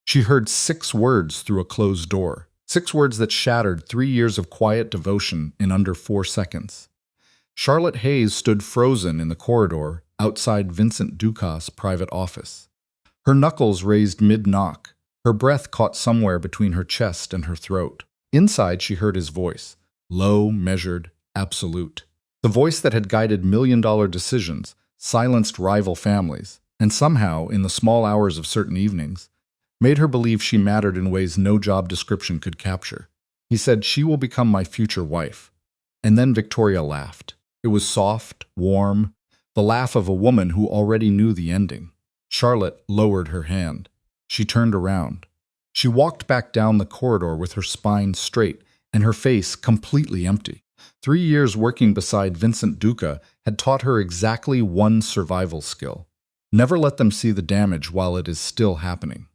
She heard 6 words through a closed door, 6 words that shattered 3 years of quiet devotion in under 4 seconds. Charlotte Hayes stood frozen in the corridor outside Vincent Duca's private office. Her knuckles raised mid-knock, her breath caught somewhere between her chest and her throat. Inside she heard his voice, low, measured, absolute. The voice that had guided million-dollar decisions, silenced rival families, and somehow, in the small hours of certain evenings, made her believe she mattered in ways no job description could capture. He said, "She will become my future wife." And then Victoria laughed. It was soft, warm, the laugh of a woman who already knew the ending. Charlotte lowered her hand. She turned around. She walked back down the corridor with her spine straight and her face completely empty. 3 years working beside Vincent Duca had taught her exactly one survival skill. Never let them see the damage while it is still happening.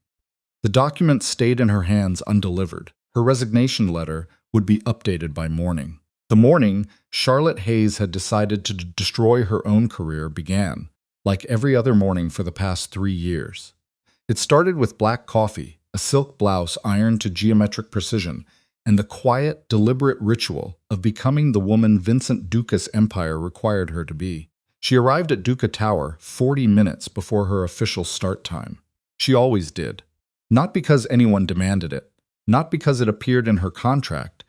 The document stayed in her hands undelivered. Her resignation letter would be updated by morning. The morning Charlotte Hayes had decided to destroy her own career began, like every other morning for the past 3 years. It started with black coffee, a silk blouse ironed to geometric precision, and the quiet, deliberate ritual of becoming the woman Vincent Duca's empire required her to be. She arrived at Duca Tower 40 minutes before her official start time. She always did. Not because anyone demanded it, not because it appeared in her contract,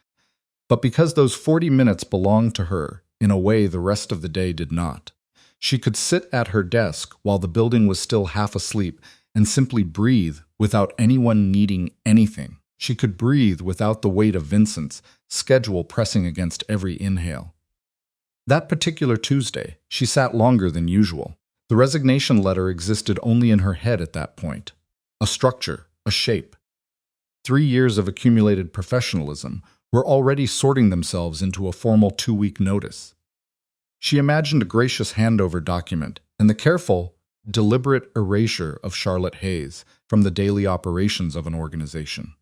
but because those 40 minutes belonged to her in a way the rest of the day did not. She could sit at her desk while the building was still half asleep and simply breathe without anyone needing anything. She could breathe without the weight of Vincent's schedule pressing against every inhale. That particular Tuesday, she sat longer than usual. The resignation letter existed only in her head at that point. A structure, a shape. 3 years of accumulated professionalism were already sorting themselves into a formal 2-week notice. She imagined a gracious handover document and the careful, deliberate erasure of Charlotte Hayes from the daily operations of an organization.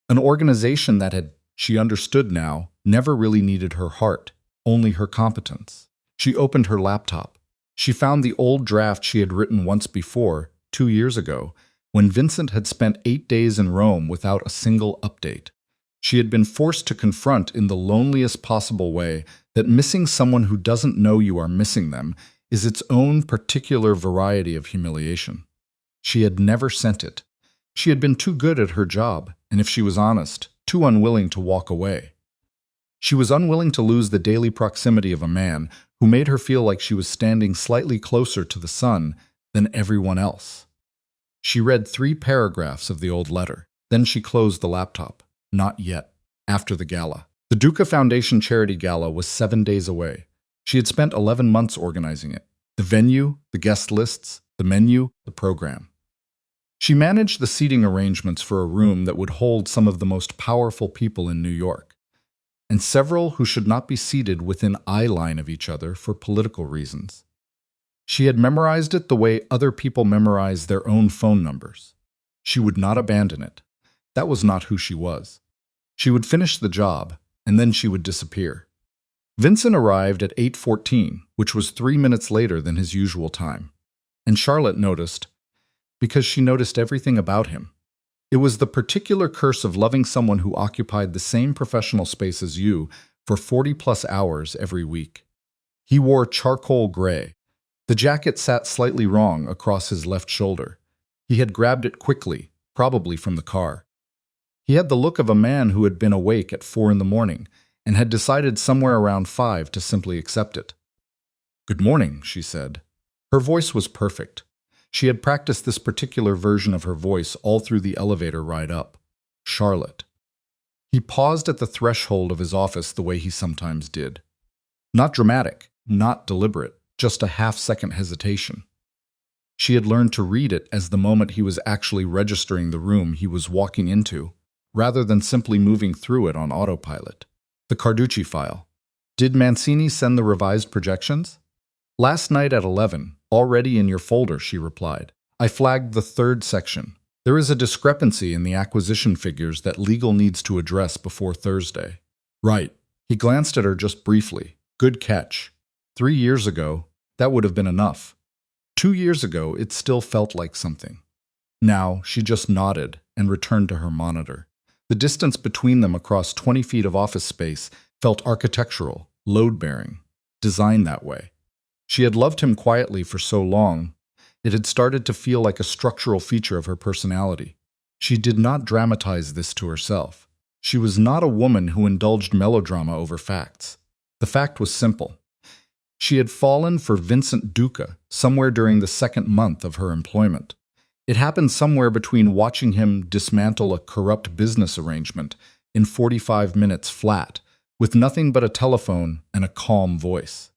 An organization that had, she understood now, never really needed her heart, only her competence. She opened her laptop. She found the old draft she had written once before, 2 years ago, when Vincent had spent 8 days in Rome without a single update. She had been forced to confront in the loneliest possible way that missing someone who doesn't know you are missing them is its own particular variety of humiliation. She had never sent it. She had been too good at her job, and if she was honest, too unwilling to walk away. She was unwilling to lose the daily proximity of a man who made her feel like she was standing slightly closer to the sun than everyone else. She read 3 paragraphs of the old letter. Then she closed the laptop. Not yet. After the gala. The Duca Foundation Charity Gala was 7 days away. She had spent 11 months organizing it. The venue, the guest lists, the menu, the program. She managed the seating arrangements for a room that would hold some of the most powerful people in New York, and several who should not be seated within eye line of each other for political reasons. She had memorized it the way other people memorize their own phone numbers. She would not abandon it. That was not who she was. She would finish the job, and then she would disappear. Vincent arrived at 8:14, which was 3 minutes later than his usual time. And Charlotte noticed, because she noticed everything about him. It was the particular curse of loving someone who occupied the same professional space as you for 40-plus hours every week. He wore charcoal gray. The jacket sat slightly wrong across his left shoulder. He had grabbed it quickly, probably from the car. He had the look of a man who had been awake at 4 in the morning and had decided somewhere around 5 to simply accept it. "Good morning," she said. Her voice was perfect. She had practiced this particular version of her voice all through the elevator ride up. Charlotte. He paused at the threshold of his office the way he sometimes did. Not dramatic, not deliberate, just a half-second hesitation. She had learned to read it as the moment he was actually registering the room he was walking into, rather than simply moving through it on autopilot. The Carducci file. Did Mancini send the revised projections? Last night at 11, already in your folder, she replied. I flagged the 3rd section. There is a discrepancy in the acquisition figures that legal needs to address before Thursday. Right. He glanced at her just briefly. Good catch. 3 years ago, that would have been enough. 2 years ago, it still felt like something. Now, she just nodded, and returned to her monitor. The distance between them across 20 feet of office space felt architectural, load-bearing, designed that way. She had loved him quietly for so long, it had started to feel like a structural feature of her personality. She did not dramatize this to herself. She was not a woman who indulged melodrama over facts. The fact was simple. She had fallen for Vincent Duca somewhere during the second month of her employment. It happened somewhere between watching him dismantle a corrupt business arrangement in 45 minutes flat, with nothing but a telephone and a calm voice,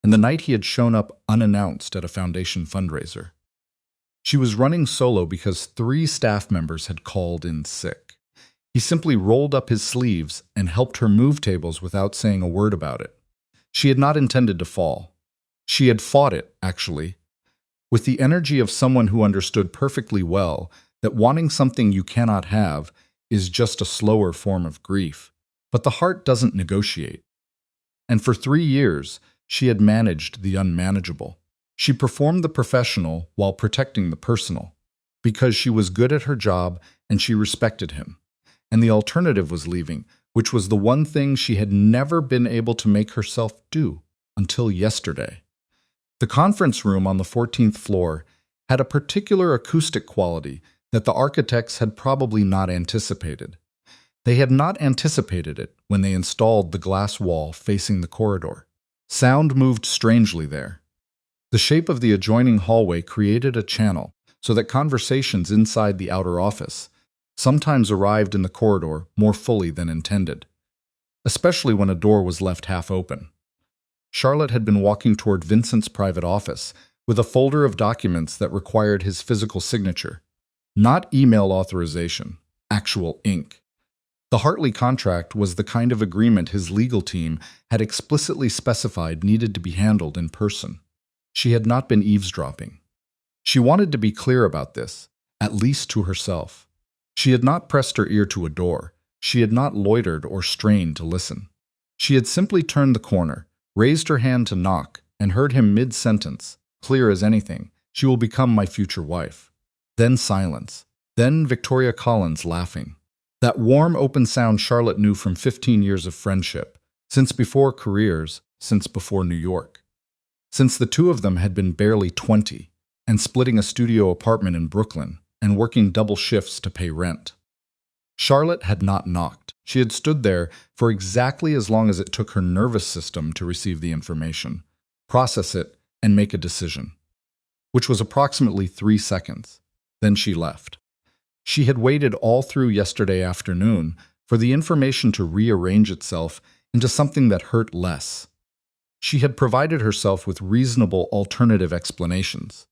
and the night he had shown up unannounced at a foundation fundraiser. She was running solo because 3 staff members had called in sick. He simply rolled up his sleeves and helped her move tables without saying a word about it. She had not intended to fall. She had fought it, actually, with the energy of someone who understood perfectly well that wanting something you cannot have is just a slower form of grief. But the heart doesn't negotiate. And for 3 years, she had managed the unmanageable. She performed the professional while protecting the personal, because she was good at her job and she respected him. And the alternative was leaving, which was the one thing she had never been able to make herself do until yesterday. The conference room on the 14th floor had a particular acoustic quality that the architects had probably not anticipated. They had not anticipated it when they installed the glass wall facing the corridor. Sound moved strangely there. The shape of the adjoining hallway created a channel so that conversations inside the outer office sometimes arrived in the corridor more fully than intended, especially when a door was left half open. Charlotte had been walking toward Vincent's private office with a folder of documents that required his physical signature, not email authorization, actual ink. The Hartley contract was the kind of agreement his legal team had explicitly specified needed to be handled in person. She had not been eavesdropping. She wanted to be clear about this, at least to herself. She had not pressed her ear to a door. She had not loitered or strained to listen. She had simply turned the corner, raised her hand to knock, and heard him mid-sentence, clear as anything, "She will become my future wife." Then silence. Then Victoria Collins laughing. That warm, open sound Charlotte knew from 15 years of friendship, since before careers, since before New York. Since the two of them had been barely 20, and splitting a studio apartment in Brooklyn, and working double shifts to pay rent. Charlotte had not knocked. She had stood there for exactly as long as it took her nervous system to receive the information, process it, and make a decision, which was approximately 3 seconds. Then she left. She had waited all through yesterday afternoon for the information to rearrange itself into something that hurt less. She had provided herself with reasonable alternative explanations.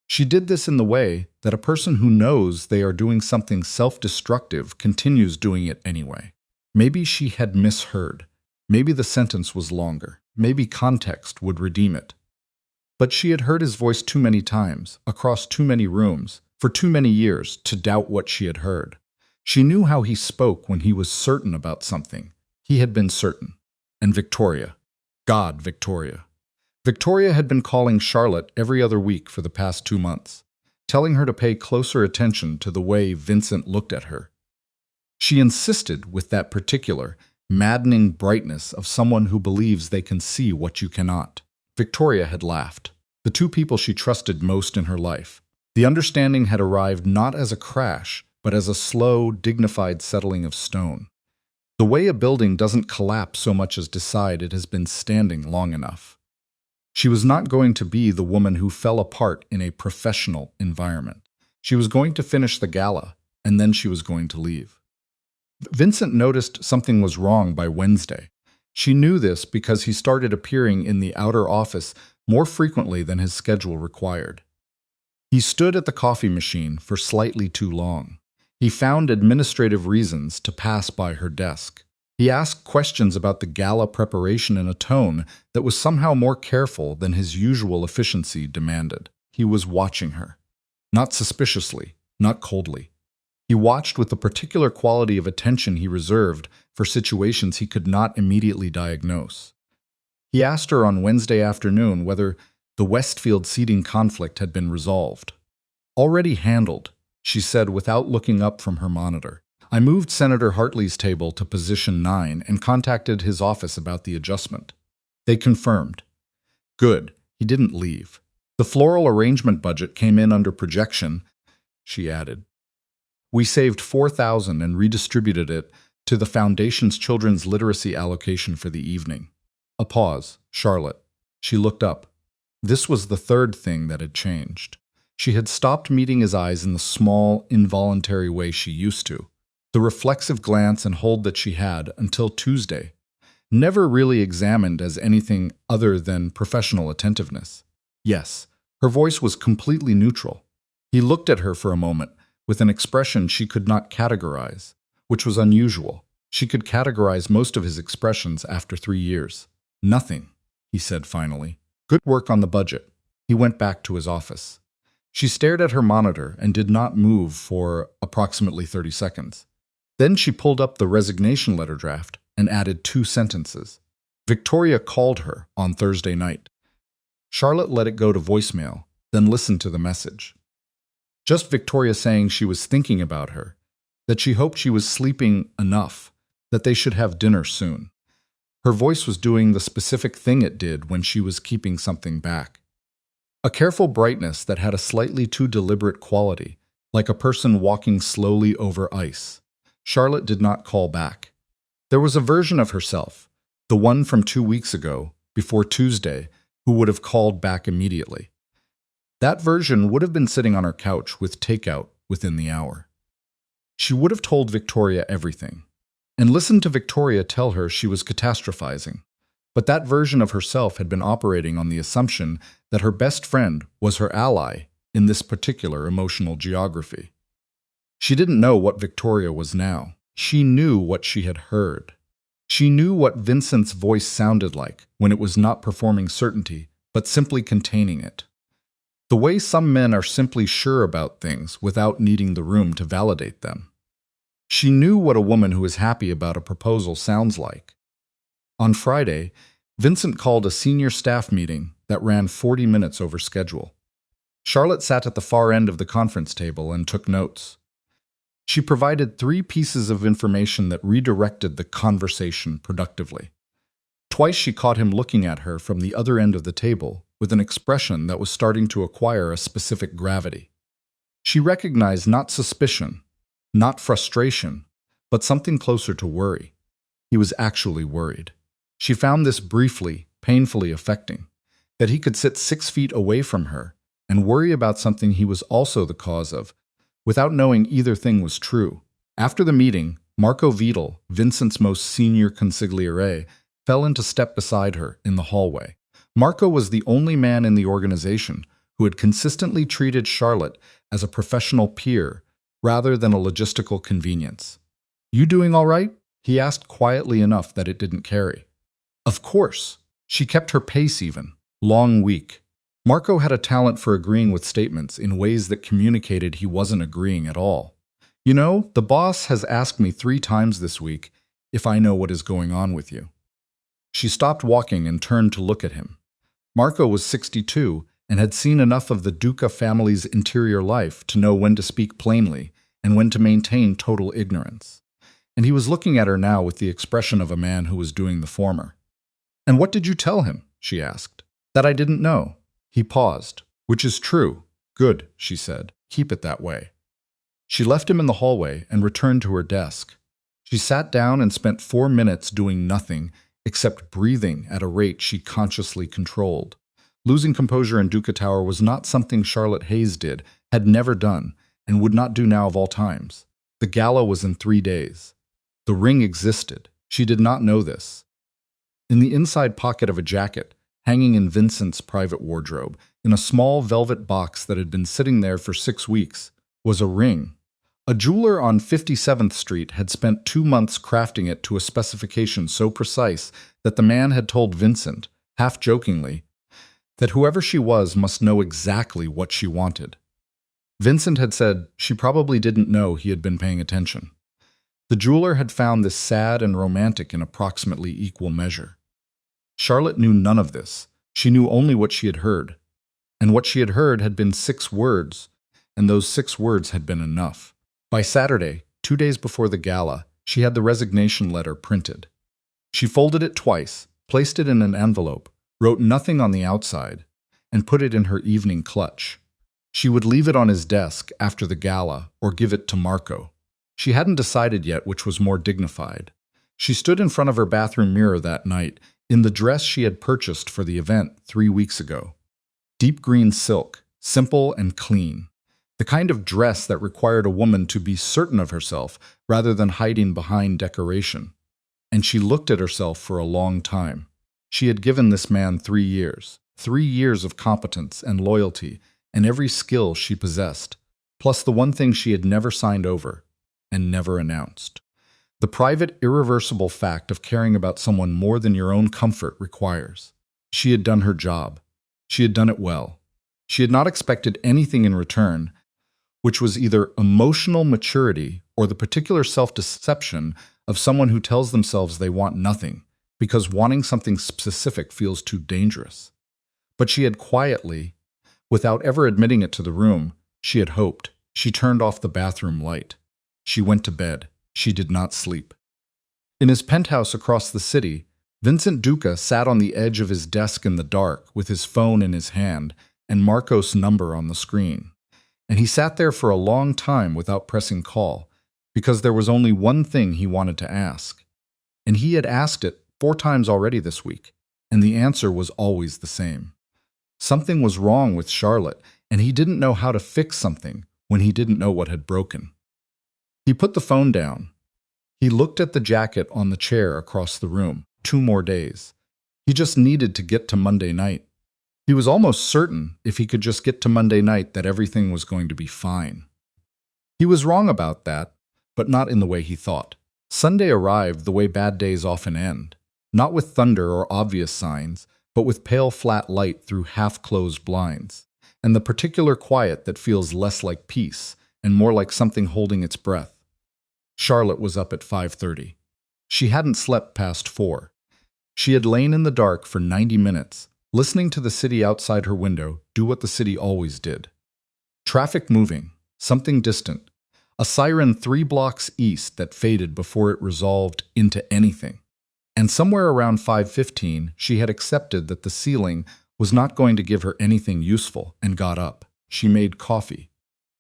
She did this in the way that a person who knows they are doing something self-destructive continues doing it anyway. Maybe she had misheard. Maybe the sentence was longer. Maybe context would redeem it. But she had heard his voice too many times, across too many rooms, for too many years, to doubt what she had heard. She knew how he spoke when he was certain about something. He had been certain. And Victoria. God, Victoria. Victoria had been calling Charlotte every other week for the past 2 months, telling her to pay closer attention to the way Vincent looked at her. She insisted with that particular, maddening brightness of someone who believes they can see what you cannot. Victoria had laughed. The 2 people she trusted most in her life. The understanding had arrived not as a crash, but as a slow, dignified settling of stone. The way a building doesn't collapse so much as decide it has been standing long enough. She was not going to be the woman who fell apart in a professional environment. She was going to finish the gala, and then she was going to leave. Vincent noticed something was wrong by Wednesday. She knew this because he started appearing in the outer office more frequently than his schedule required. He stood at the coffee machine for slightly too long. He found administrative reasons to pass by her desk. He asked questions about the gala preparation in a tone that was somehow more careful than his usual efficiency demanded. He was watching her. Not suspiciously, not coldly. He watched with the particular quality of attention he reserved for situations he could not immediately diagnose. He asked her on Wednesday afternoon whether the Westfield seating conflict had been resolved. Already handled, she said without looking up from her monitor. I moved Senator Hartley's table to position 9 and contacted his office about the adjustment. They confirmed. Good, he didn't leave. The floral arrangement budget came in under projection, she added. We saved $4,000 and redistributed it to the Foundation's children's literacy allocation for the evening. A pause. Charlotte. She looked up. This was the third thing that had changed. She had stopped meeting his eyes in the small, involuntary way she used to. The reflexive glance and hold that she had until Tuesday, never really examined as anything other than professional attentiveness. Yes, her voice was completely neutral. He looked at her for a moment with an expression she could not categorize, which was unusual. She could categorize most of his expressions after 3 years. Nothing, he said finally. Good work on the budget. He went back to his office. She stared at her monitor and did not move for approximately 30 seconds. Then she pulled up the resignation letter draft and added 2 sentences. Victoria called her on Thursday night. Charlotte let it go to voicemail, then listened to the message. Just Victoria saying she was thinking about her, that she hoped she was sleeping enough, that they should have dinner soon. Her voice was doing the specific thing it did when she was keeping something back. A careful brightness that had a slightly too deliberate quality, like a person walking slowly over ice. Charlotte did not call back. There was a version of herself, the one from 2 weeks ago, before Tuesday, who would have called back immediately. That version would have been sitting on her couch with takeout within the hour. She would have told Victoria everything, and listened to Victoria tell her she was catastrophizing. But that version of herself had been operating on the assumption that her best friend was her ally in this particular emotional geography. She didn't know what Victoria was now. She knew what she had heard. She knew what Vincent's voice sounded like when it was not performing certainty, but simply containing it. The way some men are simply sure about things without needing the room to validate them. She knew what a woman who is happy about a proposal sounds like. On Friday, Vincent called a senior staff meeting that ran 40 minutes over schedule. Charlotte sat at the far end of the conference table and took notes. She provided 3 pieces of information that redirected the conversation productively. Twice she caught him looking at her from the other end of the table with an expression that was starting to acquire a specific gravity. She recognized not suspicion, not frustration, but something closer to worry. He was actually worried. She found this briefly, painfully affecting, that he could sit 6 feet away from her and worry about something he was also the cause of, without knowing either thing was true. After the meeting, Marco Vidal, Vincent's most senior consigliere, fell into step beside her in the hallway. Marco was the only man in the organization who had consistently treated Charlotte as a professional peer rather than a logistical convenience. "You doing all right?" he asked quietly enough that it didn't carry. Of course. She kept her pace even. Long week. Marco had a talent for agreeing with statements in ways that communicated he wasn't agreeing at all. "You know, the boss has asked me 3 times this week if I know what is going on with you." She stopped walking and turned to look at him. Marco was 62 and had seen enough of the Duca family's interior life to know when to speak plainly and when to maintain total ignorance. And he was looking at her now with the expression of a man who was doing the former. "And what did you tell him?" she asked. "That I didn't know." He paused. "Which is true." "Good," she said. "Keep it that way." She left him in the hallway and returned to her desk. She sat down and spent 4 minutes doing nothing except breathing at a rate she consciously controlled. Losing composure in Duca Tower was not something Charlotte Hayes did, had never done, and would not do now of all times. The gala was in 3 days. The ring existed. She did not know this. In the inside pocket of a jacket, hanging in Vincent's private wardrobe, in a small velvet box that had been sitting there for 6 weeks, was a ring. A jeweler on 57th Street had spent 2 months crafting it to a specification so precise that the man had told Vincent, half-jokingly, that whoever she was must know exactly what she wanted. Vincent had said she probably didn't know he had been paying attention. The jeweler had found this sad and romantic in approximately equal measure. Charlotte knew none of this. She knew only what she had heard. And what she had heard had been 6 words, and those 6 words had been enough. By Saturday, 2 days before the gala, she had the resignation letter printed. She folded it twice, placed it in an envelope, wrote nothing on the outside, and put it in her evening clutch. She would leave it on his desk after the gala or give it to Marco. She hadn't decided yet which was more dignified. She stood in front of her bathroom mirror that night in the dress she had purchased for the event 3 weeks ago. Deep green silk, simple and clean. The kind of dress that required a woman to be certain of herself rather than hiding behind decoration. And she looked at herself for a long time. She had given this man 3 years. 3 years of competence and loyalty and every skill she possessed, plus the one thing she had never signed over and never announced. The private, irreversible fact of caring about someone more than your own comfort requires. She had done her job. She had done it well. She had not expected anything in return, which was either emotional maturity or the particular self-deception of someone who tells themselves they want nothing because wanting something specific feels too dangerous. But she had quietly, without ever admitting it to the room, she had hoped. She turned off the bathroom light. She went to bed. She did not sleep. In his penthouse across the city, Vincent Duca sat on the edge of his desk in the dark with his phone in his hand and Marco's number on the screen. And he sat there for a long time without pressing call, because there was only one thing he wanted to ask. And he had asked it 4 times already this week, and the answer was always the same. Something was wrong with Charlotte, and he didn't know how to fix something when he didn't know what had broken. He put the phone down. He looked at the jacket on the chair across the room. 2 more days. He just needed to get to Monday night. He was almost certain if he could just get to Monday night that everything was going to be fine. He was wrong about that, but not in the way he thought. Sunday arrived the way bad days often end, not with thunder or obvious signs, but with pale flat light through half-closed blinds, and the particular quiet that feels less like peace and more like something holding its breath. Charlotte was up at 5:30. She hadn't slept past 4. She had lain in the dark for 90 minutes, listening to the city outside her window do what the city always did. Traffic moving, something distant, a siren 3 blocks east that faded before it resolved into anything. And somewhere around 5:15, she had accepted that the ceiling was not going to give her anything useful and got up. She made coffee.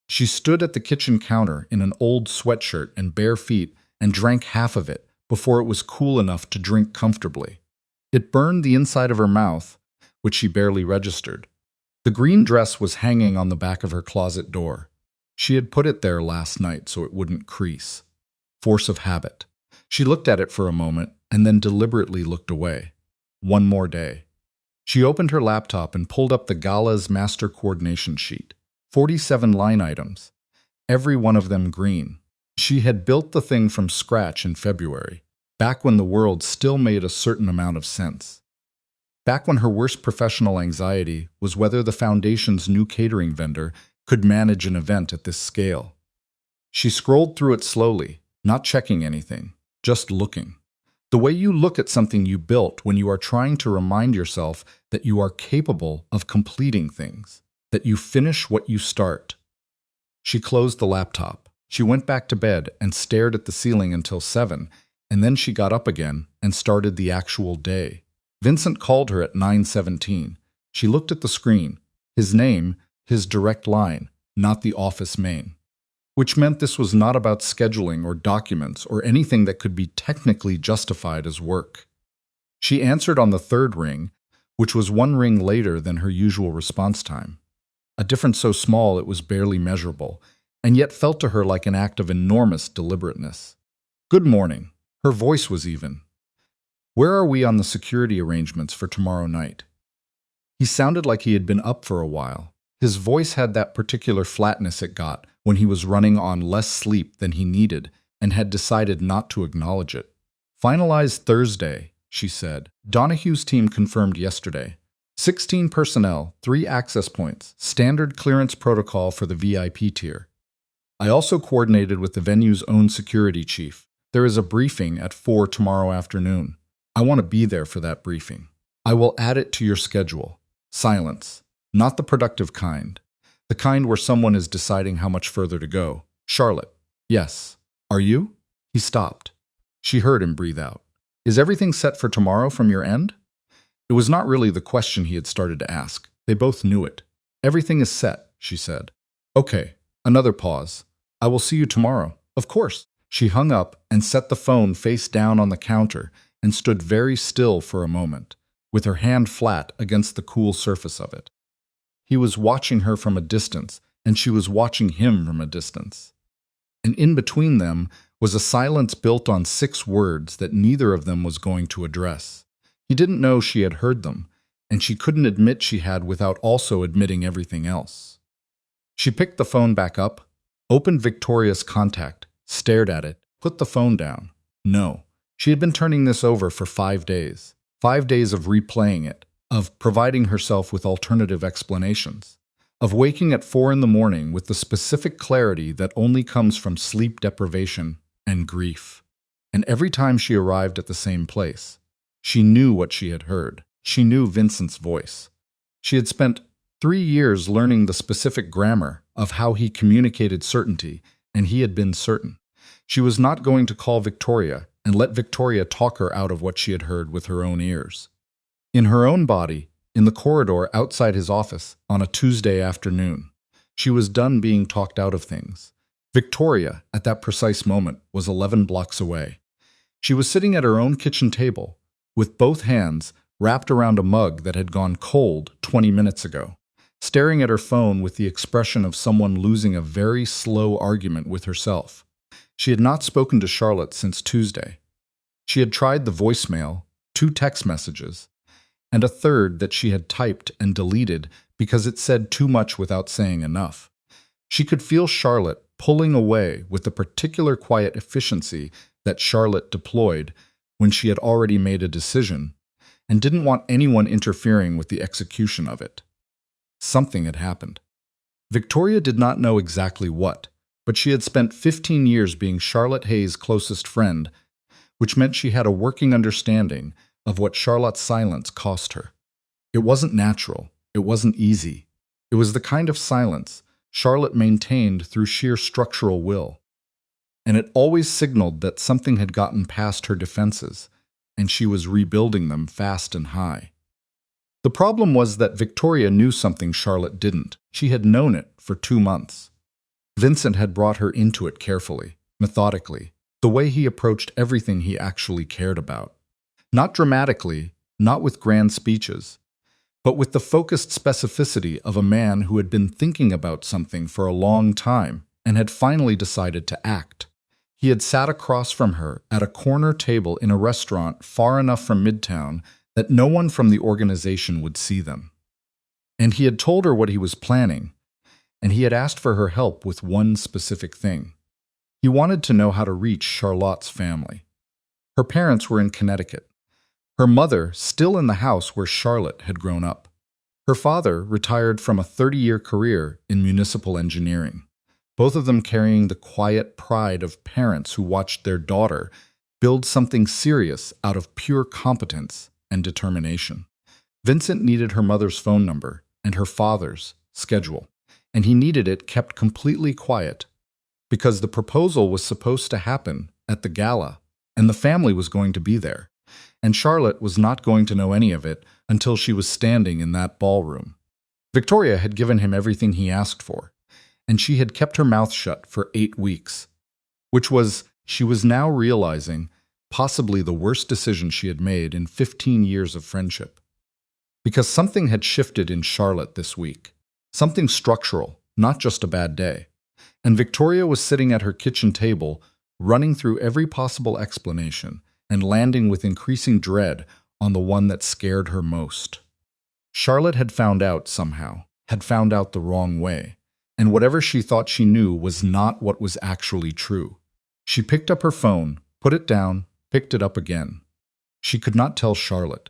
She stood at the kitchen counter in an old sweatshirt and bare feet and drank half of it before it was cool enough to drink comfortably. It burned the inside of her mouth, which she barely registered. The green dress was hanging on the back of her closet door. She had put it there last night so it wouldn't crease. Force of habit. She looked at it for a moment and then deliberately looked away. 1 more day. She opened her laptop and pulled up the gala's master coordination sheet. 47 line items, every one of them green. She had built the thing from scratch in February, back when the world still made a certain amount of sense. Back when her worst professional anxiety was whether the foundation's new catering vendor could manage an event at this scale. She scrolled through it slowly, not checking anything, just looking. The way you look at something you built when you are trying to remind yourself that you are capable of completing things, that you finish what you start. She closed the laptop. She went back to bed and stared at the ceiling until 7, and then she got up again and started the actual day. Vincent called her at 9:17. She looked at the screen. His name, his direct line, not the office main. Which meant this was not about scheduling or documents or anything that could be technically justified as work. She answered on the 3rd ring, which was 1 ring later than her usual response time. A difference so small it was barely measurable, and yet felt to her like an act of enormous deliberateness. Good morning. Her voice was even. Where are we on the security arrangements for tomorrow night? He sounded like he had been up for a while. His voice had that particular flatness it got when he was running on less sleep than he needed and had decided not to acknowledge it. Finalized Thursday, she said. Donahue's team confirmed yesterday. 16 personnel, 3 access points, standard clearance protocol for the VIP tier. I also coordinated with the venue's own security chief. There is a briefing at 4 tomorrow afternoon. I want to be there for that briefing. I will add it to your schedule. Silence. Not the productive kind. The kind where someone is deciding how much further to go. Charlotte. Yes. Are you? He stopped. She heard him breathe out. Is everything set for tomorrow from your end? It was not really the question he had started to ask. They both knew it. Everything is set, she said. Okay. Another pause. I will see you tomorrow. Of course. She hung up and set the phone face down on the counter and stood very still for a moment, with her hand flat against the cool surface of it. He was watching her from a distance, and she was watching him from a distance. And in between them was a silence built on 6 words that neither of them was going to address. He didn't know she had heard them, and she couldn't admit she had without also admitting everything else. She picked the phone back up, opened Victoria's contact, stared at it, put the phone down. No. She had been turning this over for 5 days. 5 days of replaying it, of providing herself with alternative explanations, of waking at 4 in the morning with the specific clarity that only comes from sleep deprivation and grief. And every time she arrived at the same place, she knew what she had heard. She knew Vincent's voice. She had spent 3 years learning the specific grammar of how he communicated certainty, and he had been certain. She was not going to call Victoria and let Victoria talk her out of what she had heard with her own ears. In her own body, in the corridor outside his office on a Tuesday afternoon, she was done being talked out of things. Victoria, at that precise moment, was 11 blocks away. She was sitting at her own kitchen table, with both hands wrapped around a mug that had gone cold 20 minutes ago, staring at her phone with the expression of someone losing a very slow argument with herself. She had not spoken to Charlotte since Tuesday. She had tried the voicemail, 2 text messages, and a third that she had typed and deleted because it said too much without saying enough. She could feel Charlotte pulling away with the particular quiet efficiency that Charlotte deployed when she had already made a decision and didn't want anyone interfering with the execution of it. Something had happened. Victoria did not know exactly what, but she had spent 15 years being Charlotte Hayes' closest friend, which meant she had a working understanding of what Charlotte's silence cost her. It wasn't natural. It wasn't easy. It was the kind of silence Charlotte maintained through sheer structural will. And it always signaled that something had gotten past her defenses, and she was rebuilding them fast and high. The problem was that Victoria knew something Charlotte didn't. She had known it for 2 months. Vincent had brought her into it carefully, methodically, the way he approached everything he actually cared about. Not dramatically, not with grand speeches, but with the focused specificity of a man who had been thinking about something for a long time and had finally decided to act. He had sat across from her at a corner table in a restaurant far enough from Midtown that no one from the organization would see them. And he had told her what he was planning, and he had asked for her help with one specific thing. He wanted to know how to reach Charlotte's family. Her parents were in Connecticut. Her mother still in the house where Charlotte had grown up. Her father retired from a 30-year career in municipal engineering, both of them carrying the quiet pride of parents who watched their daughter build something serious out of pure competence and determination. Vincent needed her mother's phone number and her father's schedule, and he needed it kept completely quiet because the proposal was supposed to happen at the gala, and the family was going to be there, and Charlotte was not going to know any of it until she was standing in that ballroom. Victoria had given him everything he asked for, and she had kept her mouth shut for 8 weeks, which was, she was now realizing, possibly the worst decision she had made in 15 years of friendship. Because something had shifted in Charlotte this week. Something structural, not just a bad day. And Victoria was sitting at her kitchen table, running through every possible explanation and landing with increasing dread on the one that scared her most. Charlotte had found out somehow, had found out the wrong way, and whatever she thought she knew was not what was actually true. She picked up her phone, put it down, picked it up again. She could not tell Charlotte.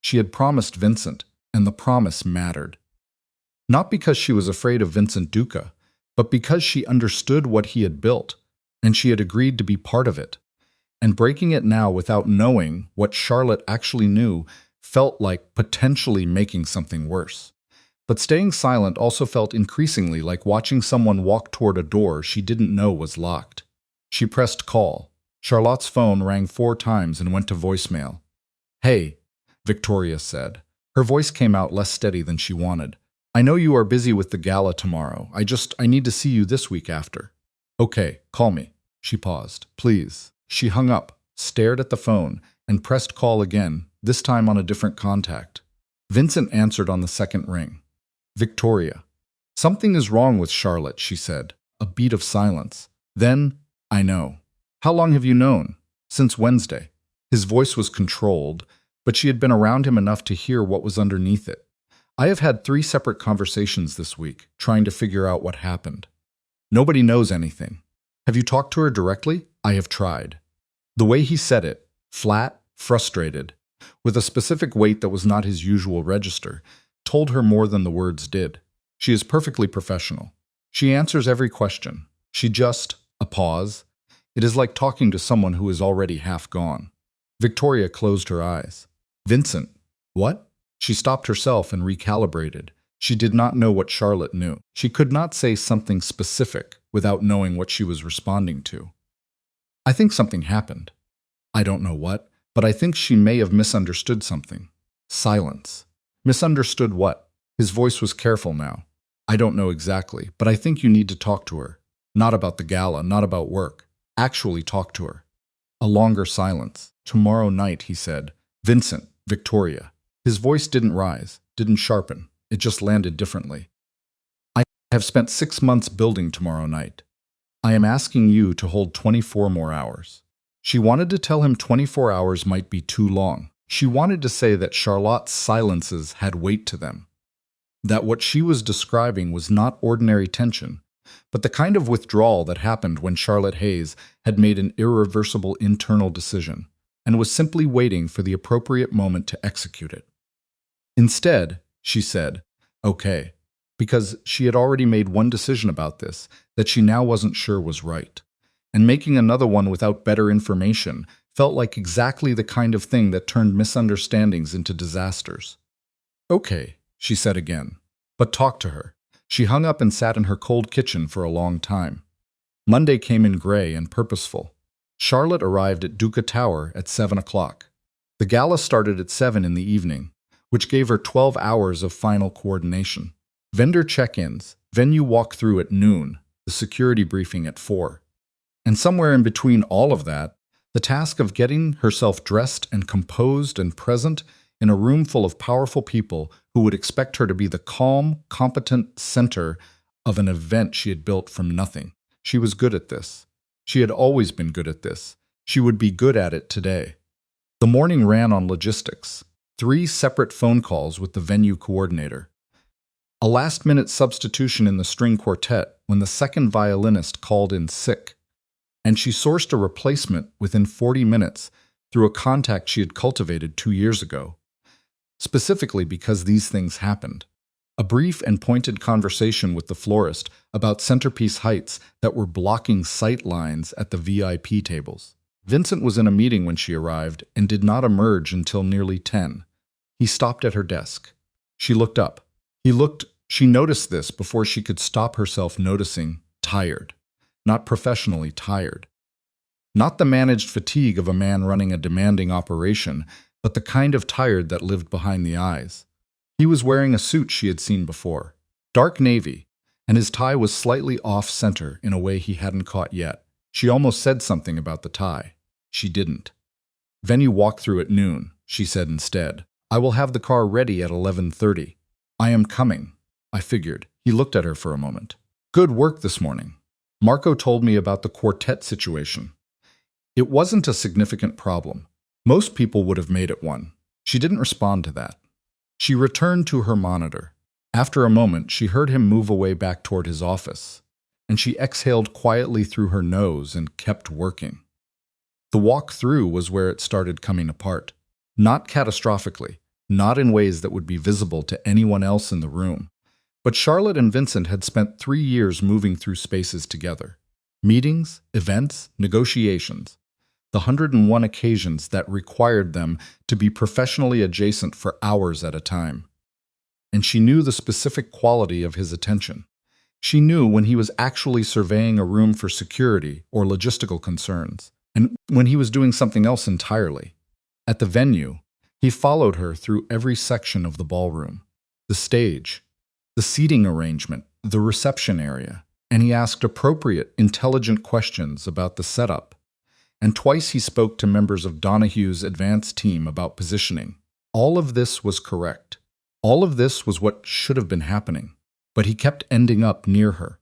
She had promised Vincent, and the promise mattered. Not because she was afraid of Vincent Duca, but because she understood what he had built, and she had agreed to be part of it. And breaking it now without knowing what Charlotte actually knew felt like potentially making something worse. But staying silent also felt increasingly like watching someone walk toward a door she didn't know was locked. She pressed call. Charlotte's phone rang 4 times and went to voicemail. "Hey," Victoria said. Her voice came out less steady than she wanted. "I know you are busy with the gala tomorrow. I need to see you this week after." "Okay, call me." She paused. "Please." She hung up, stared at the phone, and pressed call again, this time on a different contact. Vincent answered on the second ring. "Victoria." "Something is wrong with Charlotte," she said. A beat of silence. Then, "I know." "How long have you known?" "Since Wednesday." His voice was controlled, but she had been around him enough to hear what was underneath it. "I have had 3 separate conversations this week, trying to figure out what happened. Nobody knows anything." "Have you talked to her directly?" "I have tried." The way he said it, flat, frustrated, with a specific weight that was not his usual register, told her more than the words did. She is perfectly professional. She answers every question. A pause. It is like talking to someone who is already half gone. Victoria closed her eyes. "Vincent." "What?" She stopped herself and recalibrated. She did not know what Charlotte knew. She could not say something specific without knowing what she was responding to. "I think something happened. I don't know what, but I think she may have misunderstood something." Silence. "Misunderstood what?" His voice was careful now. "I don't know exactly, but I think you need to talk to her. Not about the gala, not about work. Actually talk to her." A longer silence. "Tomorrow night," he said. "Vincent, Victoria." His voice didn't rise, didn't sharpen. It just landed differently. "I have spent 6 months building tomorrow night. I am asking you to hold 24 more hours." She wanted to tell him 24 hours might be too long. She wanted to say that Charlotte's silences had weight to them. That what she was describing was not ordinary tension, but the kind of withdrawal that happened when Charlotte Hayes had made an irreversible internal decision and was simply waiting for the appropriate moment to execute it. Instead, she said, "Okay," because she had already made one decision about this that she now wasn't sure was right. And making another one without better information felt like exactly the kind of thing that turned misunderstandings into disasters. "Okay," she said again, "but talk to her." She hung up and sat in her cold kitchen for a long time. Monday came in gray and purposeful. Charlotte arrived at Duca Tower at 7 o'clock. The gala started at 7 in the evening, which gave her 12 hours of final coordination. Vendor check-ins, venue walkthrough at noon, the security briefing at 4. And somewhere in between all of that, the task of getting herself dressed and composed and present in a room full of powerful people who would expect her to be the calm, competent center of an event she had built from nothing. She was good at this. She had always been good at this. She would be good at it today. The morning ran on logistics. 3 separate phone calls with the venue coordinator. A last-minute substitution in the string quartet when the second violinist called in sick. And she sourced a replacement within 40 minutes through a contact she had cultivated 2 years ago. Specifically because these things happened. A brief and pointed conversation with the florist about centerpiece heights that were blocking sight lines at the VIP tables. Vincent was in a meeting when she arrived and did not emerge until nearly 10. He stopped at her desk. She looked up. She noticed this before she could stop herself noticing, tired. Not professionally tired. Not the managed fatigue of a man running a demanding operation, but the kind of tired that lived behind the eyes. He was wearing a suit she had seen before, dark navy, and his tie was slightly off-center in a way he hadn't caught yet. She almost said something about the tie. She didn't. "Venue walkthrough at noon," she said instead. "I will have the car ready at 11:30. I am coming," I figured. He looked at her for a moment. "Good work this morning. Marco told me about the quartet situation. It wasn't a significant problem. Most people would have made it one." She didn't respond to that. She returned to her monitor. After a moment, she heard him move away back toward his office, and she exhaled quietly through her nose and kept working. The walk-through was where it started coming apart. Not catastrophically, not in ways that would be visible to anyone else in the room. But Charlotte and Vincent had spent 3 years moving through spaces together. Meetings, events, negotiations. The 101 occasions that required them to be professionally adjacent for hours at a time. and she knew the specific quality of his attention. She knew when he was actually surveying a room for security or logistical concerns, and when he was doing something else entirely. At the venue, he followed her through every section of the ballroom, the stage, the seating arrangement, the reception area, and he asked appropriate, intelligent questions about the setup. And twice he spoke to members of Donahue's advance team about positioning. All of this was correct. All of this was what should have been happening. But he kept ending up near her.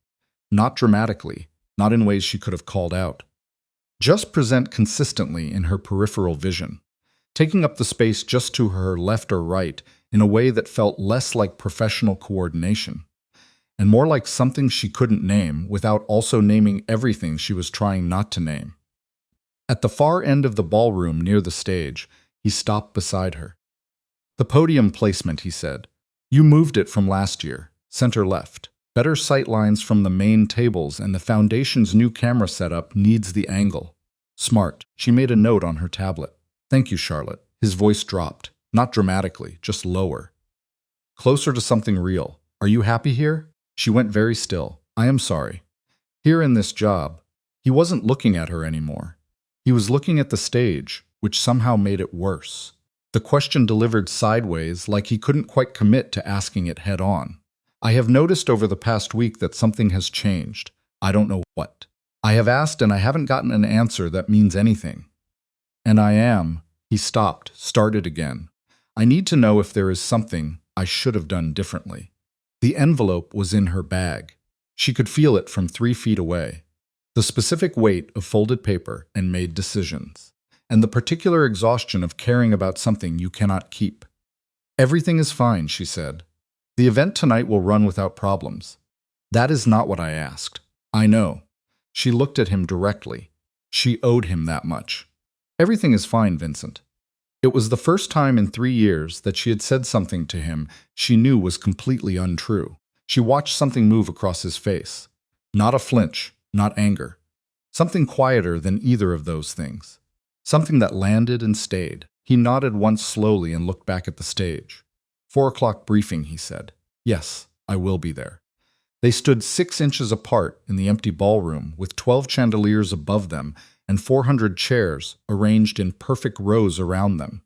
Not dramatically, not in ways she could have called out. Just present consistently in her peripheral vision, taking up the space just to her left or right in a way that felt less like professional coordination, and more like something she couldn't name without also naming everything she was trying not to name. At the far end of the ballroom near the stage, he stopped beside her. "The podium placement," he said. "You moved it from last year, center left. Better sight lines from the main tables, and the foundation's new camera setup needs the angle." "Smart." She made a note on her tablet. "Thank you, Charlotte." His voice dropped, not dramatically, just lower. "Closer to something real. Are you happy here?" She went very still. "I am sorry." Here in this job, he wasn't looking at her anymore. He was looking at the stage, which somehow made it worse. The question delivered sideways, like he couldn't quite commit to asking it head on. "I have noticed over the past week that something has changed. I don't know what. I have asked and I haven't gotten an answer that means anything. And I am..." He stopped, started again. "I need to know if there is something I should have done differently." The envelope was in her bag. She could feel it from 3 feet away. The specific weight of folded paper and made decisions, and the particular exhaustion of caring about something you cannot keep. "Everything is fine," she said. "The event tonight will run without problems." "That is not what I asked." "I know." She looked at him directly. She owed him that much. "Everything is fine, Vincent." It was the first time in 3 years that she had said something to him she knew was completely untrue. She watched something move across his face. Not a flinch, not anger. Something quieter than either of those things. Something that landed and stayed. He nodded once slowly and looked back at the stage. 4 o'clock briefing, he said. "Yes, I will be there." They stood 6 inches apart in the empty ballroom with 12 chandeliers above them and 400 chairs arranged in perfect rows around them,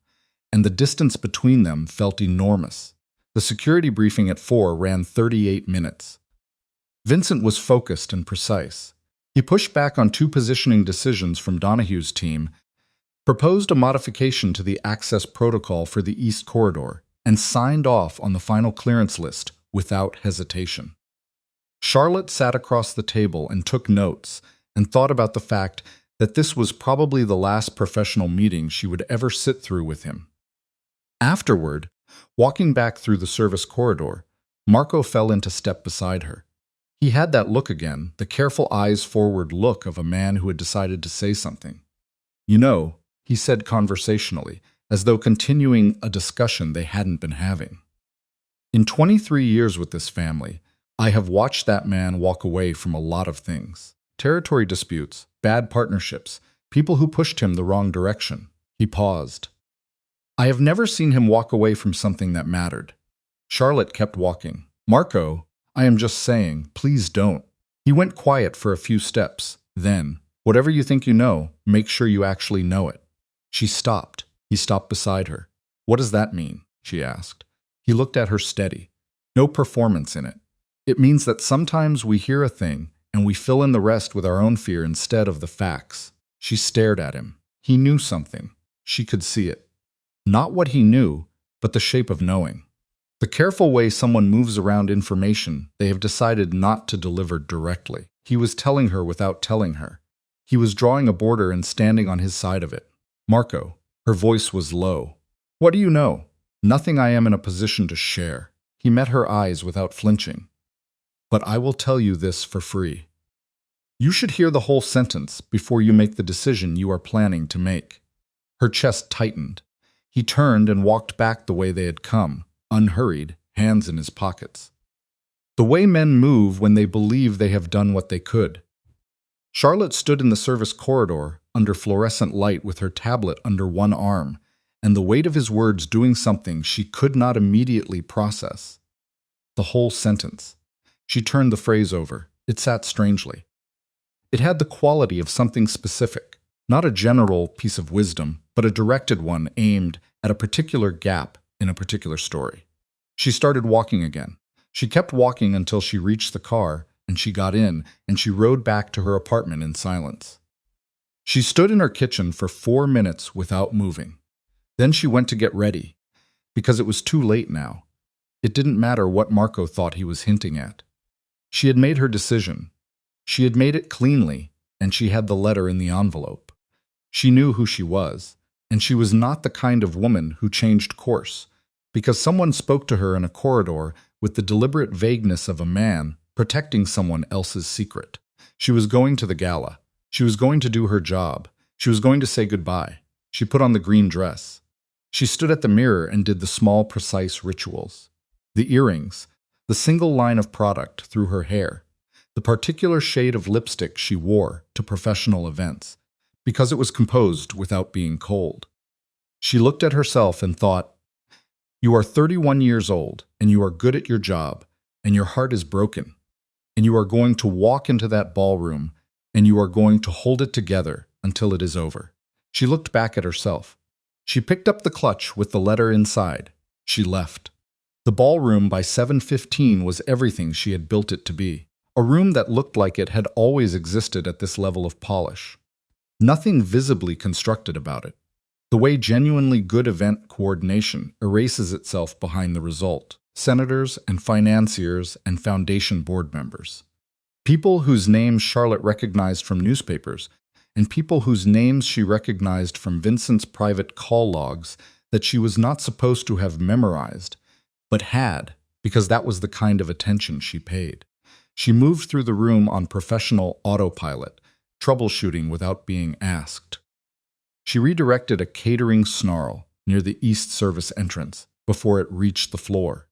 and the distance between them felt enormous. The security briefing at 4 ran 38 minutes. Vincent was focused and precise. He pushed back on 2 positioning decisions from Donahue's team, proposed a modification to the access protocol for the East Corridor, and signed off on the final clearance list without hesitation. Charlotte sat across the table and took notes and thought about the fact that this was probably the last professional meeting she would ever sit through with him. Afterward, walking back through the service corridor, Marco fell into step beside her. He had that look again, the careful eyes-forward look of a man who had decided to say something. "You know," he said conversationally, as though continuing a discussion they hadn't been having. "In 23 years with this family, I have watched that man walk away from a lot of things. Territory disputes, bad partnerships, people who pushed him the wrong direction." He paused. "I have never seen him walk away from something that mattered." Charlotte kept walking. "Marco, I am just saying, please don't." He went quiet for a few steps. Then, "Whatever you think you know, make sure you actually know it." She stopped. He stopped beside her. "What does that mean?" she asked. He looked at her steady. "No performance in it. It means that sometimes we hear a thing and we fill in the rest with our own fear instead of the facts." She stared at him. He knew something. She could see it. Not what he knew, but the shape of knowing. The careful way someone moves around information they have decided not to deliver directly. He was telling her without telling her. He was drawing a border and standing on his side of it. "Marco," her voice was low. "What do you know?" "Nothing I am in a position to share." He met her eyes without flinching. "But I will tell you this for free. You should hear the whole sentence before you make the decision you are planning to make." Her chest tightened. He turned and walked back the way they had come, unhurried, hands in his pockets. The way men move when they believe they have done what they could. Charlotte stood in the service corridor under fluorescent light with her tablet under one arm, and the weight of his words doing something she could not immediately process. the whole sentence. She turned the phrase over. It sat strangely. It had the quality of something specific, not a general piece of wisdom, but a directed one aimed at a particular gap in a particular story. She started walking again. She kept walking until she reached the car, and she got in, and she rode back to her apartment in silence. She stood in her kitchen for 4 minutes without moving. Then she went to get ready, because it was too late now. It didn't matter what Marco thought he was hinting at. She had made her decision. She had made it cleanly, and she had the letter in the envelope. She knew who she was, and she was not the kind of woman who changed course, because someone spoke to her in a corridor with the deliberate vagueness of a man protecting someone else's secret. She was going to the gala. She was going to do her job. She was going to say goodbye. She put on the green dress. She stood at the mirror and did the small, precise rituals. The earrings, the single line of product through her hair, the particular shade of lipstick she wore to professional events, because it was composed without being cold. She looked at herself and thought, "You are 31 years old, and you are good at your job, and your heart is broken, and you are going to walk into that ballroom, and you are going to hold it together until it is over." She looked back at herself. She picked up the clutch with the letter inside. She left. The ballroom by 7:15 was everything she had built it to be, a room that looked like it had always existed at this level of polish. Nothing visibly constructed about it. The way genuinely good event coordination erases itself behind the result. Senators and financiers and foundation board members. People whose names Charlotte recognized from newspapers, and people whose names she recognized from Vincent's private call logs that she was not supposed to have memorized, but had, because that was the kind of attention she paid. She moved through the room on professional autopilot, troubleshooting without being asked. She redirected a catering snarl near the East Service entrance before it reached the floor.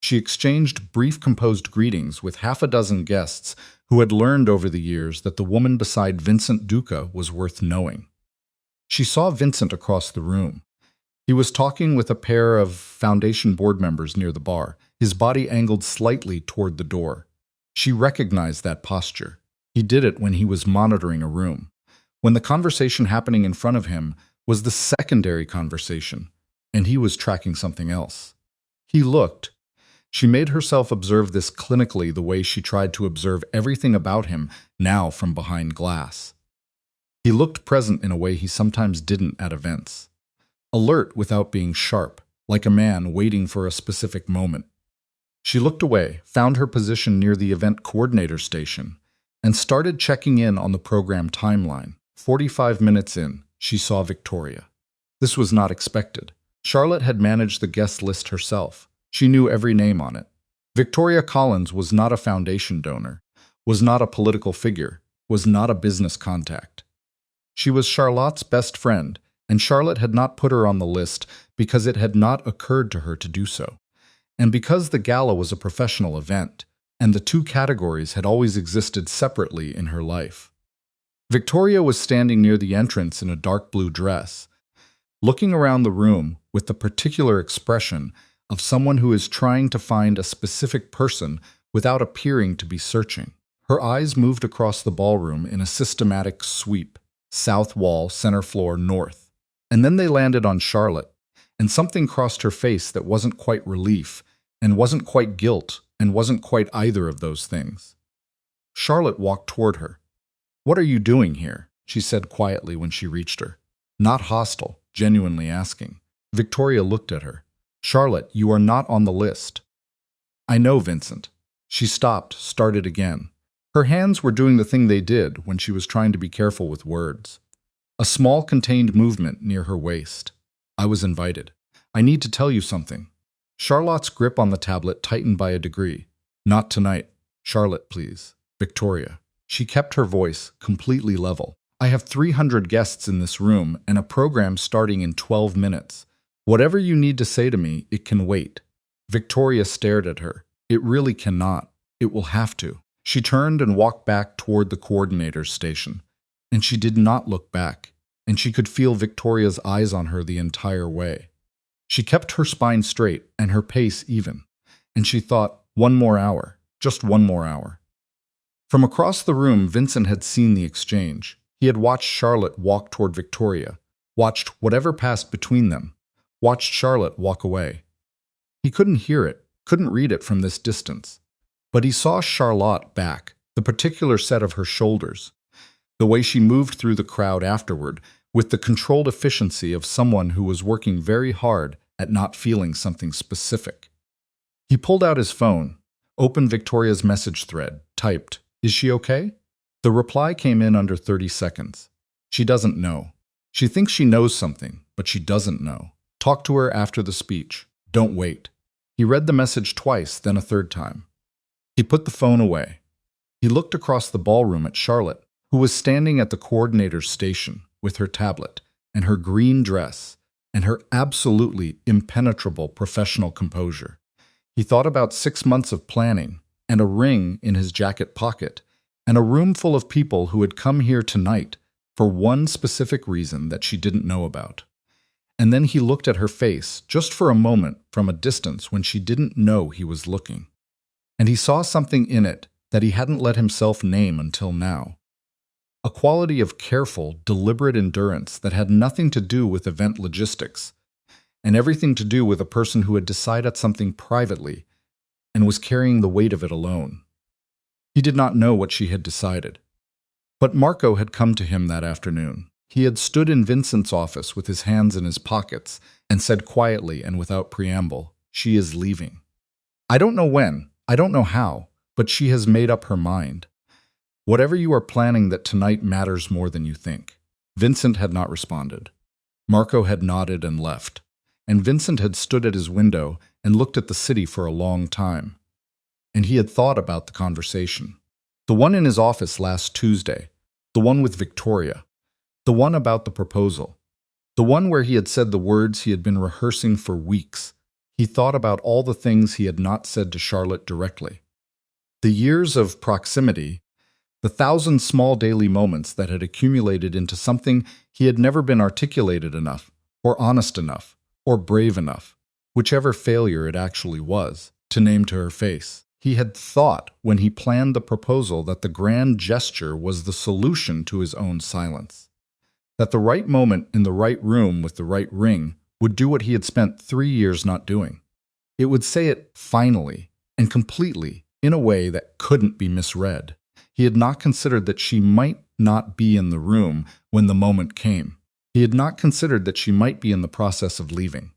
She exchanged brief composed greetings with half a dozen guests who had learned over the years that the woman beside Vincent Duca was worth knowing. She saw Vincent across the room. He was talking with a pair of foundation board members near the bar, his body angled slightly toward the door. She recognized that posture. He did it when he was monitoring a room, when the conversation happening in front of him was the secondary conversation, and he was tracking something else. He looked. She made herself observe this clinically the way she tried to observe everything about him now from behind glass. He looked present in a way he sometimes didn't at events. Alert without being sharp, like a man waiting for a specific moment. She looked away, found her position near the event coordinator station, and started checking in on the program timeline. 45 minutes in, she saw Victoria. This was not expected. Charlotte had managed the guest list herself. She knew every name on it. Victoria Collins was not a foundation donor, was not a political figure, was not a business contact. She was Charlotte's best friend, and Charlotte had not put her on the list because it had not occurred to her to do so, and because the gala was a professional event, and the two categories had always existed separately in her life. Victoria was standing near the entrance in a dark blue dress, looking around the room with the particular expression of someone who is trying to find a specific person without appearing to be searching. Her eyes moved across the ballroom in a systematic sweep, south wall, center floor, north. And then they landed on Charlotte, and something crossed her face that wasn't quite relief, and wasn't quite guilt, and wasn't quite either of those things. Charlotte walked toward her. "What are you doing here?" she said quietly when she reached her. Not hostile, genuinely asking. Victoria looked at her. "Charlotte, you are not on the list." "I know, Vincent." She stopped, started again. Her hands were doing the thing they did when she was trying to be careful with words. A small contained movement near her waist. "I was invited. I need to tell you something." Charlotte's grip on the tablet tightened by a degree. "Not tonight. Charlotte, please. Victoria." She kept her voice completely level. "I have 300 guests in this room and a program starting in 12 minutes. Whatever you need to say to me, it can wait." Victoria stared at her. "It really cannot. It will have to." She turned and walked back toward the coordinator's station. And she did not look back, and she could feel Victoria's eyes on her the entire way. She kept her spine straight and her pace even, and she thought, One more hour. Just one more hour. From across the room, Vincent had seen the exchange. He had watched Charlotte walk toward Victoria, watched whatever passed between them, watched Charlotte walk away. He couldn't hear it, couldn't read it from this distance. But he saw Charlotte back, the particular set of her shoulders, the way she moved through the crowd afterward, with the controlled efficiency of someone who was working very hard at not feeling something specific. He pulled out his phone, opened Victoria's message thread, typed, "Is she okay?" The reply came in under 30 seconds. She doesn't know. She thinks she knows something, but she doesn't know. Talk to her after the speech. Don't wait. He read the message twice, then a third time. He put the phone away. He looked across the ballroom at Charlotte, who was standing at the coordinator's station with her tablet and her green dress and her absolutely impenetrable professional composure. He thought about 6 months of planning and a ring in his jacket pocket and a room full of people who had come here tonight for one specific reason that she didn't know about. And then he looked at her face just for a moment from a distance when she didn't know he was looking. And he saw something in it that he hadn't let himself name until now. A quality of careful, deliberate endurance that had nothing to do with event logistics, and everything to do with a person who had decided something privately and was carrying the weight of it alone. He did not know what she had decided. But Marco had come to him that afternoon. He had stood in Vincent's office with his hands in his pockets and said quietly and without preamble, "She is leaving. I don't know when, I don't know how, but she has made up her mind. Whatever you are planning that tonight matters more than you think." Vincent had not responded. Marco had nodded and left, and Vincent had stood at his window and looked at the city for a long time. And he had thought about the conversation. The one in his office last Tuesday, the one with Victoria, the one about the proposal, the one where he had said the words he had been rehearsing for weeks. He thought about all the things he had not said to Charlotte directly. The years of proximity, the 1,000 small daily moments that had accumulated into something he had never been articulated enough, or honest enough, or brave enough, whichever failure it actually was, to name to her face. He had thought when he planned the proposal that the grand gesture was the solution to his own silence. That the right moment in the right room with the right ring would do what he had spent 3 years not doing. It would say it finally and completely in a way that couldn't be misread. He had not considered that she might not be in the room when the moment came. He had not considered that she might be in the process of leaving.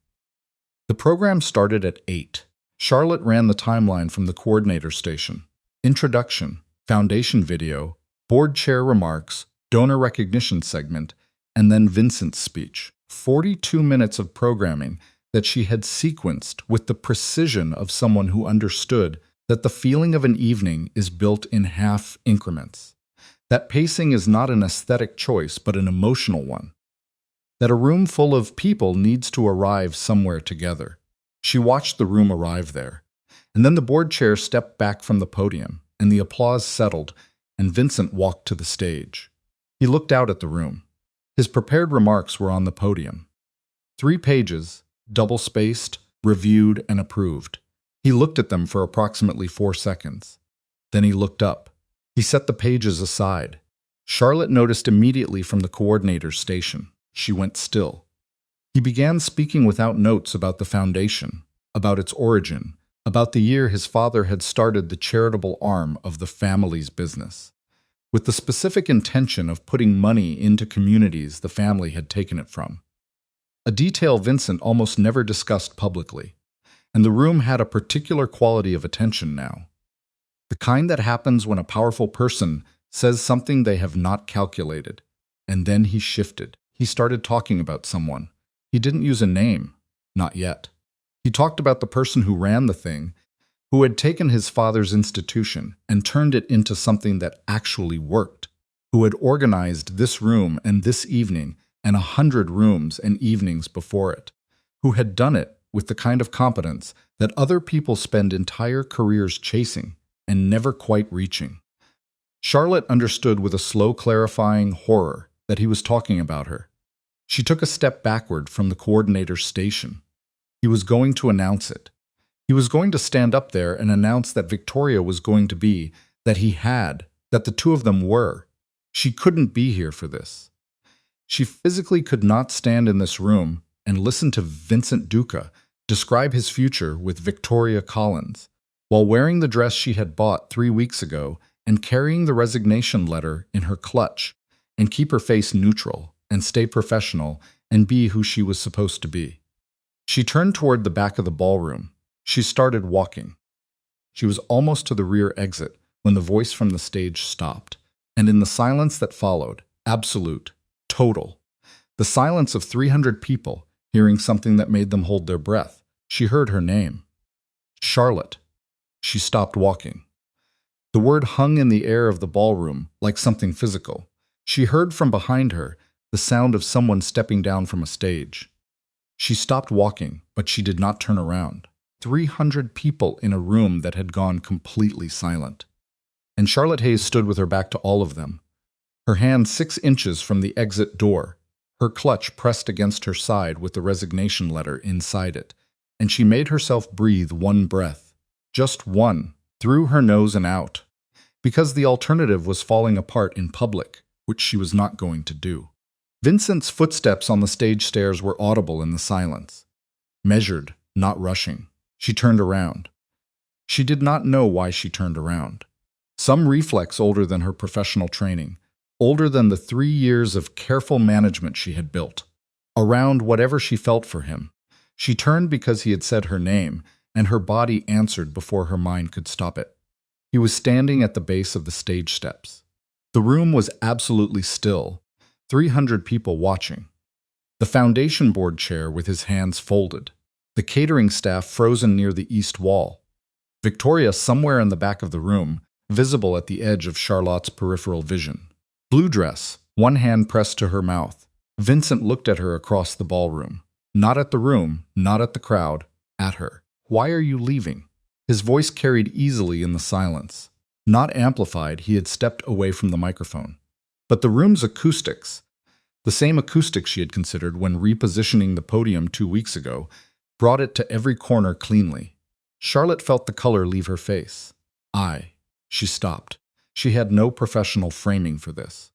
The program started at 8. Charlotte ran the timeline from the coordinator station. Introduction, foundation video, board chair remarks, donor recognition segment, and then Vincent's speech. 42 minutes of programming that she had sequenced with the precision of someone who understood that the feeling of an evening is built in half increments. That pacing is not an aesthetic choice, but an emotional one. That a room full of people needs to arrive somewhere together. She watched the room arrive there. And then the board chair stepped back from the podium, and the applause settled, and Vincent walked to the stage. He looked out at the room. His prepared remarks were on the podium. 3 pages, double-spaced, reviewed, and approved. He looked at them for approximately 4 seconds. Then he looked up. He set the pages aside. Charlotte noticed immediately from the coordinator's station. She went still. He began speaking without notes about the foundation, about its origin, about the year his father had started the charitable arm of the family's business, with the specific intention of putting money into communities the family had taken it from. A detail Vincent almost never discussed publicly. And the room had a particular quality of attention now. The kind that happens when a powerful person says something they have not calculated. And then he shifted. He started talking about someone. He didn't use a name. Not yet. He talked about the person who ran the thing, who had taken his father's institution and turned it into something that actually worked, who had organized this room and this evening and 100 rooms and evenings before it, who had done it with the kind of competence that other people spend entire careers chasing and never quite reaching. Charlotte understood with a slow clarifying horror that he was talking about her. She took a step backward from the coordinator's station. He was going to announce it. He He was going to stand up there and announce that Victoria was going to be, that he had, that the two of them were. She couldn't be here for this. She physically could not stand in this room and listen to Vincent Duca describe his future with Victoria Collins, while wearing the dress she had bought 3 weeks ago and carrying the resignation letter in her clutch, and keep her face neutral and stay professional and be who she was supposed to be. She turned toward the back of the ballroom. She started walking. She was almost to the rear exit when the voice from the stage stopped, and in the silence that followed, absolute, total, the silence of 300 people hearing something that made them hold their breath, she heard her name. Charlotte. She stopped walking. The word hung in the air of the ballroom like something physical. She heard from behind her the sound of someone stepping down from a stage. She stopped walking, but she did not turn around. 300 people in a room that had gone completely silent. And Charlotte Hayes stood with her back to all of them, her hand 6 inches from the exit door, her clutch pressed against her side with the resignation letter inside it, and she made herself breathe one breath, just one, through her nose and out, because the alternative was falling apart in public, which she was not going to do. Vincent's footsteps on the stage stairs were audible in the silence. Measured, not rushing. She turned around. She did not know why she turned around. Some reflex older than her professional training, older than the 3 years of careful management she had built. Around whatever she felt for him. She turned because he had said her name, and her body answered before her mind could stop it. He was standing at the base of the stage steps. The room was absolutely still, 300 people watching. The foundation board chair with his hands folded. The catering staff frozen near the east wall. Victoria somewhere in the back of the room, visible at the edge of Charlotte's peripheral vision. Blue dress, one hand pressed to her mouth. Vincent looked at her across the ballroom. Not at the room, not at the crowd, at her. Why are you leaving? His voice carried easily in the silence. Not amplified, he had stepped away from the microphone. But the room's acoustics, the same acoustics she had considered when repositioning the podium 2 weeks ago, brought it to every corner cleanly. Charlotte felt the color leave her face. She stopped. She had no professional framing for this.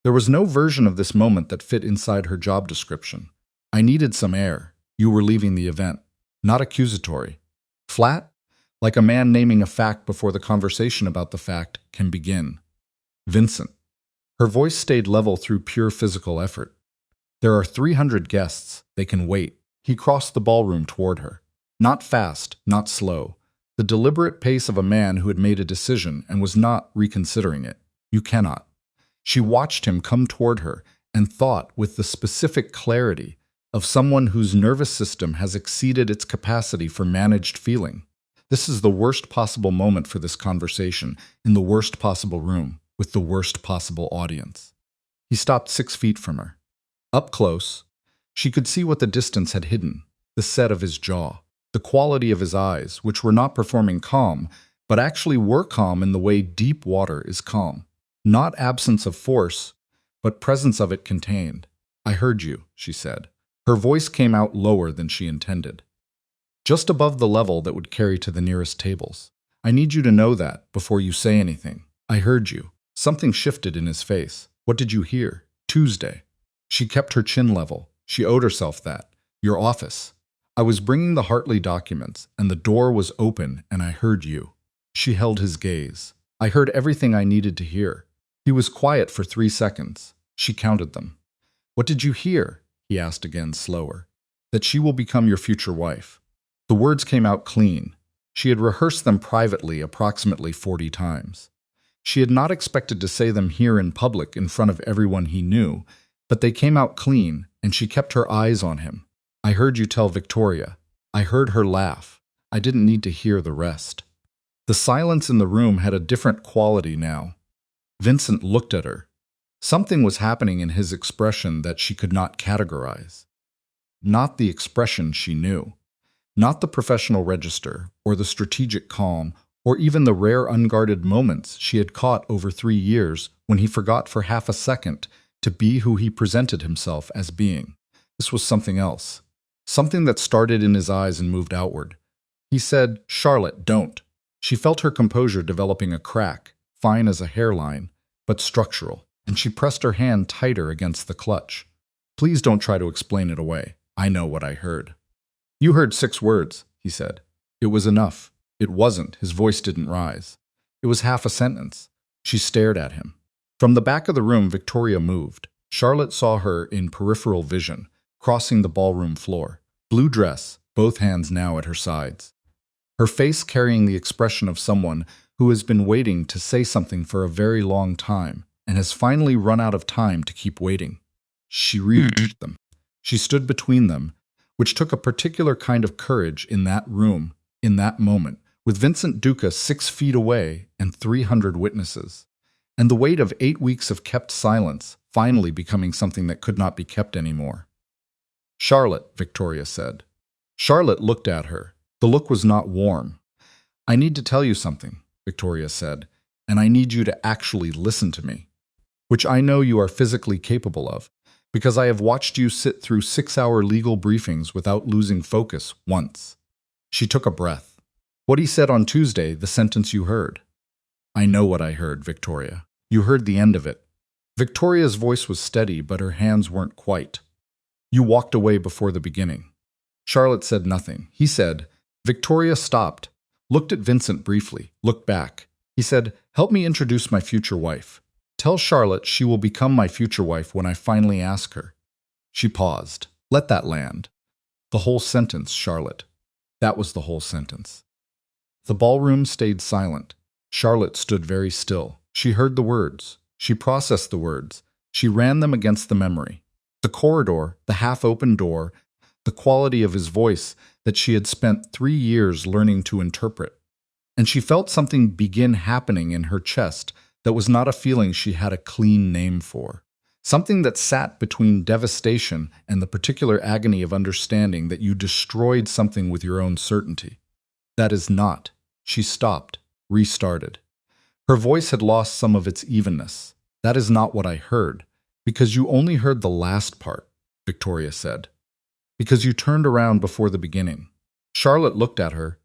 There was no version of this moment that fit inside her job description. I needed some air. You were leaving the event. Not accusatory. Flat? Like a man naming a fact before the conversation about the fact can begin. Vincent. Her voice stayed level through pure physical effort. There are 300 guests. They can wait. He crossed the ballroom toward her. Not fast, not slow. The deliberate pace of a man who had made a decision and was not reconsidering it. You cannot. She watched him come toward her and thought with the specific clarity of someone whose nervous system has exceeded its capacity for managed feeling. This is the worst possible moment for this conversation, in the worst possible room, with the worst possible audience. He stopped 6 feet from her. Up close, she could see what the distance had hidden, the set of his jaw, the quality of his eyes, which were not performing calm, but actually were calm in the way deep water is calm. Not absence of force, but presence of it contained. I heard you, she said. Her voice came out lower than she intended. Just above the level that would carry to the nearest tables. I need you to know that before you say anything. I heard you. Something shifted in his face. What did you hear? Tuesday. She kept her chin level. She owed herself that. Your office. I was bringing the Hartley documents, and the door was open, and I heard you. She held his gaze. I heard everything I needed to hear. He was quiet for 3 seconds. She counted them. What did you hear? He asked again, slower. That she will become your future wife. The words came out clean. She had rehearsed them privately approximately 40 times. She had not expected to say them here in public in front of everyone he knew, but they came out clean, and she kept her eyes on him. I heard you tell Victoria. I heard her laugh. I didn't need to hear the rest. The silence in the room had a different quality now. Vincent looked at her. Something was happening in his expression that she could not categorize. Not the expression she knew. Not the professional register, or the strategic calm, or even the rare unguarded moments she had caught over 3 years when he forgot for half a second to be who he presented himself as being. This was something else. Something that started in his eyes and moved outward. He said, "Charlotte, don't." She felt her composure developing a crack, fine as a hairline, but structural, and she pressed her hand tighter against the clutch. "Please don't try to explain it away. I know what I heard." "You heard 6 words," he said. "It was enough." It wasn't. His voice didn't rise. It was half a sentence. She stared at him. From the back of the room, Victoria moved. Charlotte saw her in peripheral vision, crossing the ballroom floor. Blue dress, both hands now at her sides. Her face carrying the expression of someone who has been waiting to say something for a very long time and has finally run out of time to keep waiting. She reached them. She stood between them, which took a particular kind of courage in that room, in that moment, with Vincent Duca 6 feet away and 300 witnesses, and the weight of 8 weeks of kept silence finally becoming something that could not be kept anymore. "Charlotte," Victoria said. Charlotte looked at her. The look was not warm. "I need to tell you something," Victoria said, "and I need you to actually listen to me, which I know you are physically capable of, because I have watched you sit through 6-hour legal briefings without losing focus once." She took a breath. "What he said on Tuesday, the sentence you heard." "I know what I heard, Victoria. You heard the end of it." Victoria's voice was steady, but her hands weren't quite. "You walked away before the beginning." Charlotte said nothing. He said, Victoria stopped, looked at Vincent briefly, looked back. He said, "Help me introduce my future wife. Tell Charlotte she will become my future wife when I finally ask her." She paused. "Let that land." The whole sentence, Charlotte. That was the whole sentence. The ballroom stayed silent. Charlotte stood very still. She heard the words. She processed the words. She ran them against the memory. The corridor, the half-open door, the quality of his voice that she had spent 3 years learning to interpret. And she felt something begin happening in her chest that was not a feeling she had a clean name for. Something that sat between devastation and the particular agony of understanding that you destroyed something with your own certainty. That is not. She stopped, restarted. Her voice had lost some of its evenness. "That is not what I heard, because you only heard the last part," Victoria said. "Because you turned around before the beginning." Charlotte looked at her,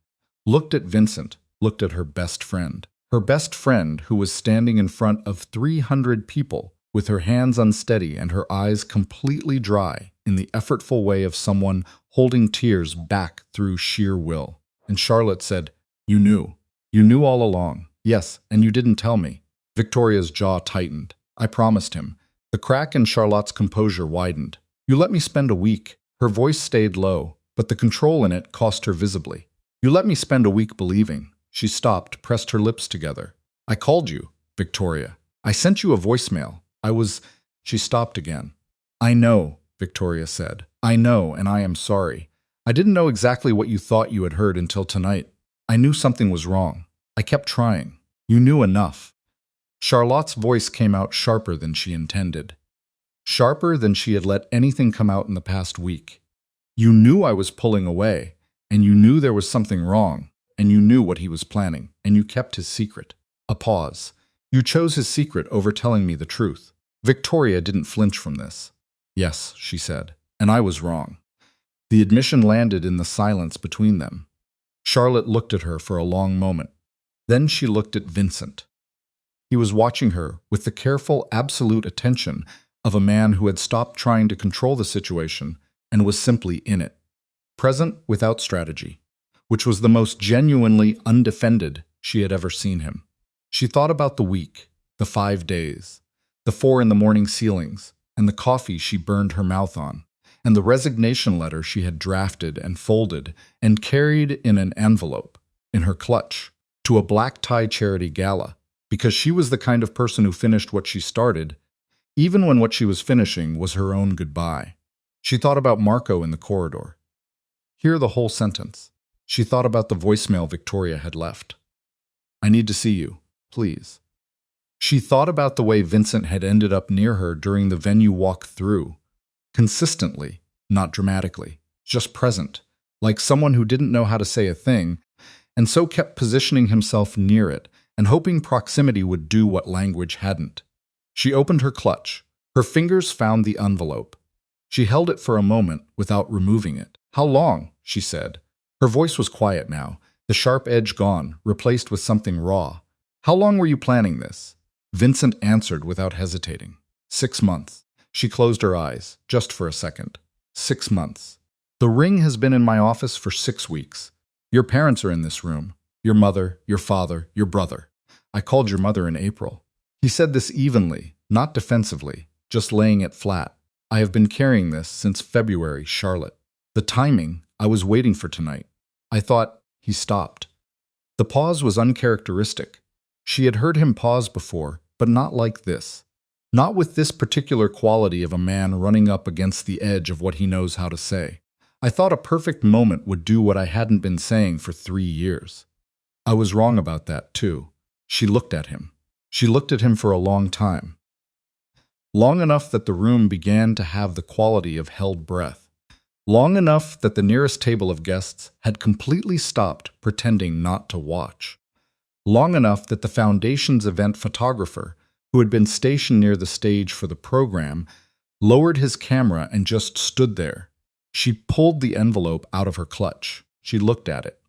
looked at Vincent, looked at her best friend. Her best friend who was standing in front of 300 people with her hands unsteady and her eyes completely dry in the effortful way of someone holding tears back through sheer will. And Charlotte said, "You knew. You knew all along. Yes, and you didn't tell me." Victoria's jaw tightened. "I promised him." The crack in Charlotte's composure widened. "You let me spend a week." Her voice stayed low, but the control in it cost her visibly. "You let me spend a week believing." She stopped, pressed her lips together. "I called you, Victoria. I sent you a voicemail. I was—" She stopped again. "I know," Victoria said. "I know, and I am sorry. I didn't know exactly what you thought you had heard until tonight. I knew something was wrong. I kept trying. You knew enough." Charlotte's voice came out sharper than she intended. Sharper than she had let anything come out in the past week. "You knew I was pulling away, and you knew there was something wrong, and you knew what he was planning, and you kept his secret." A pause. "You chose his secret over telling me the truth." Victoria didn't flinch from this. "Yes," she said, "and I was wrong." The admission landed in the silence between them. Charlotte looked at her for a long moment. Then she looked at Vincent. He was watching her with the careful, absolute attention of a man who had stopped trying to control the situation and was simply in it, present without strategy, which was the most genuinely undefended she had ever seen him. She thought about the week, the 5 days, the 4 in the morning ceilings, and the coffee she burned her mouth on, and the resignation letter she had drafted and folded and carried in an envelope, in her clutch, to a black tie charity gala, because she was the kind of person who finished what she started, even when what she was finishing was her own goodbye. She thought about Marco in the corridor. Hear the whole sentence. She thought about the voicemail Victoria had left. "I need to see you, please." She thought about the way Vincent had ended up near her during the venue walk through, consistently, not dramatically, just present, like someone who didn't know how to say a thing, and so kept positioning himself near it and hoping proximity would do what language hadn't. She opened her clutch. Her fingers found the envelope. She held it for a moment without removing it. "How long?" she said. Her voice was quiet now, the sharp edge gone, replaced with something raw. "How long were you planning this?" Vincent answered without hesitating. 6 months. She closed her eyes, just for a second. 6 months. "The ring has been in my office for 6 weeks. Your parents are in this room. Your mother, your father, your brother. I called your mother in April." He said this evenly, not defensively, just laying it flat. "I have been carrying this since February, Charlotte. The timing, I was waiting for tonight. I thought—" He stopped. The pause was uncharacteristic. She had heard him pause before, but not like this. Not with this particular quality of a man running up against the edge of what he knows how to say. "I thought a perfect moment would do what I hadn't been saying for 3 years. I was wrong about that, too." She looked at him. She looked at him for a long time. Long enough that the room began to have the quality of held breath. Long enough that the nearest table of guests had completely stopped pretending not to watch. Long enough that the Foundation's event photographer, who had been stationed near the stage for the program, lowered his camera and just stood there. She pulled the envelope out of her clutch. She looked at it.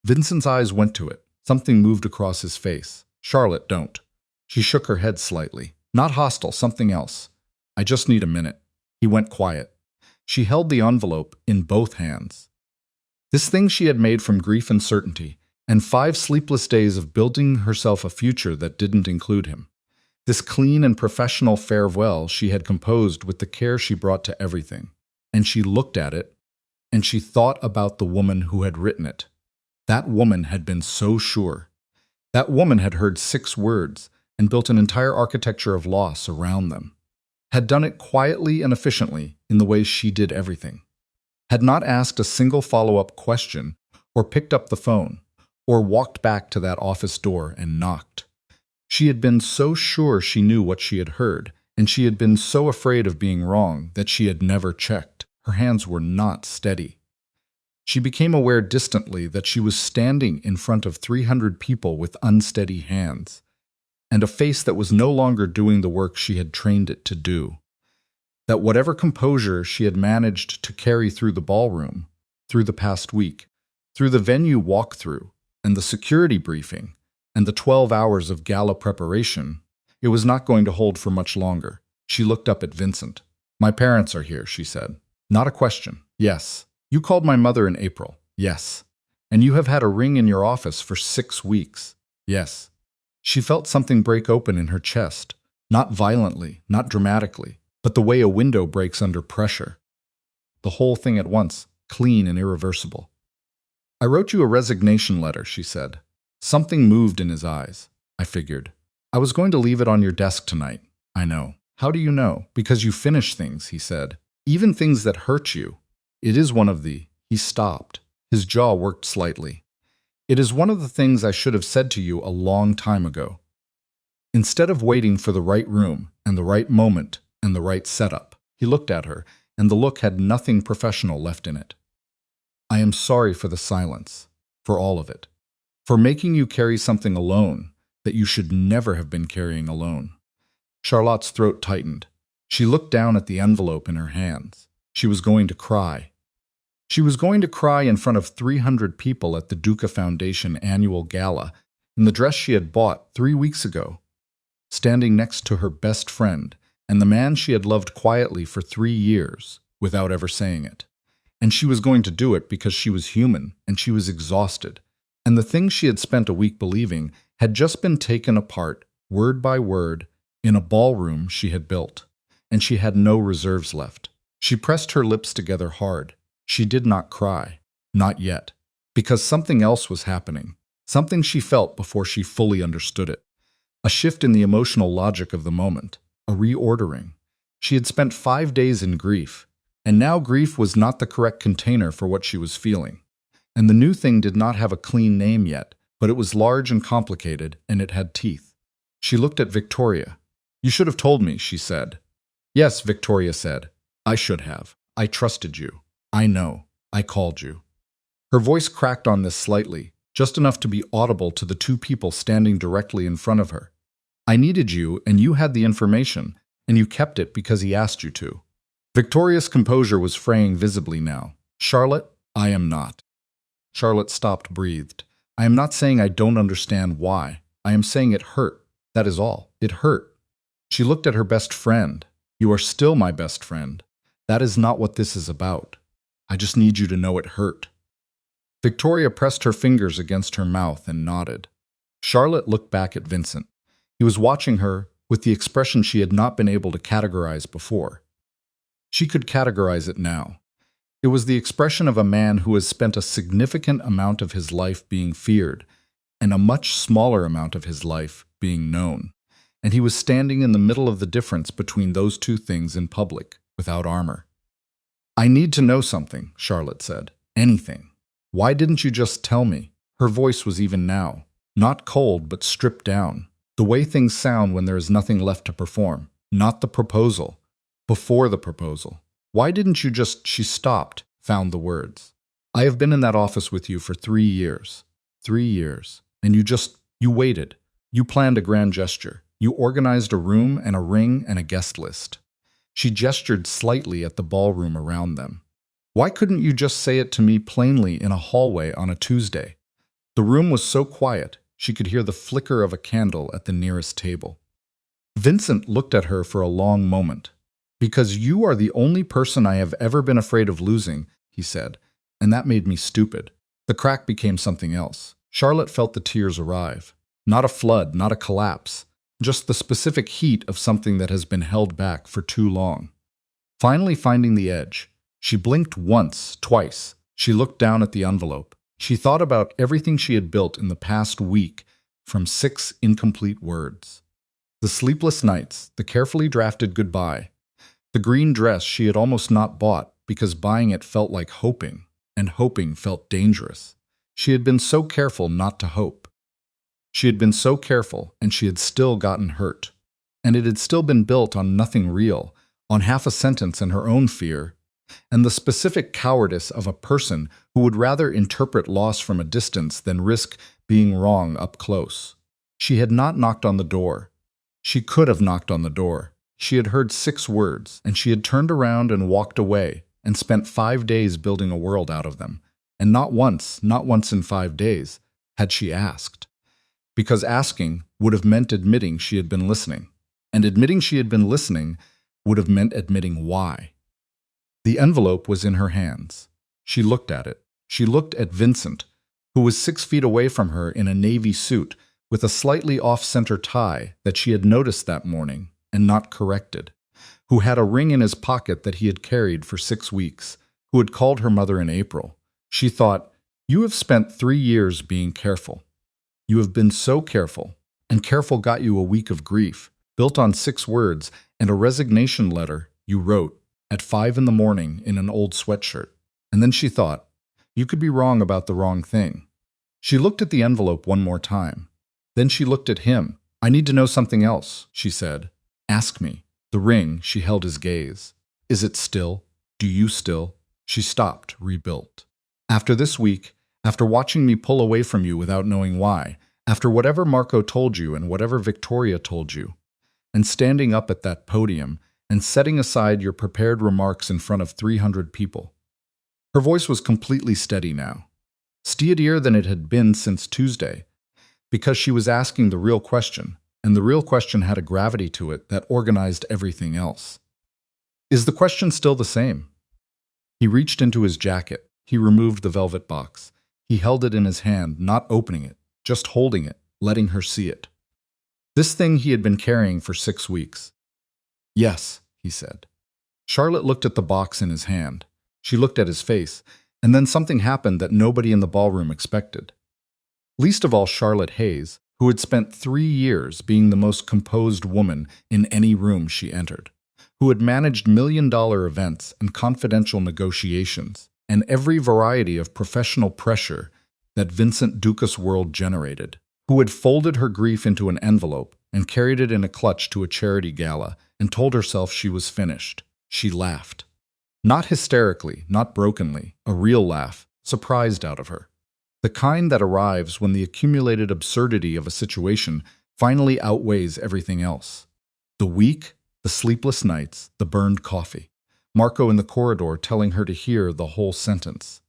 Vincent's eyes went to it. Something moved across his face. "Charlotte, don't." She shook her head slightly. "Not hostile, something else. I just need a minute." He went quiet. She held the envelope in both hands. This thing she had made from grief and certainty, and 5 sleepless days of building herself a future that didn't include him. This clean and professional farewell she had composed with the care she brought to everything. And she looked at it, and she thought about the woman who had written it. That woman had been so sure. That woman had heard 6 words and built an entire architecture of loss around them. Had done it quietly and efficiently in the way she did everything. Had not asked a single follow-up question, or picked up the phone, or walked back to that office door and knocked. She had been so sure she knew what she had heard, and she had been so afraid of being wrong that she had never checked. Her hands were not steady. She became aware distantly that she was standing in front of 300 people with unsteady hands, and a face that was no longer doing the work she had trained it to do. That whatever composure she had managed to carry through the ballroom, through the past week, through the venue walkthrough, and the security briefing, and the 12 hours of gala preparation, it was not going to hold for much longer. She looked up at Vincent. "My parents are here," she said. "Not a question. Yes. You called my mother in April. Yes. And you have had a ring in your office for 6 weeks. Yes." She felt something break open in her chest, not violently, not dramatically, but the way a window breaks under pressure. The whole thing at once, clean and irreversible. "I wrote you a resignation letter," she said. Something moved in his eyes. "I figured. I was going to leave it on your desk tonight." "I know." "How do you know?" "Because you finish things," he said. "Even things that hurt you. It is one of the—" He stopped. His jaw worked slightly. "It is one of the things I should have said to you a long time ago. Instead of waiting for the right room and the right moment and the right setup." He looked at her, and the look had nothing professional left in it. "I am sorry for the silence, for all of it. For making you carry something alone that you should never have been carrying alone." Charlotte's throat tightened. She looked down at the envelope in her hands. She was going to cry. She was going to cry in front of 300 people at the Duca Foundation annual gala in the dress she had bought 3 weeks ago, standing next to her best friend and the man she had loved quietly for 3 years without ever saying it. And she was going to do it because she was human and she was exhausted. And the things she had spent a week believing had just been taken apart, word by word, in a ballroom she had built. And she had no reserves left. She pressed her lips together hard. She did not cry. Not yet. Because something else was happening. Something she felt before she fully understood it. A shift in the emotional logic of the moment. A reordering. She had spent 5 days in grief. And now grief was not the correct container for what she was feeling. And the new thing did not have a clean name yet, but it was large and complicated, and it had teeth. She looked at Victoria. "You should have told me," she said. "Yes," Victoria said. "I should have. I trusted you. I know. I called you." Her voice cracked on this slightly, just enough to be audible to the 2 people standing directly in front of her. "I needed you, and you had the information, and you kept it because he asked you to." Victoria's composure was fraying visibly now. "Charlotte, I am not. Charlotte stopped, breathed. I am not saying I don't understand why. I am saying it hurt. That is all. It hurt. She looked at her best friend. You are still my best friend. That is not what this is about. I just need you to know it hurt. Victoria pressed her fingers against her mouth and nodded. Charlotte looked back at Vincent. He was watching her with the expression she had not been able to categorize before. She could categorize it now. It was the expression of a man who has spent a significant amount of his life being feared, and a much smaller amount of his life being known. And he was standing in the middle of the difference between those two things in public, without armor. I need to know something, Charlotte said. Anything. Why didn't you just tell me? Her voice was even now. Not cold, but stripped down. The way things sound when there is nothing left to perform. Not the proposal. Before the proposal. Why didn't you just... She stopped, found the words. I have been in that office with you for 3 years. 3 years. And you waited. You planned a grand gesture. You organized a room and a ring and a guest list. She gestured slightly at the ballroom around them. Why couldn't you just say it to me plainly in a hallway on a Tuesday? The room was so quiet, she could hear the flicker of a candle at the nearest table. Vincent looked at her for a long moment. Because you are the only person I have ever been afraid of losing, he said, and that made me stupid. The crack became something else. Charlotte felt the tears arrive. Not a flood, not a collapse. Just the specific heat of something that has been held back for too long. Finally finding the edge, she blinked once, twice. She looked down at the envelope. She thought about everything she had built in the past week from 6 incomplete words. The sleepless nights, the carefully drafted goodbye, the green dress she had almost not bought because buying it felt like hoping, and hoping felt dangerous. She had been so careful not to hope. She had been so careful, and she had still gotten hurt. And it had still been built on nothing real, on half a sentence and her own fear, and the specific cowardice of a person who would rather interpret loss from a distance than risk being wrong up close. She had not knocked on the door. She could have knocked on the door. She had heard 6 words, and she had turned around and walked away, and spent 5 days building a world out of them. And not once in 5 days, had she asked. Because asking would have meant admitting she had been listening, and admitting she had been listening would have meant admitting why. The envelope was in her hands. She looked at it. She looked at Vincent, who was 6 feet away from her in a navy suit with a slightly off-center tie that she had noticed that morning and not corrected, who had a ring in his pocket that he had carried for 6 weeks, who had called her mother in April. She thought, you have spent 3 years being careful. You have been so careful, and careful got you a week of grief, built on 6 words and a resignation letter you wrote at 5 in the morning in an old sweatshirt. And then she thought, you could be wrong about the wrong thing. She looked at the envelope one more time. Then she looked at him. I need to know something else, she said. Ask me. The ring, she held his gaze. Is it still? Do you still? She stopped, rebuilt. After this week, after watching me pull away from you without knowing why, after whatever Marco told you and whatever Victoria told you, and standing up at that podium and setting aside your prepared remarks in front of 300 people. Her voice was completely steady now, steadier than it had been since Tuesday, because she was asking the real question, and the real question had a gravity to it that organized everything else. Is the question still the same? He reached into his jacket. He removed the velvet box. He held it in his hand, not opening it, just holding it, letting her see it. This thing he had been carrying for 6 weeks. Yes, he said. Charlotte looked at the box in his hand. She looked at his face, and then something happened that nobody in the ballroom expected. Least of all Charlotte Hayes, who had spent 3 years being the most composed woman in any room she entered, who had managed million-dollar events and confidential negotiations, and every variety of professional pressure that Vincent Duca's world generated, who had folded her grief into an envelope and carried it in a clutch to a charity gala and told herself she was finished. She laughed. Not hysterically, not brokenly, a real laugh, surprised out of her. The kind that arrives when the accumulated absurdity of a situation finally outweighs everything else. The week, the sleepless nights, the burned coffee. Marco in the corridor telling her to hear the whole sentence.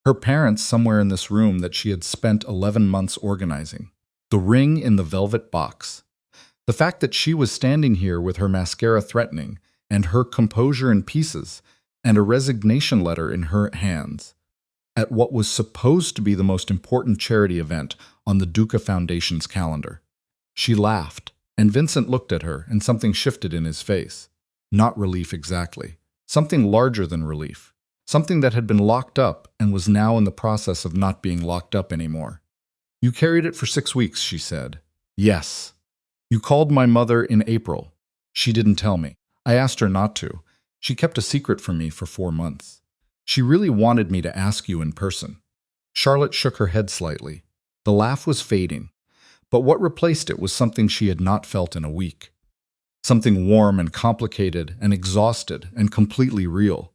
Her parents somewhere in this room that she had spent 11 months organizing. The ring in the velvet box. The fact that she was standing here with her mascara threatening and her composure in pieces and a resignation letter in her hands at what was supposed to be the most important charity event on the Duca Foundation's calendar. She laughed, and Vincent looked at her, and something shifted in his face. Not relief exactly. Something larger than relief. Something that had been locked up and was now in the process of not being locked up anymore. "You carried it for 6 weeks," she said. "Yes." "You called my mother in April." "She didn't tell me. I asked her not to. She kept a secret from me for 4 months. She really wanted me to ask you in person." Charlotte shook her head slightly. The laugh was fading, but what replaced it was something she had not felt in a week. Something warm and complicated and exhausted and completely real.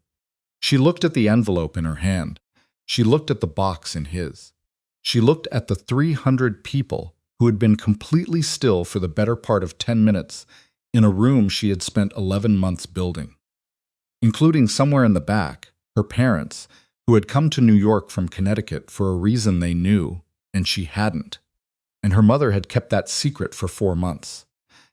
She looked at the envelope in her hand. She looked at the box in his. She looked at the 300 people who had been completely still for the better part of 10 minutes in a room she had spent 11 months building, including somewhere in the back, her parents, who had come to New York from Connecticut for a reason they knew, and she hadn't. And her mother had kept that secret for 4 months.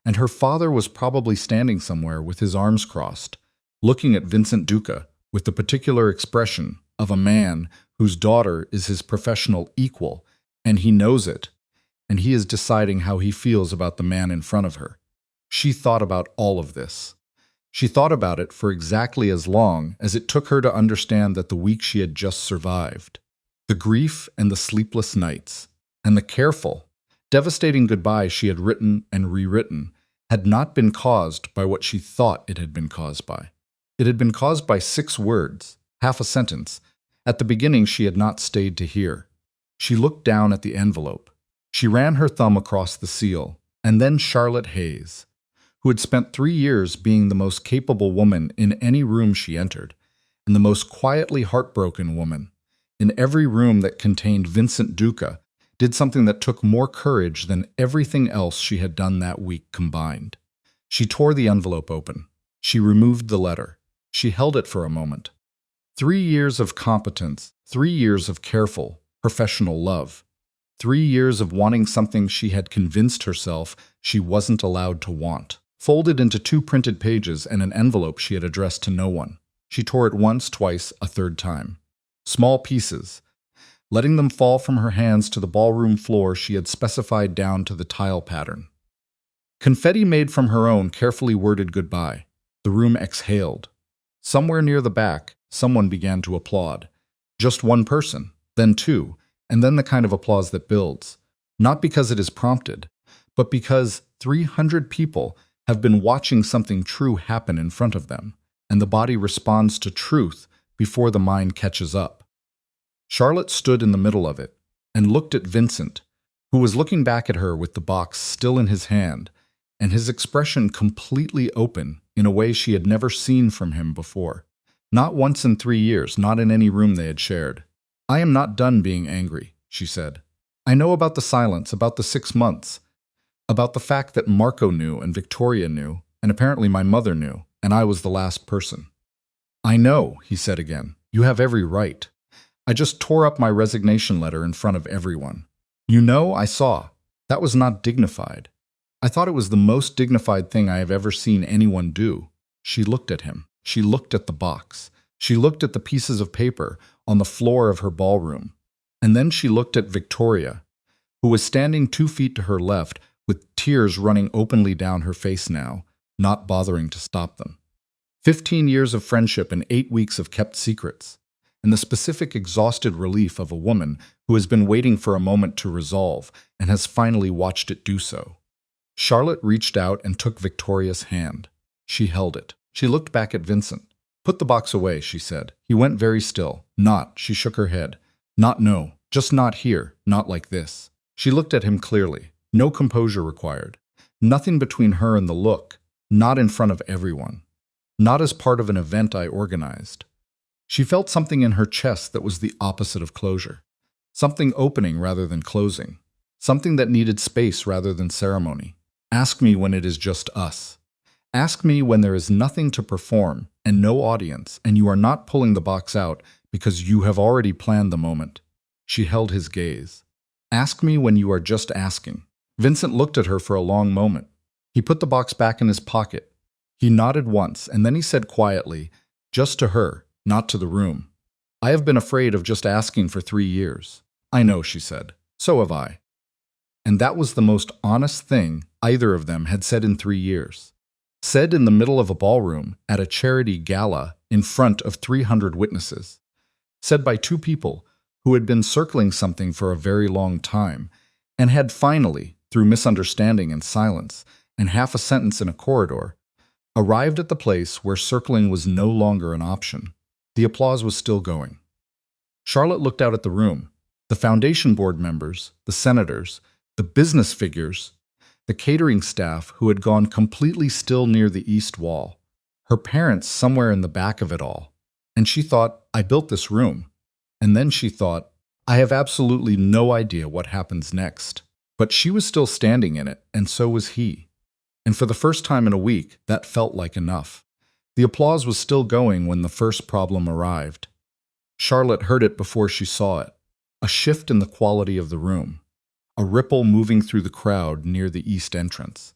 And her father was probably standing somewhere with his arms crossed, looking at Vincent Duca with the particular expression of a man whose daughter is his professional equal, and he knows it, and he is deciding how he feels about the man in front of her. She thought about all of this. She thought about it for exactly as long as it took her to understand that the week she had just survived. The grief and the sleepless nights, and the careful, devastating goodbye she had written and rewritten had not been caused by what she thought it had been caused by. It had been caused by 6 words, half a sentence. At the beginning she had not stayed to hear. She looked down at the envelope. She ran her thumb across the seal, and then Charlotte Hayes, who had spent 3 years being the most capable woman in any room she entered, and the most quietly heartbroken woman, in every room that contained Vincent Duca, did something that took more courage than everything else she had done that week combined. She tore the envelope open. She removed the letter. She held it for a moment. 3 years of competence, 3 years of careful, professional love, 3 years of wanting something she had convinced herself she wasn't allowed to want, folded into 2 printed pages and an envelope she had addressed to no one. She tore it once, twice, a third time. Small pieces, letting them fall from her hands to the ballroom floor she had specified down to the tile pattern. Confetti made from her own carefully worded goodbye. The room exhaled. Somewhere near the back, someone began to applaud. Just one person, then 2, and then the kind of applause that builds. Not because it is prompted, but because 300 people have been watching something true happen in front of them, and the body responds to truth before the mind catches up. Charlotte stood in the middle of it and looked at Vincent, who was looking back at her with the box still in his hand, and his expression completely open in a way she had never seen from him before. Not once in 3 years, not in any room they had shared. "I am not done being angry," she said. "I know about the silence, about the 6 months, about the fact that Marco knew and Victoria knew, and apparently my mother knew, and I was the last person." "I know," he said again. "You have every right. I just tore up my resignation letter in front of everyone. You know, I saw. That was not dignified. I thought it was the most dignified thing I have ever seen anyone do." She looked at him. She looked at the box. She looked at the pieces of paper on the floor of her ballroom. And then she looked at Victoria, who was standing 2 feet to her left with tears running openly down her face now, not bothering to stop them. 15 years of friendship and 8 weeks of kept secrets, and the specific exhausted relief of a woman who has been waiting for a moment to resolve and has finally watched it do so. Charlotte reached out and took Victoria's hand. She held it. She looked back at Vincent. "Put the box away," she said. He went very still. "Not," she shook her head. "Not no. Just not here. Not like this." She looked at him clearly. No composure required. Nothing between her and the look. Not in front of everyone. Not as part of an event I organized. She felt something in her chest that was the opposite of closure. Something opening rather than closing. Something that needed space rather than ceremony. "Ask me when it is just us. Ask me when there is nothing to perform and no audience, and you are not pulling the box out Because you have already planned the moment. She held his gaze. Ask me when you are just asking. Vincent looked at her for a long moment. He put the box back in his pocket. He nodded once, and then he said quietly, just to her, not to the room. I have been afraid of just asking for 3 years. I know, she said. So have I. And that was the most honest thing either of them had said in 3 years. Said in the middle of a ballroom, at a charity gala, in front of 300 witnesses. Said by 2 people who had been circling something for a very long time, and had finally, through misunderstanding and silence, and half a sentence in a corridor, arrived at the place where circling was no longer an option. The applause was still going. Charlotte looked out at the room. The foundation board members, the senators, the business figures, the catering staff who had gone completely still near the east wall, her parents somewhere in the back of it all. And she thought, I built this room. And then she thought, I have absolutely no idea what happens next. But she was still standing in it, and so was he. And for the first time in a week, that felt like enough. The applause was still going when the first problem arrived. Charlotte heard it before she saw it. A shift in the quality of the room. A ripple moving through the crowd near the east entrance.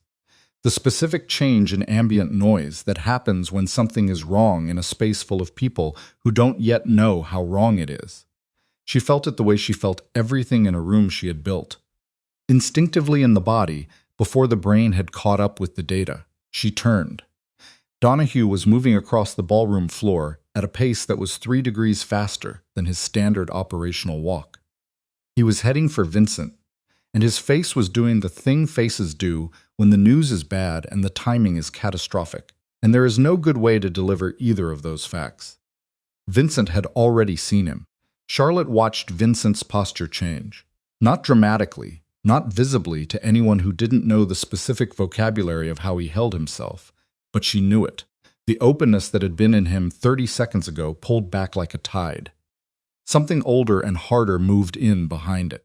The specific change in ambient noise that happens when something is wrong in a space full of people who don't yet know how wrong it is. She felt it the way she felt everything in a room she had built. Instinctively in the body, before the brain had caught up with the data, she turned. Donahue was moving across the ballroom floor at a pace that was 3 degrees faster than his standard operational walk. He was heading for Vincent, and his face was doing the thing faces do when the news is bad and the timing is catastrophic, and there is no good way to deliver either of those facts. Vincent had already seen him. Charlotte watched Vincent's posture change. Not dramatically, not visibly to anyone who didn't know the specific vocabulary of how he held himself, but she knew it. The openness that had been in him 30 seconds ago pulled back like a tide. Something older and harder moved in behind it.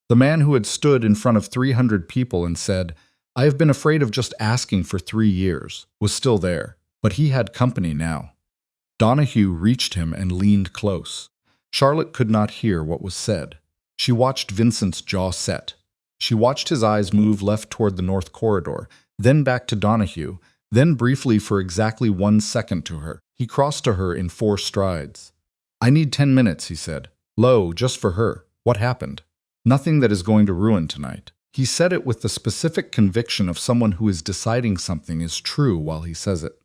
The man who had stood in front of 300 people and said, I have been afraid of just asking for 3 years, was still there, but he had company now. Donahue reached him and leaned close. Charlotte could not hear what was said. She watched Vincent's jaw set. She watched his eyes move left toward the north corridor, then back to Donahue, then briefly for exactly 1 second to her. He crossed to her in 4 strides. I need 10 minutes, he said. Low, just for her. What happened? Nothing that is going to ruin tonight. He said it with the specific conviction of someone who is deciding something is true while he says it.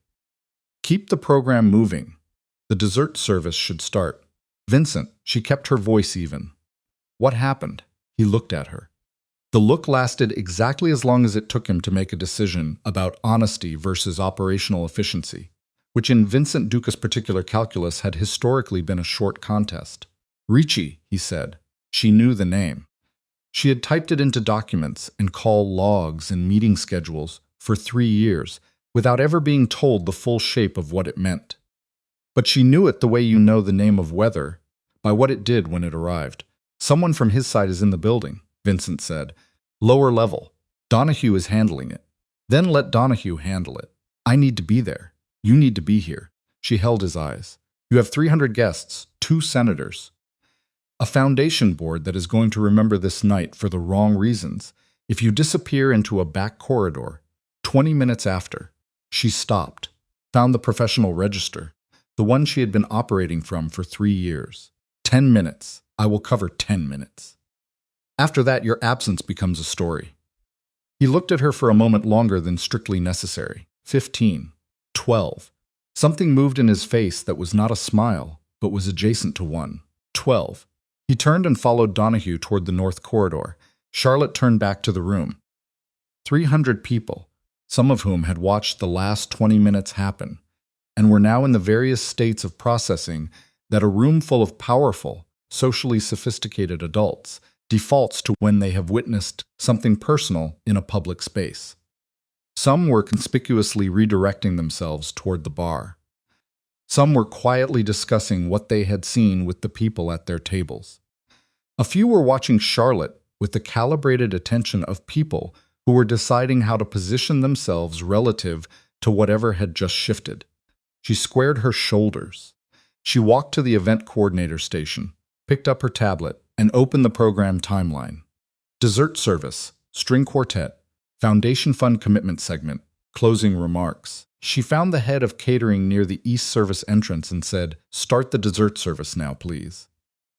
Keep the program moving. The dessert service should start. Vincent, she kept her voice even. What happened? He looked at her. The look lasted exactly as long as it took him to make a decision about honesty versus operational efficiency, which in Vincent Duca's particular calculus had historically been a short contest. Ricci, he said. She knew the name. She had typed it into documents and call logs and meeting schedules for 3 years without ever being told the full shape of what it meant. But she knew it the way you know the name of weather, by what it did when it arrived. Someone from his side is in the building, Vincent said. Lower level. Donahue is handling it. Then let Donahue handle it. I need to be there. You need to be here. She held his eyes. You have 300 guests, 2 senators. A foundation board that is going to remember this night for the wrong reasons. If you disappear into a back corridor, 20 minutes after, she stopped, found the professional register, the one she had been operating from for 3 years. 10 minutes. I will cover 10 minutes. After that, your absence becomes a story. He looked at her for a moment longer than strictly necessary. 15. 12. Something moved in his face that was not a smile, but was adjacent to one. 12. He turned and followed Donahue toward the north corridor. Charlotte turned back to the room. 300 people, some of whom had watched the last 20 minutes happen, and were now in the various states of processing that a room full of powerful, socially sophisticated adults defaults to when they have witnessed something personal in a public space. Some were conspicuously redirecting themselves toward the bar. Some were quietly discussing what they had seen with the people at their tables. A few were watching Charlotte with the calibrated attention of people who were deciding how to position themselves relative to whatever had just shifted. She squared her shoulders. She walked to the event coordinator station, picked up her tablet, and opened the program timeline. Dessert service, string quartet, foundation fund commitment segment, closing remarks. She found the head of catering near the East Service entrance and said, "Start the dessert service now, please."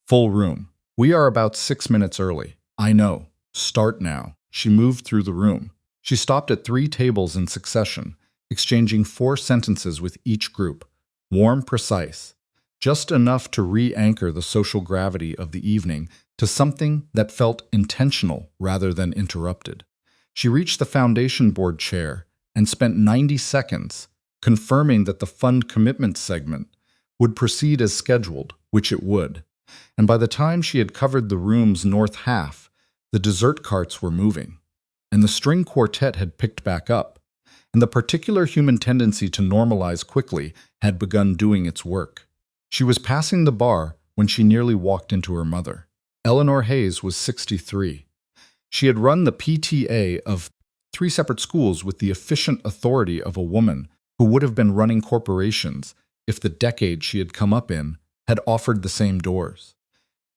Full room. "We are about 6 minutes early." "I know. Start now." She moved through the room. She stopped at 3 tables in succession, exchanging 4 sentences with each group. Warm, precise. Just enough to re-anchor the social gravity of the evening to something that felt intentional rather than interrupted. She reached the foundation board chair and spent 90 seconds confirming that the fund commitment segment would proceed as scheduled, which it would. And by the time she had covered the room's north half, the dessert carts were moving, and the string quartet had picked back up, and the particular human tendency to normalize quickly had begun doing its work. She was passing the bar when she nearly walked into her mother. Eleanor Hayes was 63. She had run the PTA of 3 separate schools with the efficient authority of a woman who would have been running corporations if the decade she had come up in had offered the same doors.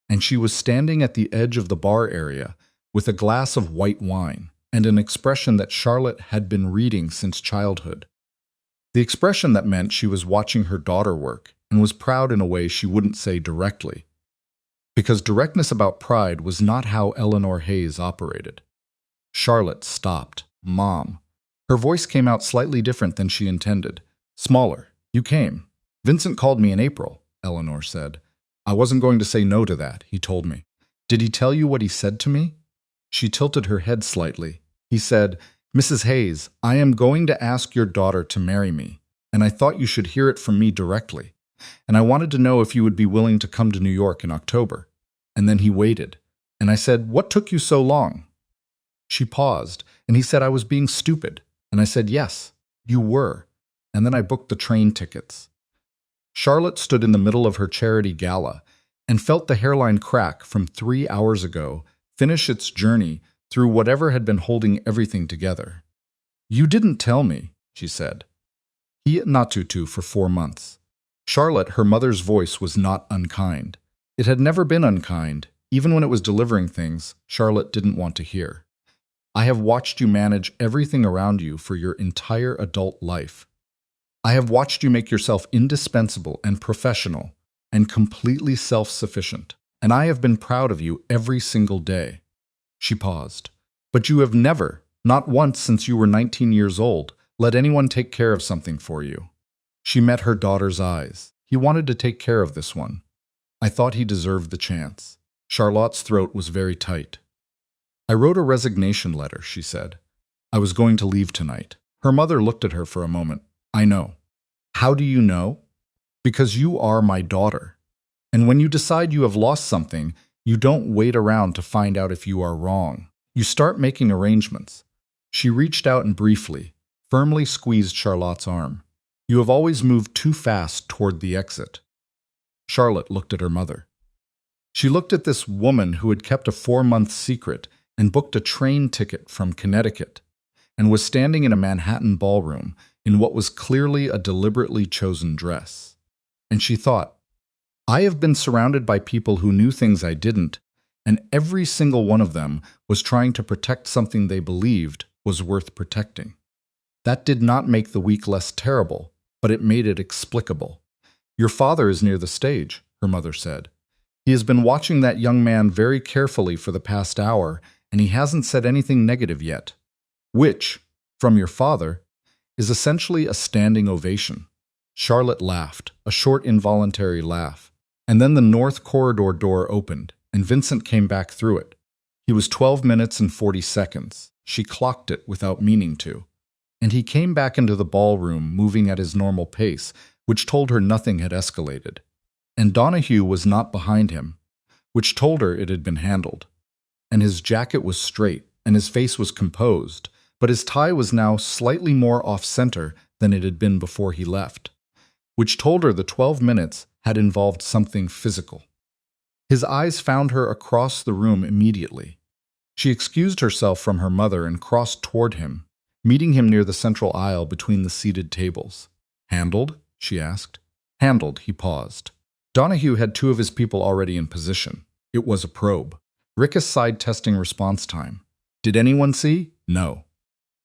And she was standing at the edge of the bar area with a glass of white wine and an expression that Charlotte had been reading since childhood. The expression that meant she was watching her daughter work and was proud in a way she wouldn't say directly. Because directness about pride was not how Eleanor Hayes operated. Charlotte stopped. "Mom." Her voice came out slightly different than she intended. Smaller. "You came. Vincent called me in April," Eleanor said. "I wasn't going to say no to that," he told me. "Did he tell you what he said to me?" She tilted her head slightly. "He said, 'Mrs. Hayes, I am going to ask your daughter to marry me, and I thought you should hear it from me directly. And I wanted to know if you would be willing to come to New York in October.' And then he waited. And I said, 'What took you so long?' She paused, and he said I was being stupid. And I said, 'Yes, you were.' And then I booked the train tickets." Charlotte stood in the middle of her charity gala and felt the hairline crack from 3 hours ago finish its journey through whatever had been holding everything together. "You didn't tell me," she said. "He at Natutu for 4 months." Charlotte, her mother's voice was not unkind. It had never been unkind, even when it was delivering things Charlotte didn't want to hear. "I have watched you manage everything around you for your entire adult life. I have watched you make yourself indispensable and professional and completely self-sufficient, and I have been proud of you every single day." She paused. "But you have never, not once since you were 19 years old, let anyone take care of something for you." She met her daughter's eyes. "He wanted to take care of this one. I thought he deserved the chance." Charlotte's throat was very tight. "I wrote a resignation letter," she said. "I was going to leave tonight." Her mother looked at her for a moment. "I know." "How do you know?" "Because you are my daughter. And when you decide you have lost something, you don't wait around to find out if you are wrong. You start making arrangements." She reached out and briefly, firmly squeezed Charlotte's arm. "You have always moved too fast toward the exit." Charlotte looked at her mother. She looked at this woman who had kept a 4-month secret and booked a train ticket from Connecticut, and was standing in a Manhattan ballroom in what was clearly a deliberately chosen dress. And she thought, I have been surrounded by people who knew things I didn't, and every single one of them was trying to protect something they believed was worth protecting. That did not make the week less terrible, but it made it explicable. "Your father is near the stage," her mother said. "He has been watching that young man very carefully for the past hour, and he hasn't said anything negative yet. Which, from your father, is essentially a standing ovation." Charlotte laughed, a short involuntary laugh. And then the north corridor door opened, and Vincent came back through it. He was 12 minutes and 40 seconds. She clocked it without meaning to. And he came back into the ballroom, moving at his normal pace, which told her nothing had escalated. And Donahue was not behind him, which told her it had been handled. And his jacket was straight, and his face was composed, but his tie was now slightly more off-center than it had been before he left, which told her the 12 minutes had involved something physical. His eyes found her across the room immediately. She excused herself from her mother and crossed toward him, meeting him near the central aisle between the seated tables. "Handled?" she asked. "Handled," he paused. Donahue had two of his people already in position. It was a probe. Rickus sighed, testing response time. Did anyone see? No.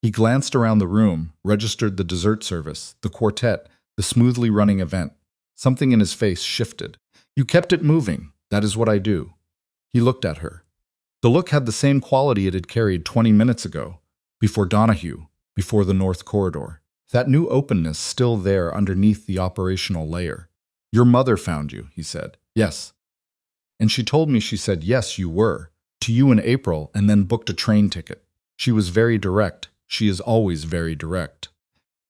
He glanced around the room, registered the dessert service, the quartet, the smoothly running event. Something in his face shifted. You kept it moving. That is what I do. He looked at her. The look had the same quality it had carried 20 minutes ago, before Donahue, before the North Corridor. That new openness still there underneath the operational layer. Your mother found you, he said. Yes. And she told me she said, yes, you were, to you in April, and then booked a train ticket. She was very direct. She is always very direct.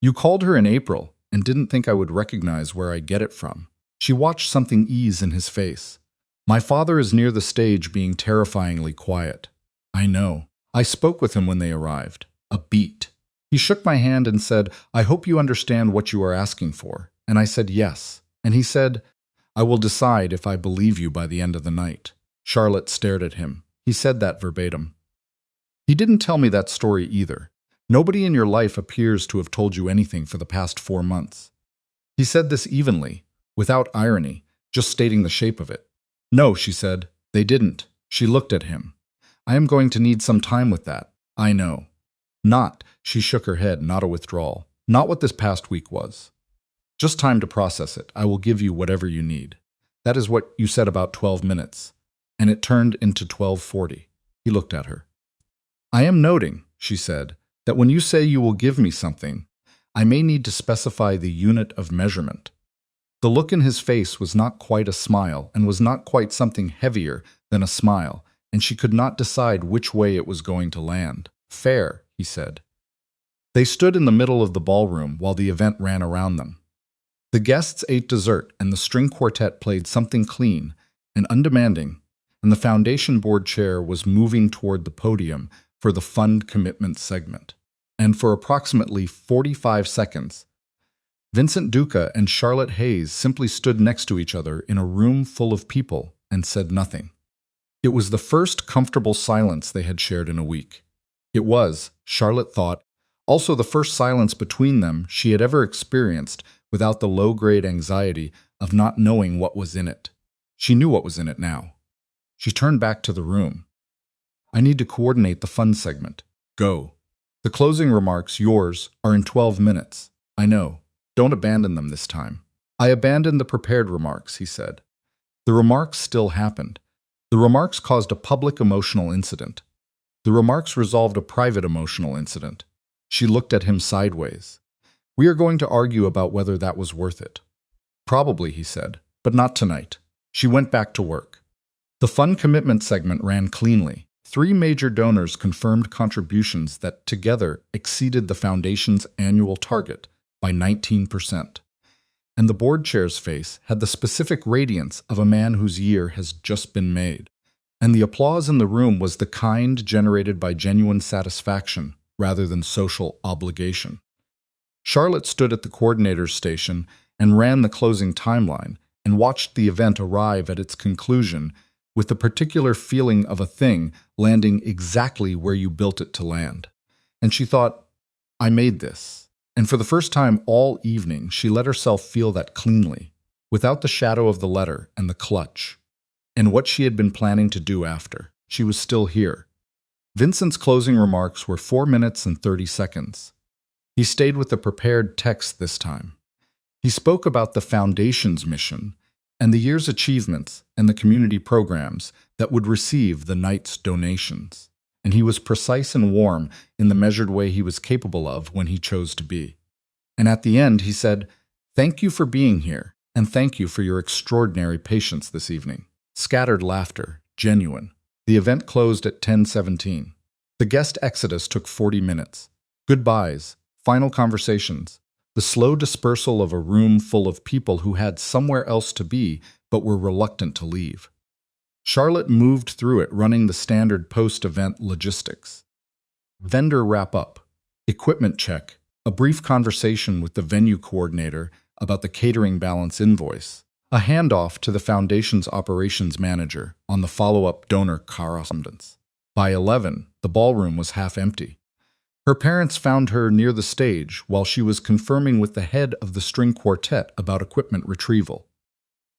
You called her in April and didn't think I would recognize where I get it from. She watched something ease in his face. My father is near the stage being terrifyingly quiet. I know. I spoke with him when they arrived. A beat. He shook my hand and said, I hope you understand what you are asking for. And I said yes. And he said, I will decide if I believe you by the end of the night. Charlotte stared at him. He said that verbatim. He didn't tell me that story either. Nobody in your life appears to have told you anything for the past 4 months. He said this evenly, without irony, just stating the shape of it. No, she said, they didn't. She looked at him. I am going to need some time with that. I know. Not, she shook her head, not a withdrawal. Not what this past week was. Just time to process it. I will give you whatever you need. That is what you said about 12 minutes. And it turned into 12:40. He looked at her. I am noting, she said, that when you say you will give me something, I may need to specify the unit of measurement. The look in his face was not quite a smile and was not quite something heavier than a smile, and she could not decide which way it was going to land. Fair, he said. They stood in the middle of the ballroom while the event ran around them. The guests ate dessert, and the string quartet played something clean and undemanding, and the foundation board chair was moving toward the podium for the fund commitment segment. And for approximately 45 seconds, Vincent Duca and Charlotte Hayes simply stood next to each other in a room full of people and said nothing. It was the first comfortable silence they had shared in a week. It was, Charlotte thought, also the first silence between them she had ever experienced without the low-grade anxiety of not knowing what was in it. She knew what was in it now. She turned back to the room. I need to coordinate the fund segment. Go. The closing remarks, yours, are in 12 minutes. I know. Don't abandon them this time. I abandoned the prepared remarks, he said. The remarks still happened. The remarks caused a public emotional incident. The remarks resolved a private emotional incident. She looked at him sideways. We are going to argue about whether that was worth it. Probably, he said, but not tonight. She went back to work. The fund commitment segment ran cleanly. 3 major donors confirmed contributions that together exceeded the foundation's annual target by 19%. And the board chair's face had the specific radiance of a man whose year has just been made. And the applause in the room was the kind generated by genuine satisfaction rather than social obligation. Charlotte stood at the coordinator's station and ran the closing timeline and watched the event arrive at its conclusion with the particular feeling of a thing landing exactly where you built it to land. And she thought, I made this. And for the first time all evening, she let herself feel that cleanly, without the shadow of the letter and the clutch. And what she had been planning to do after. She was still here. Vincent's closing remarks were 4 minutes and 30 seconds. He stayed with the prepared text this time. He spoke about the Foundation's mission and the year's achievements and the community programs that would receive the night's donations. And he was precise and warm in the measured way he was capable of when he chose to be. And at the end, he said, Thank you for being here, and thank you for your extraordinary patience this evening. Scattered laughter, genuine. The event closed at 10:17. The guest exodus took 40 minutes. Goodbyes, final conversations, the slow dispersal of a room full of people who had somewhere else to be but were reluctant to leave. Charlotte moved through it running the standard post-event logistics. Vendor wrap-up, equipment check, a brief conversation with the venue coordinator about the catering balance invoice, a handoff to the Foundation's operations manager on the follow-up donor correspondence. By 11, the ballroom was half empty. Her parents found her near the stage while she was confirming with the head of the string quartet about equipment retrieval.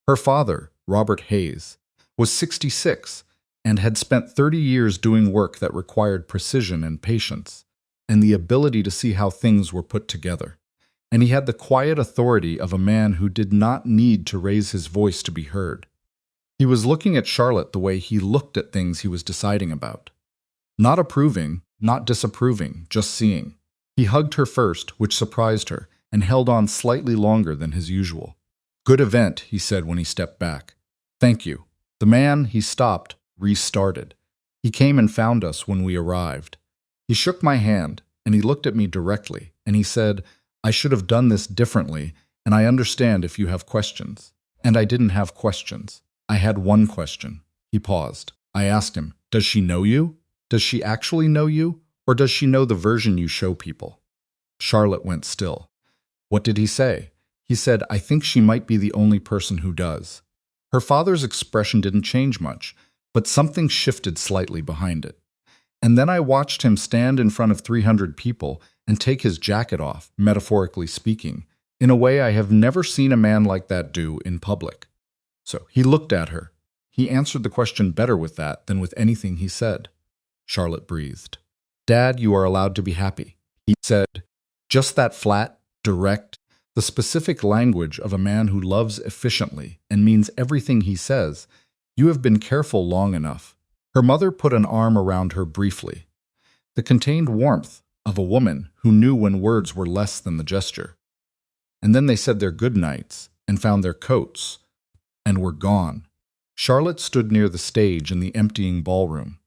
Her father, Robert Hayes, was 66 and had spent 30 years doing work that required precision and patience, and the ability to see how things were put together. And he had the quiet authority of a man who did not need to raise his voice to be heard. He was looking at Charlotte the way he looked at things he was deciding about. Not approving, not disapproving, just seeing. He hugged her first, which surprised her, and held on slightly longer than his usual. "Good event," he said when he stepped back. "Thank you." The man, he stopped, restarted. He came and found us when we arrived. He shook my hand, and he looked at me directly, and he said, "I should have done this differently, and I understand if you have questions." And I didn't have questions. I had one question. He paused. I asked him, "Does she know you? Does she actually know you? Or does she know the version you show people?" Charlotte went still. What did he say? He said, "I think she might be the only person who does." Her father's expression didn't change much, but something shifted slightly behind it. And then I watched him stand in front of 300 people and take his jacket off, metaphorically speaking, in a way I have never seen a man like that do in public. So he looked at her. He answered the question better with that than with anything he said. Charlotte breathed. "Dad, you are allowed to be happy," he said. Just that flat, direct, the specific language of a man who loves efficiently and means everything he says. "You have been careful long enough." Her mother put an arm around her briefly. The contained warmth of a woman who knew when words were less than the gesture. And then they said their good nights and found their coats and were gone. Charlotte stood near the stage in the emptying ballroom.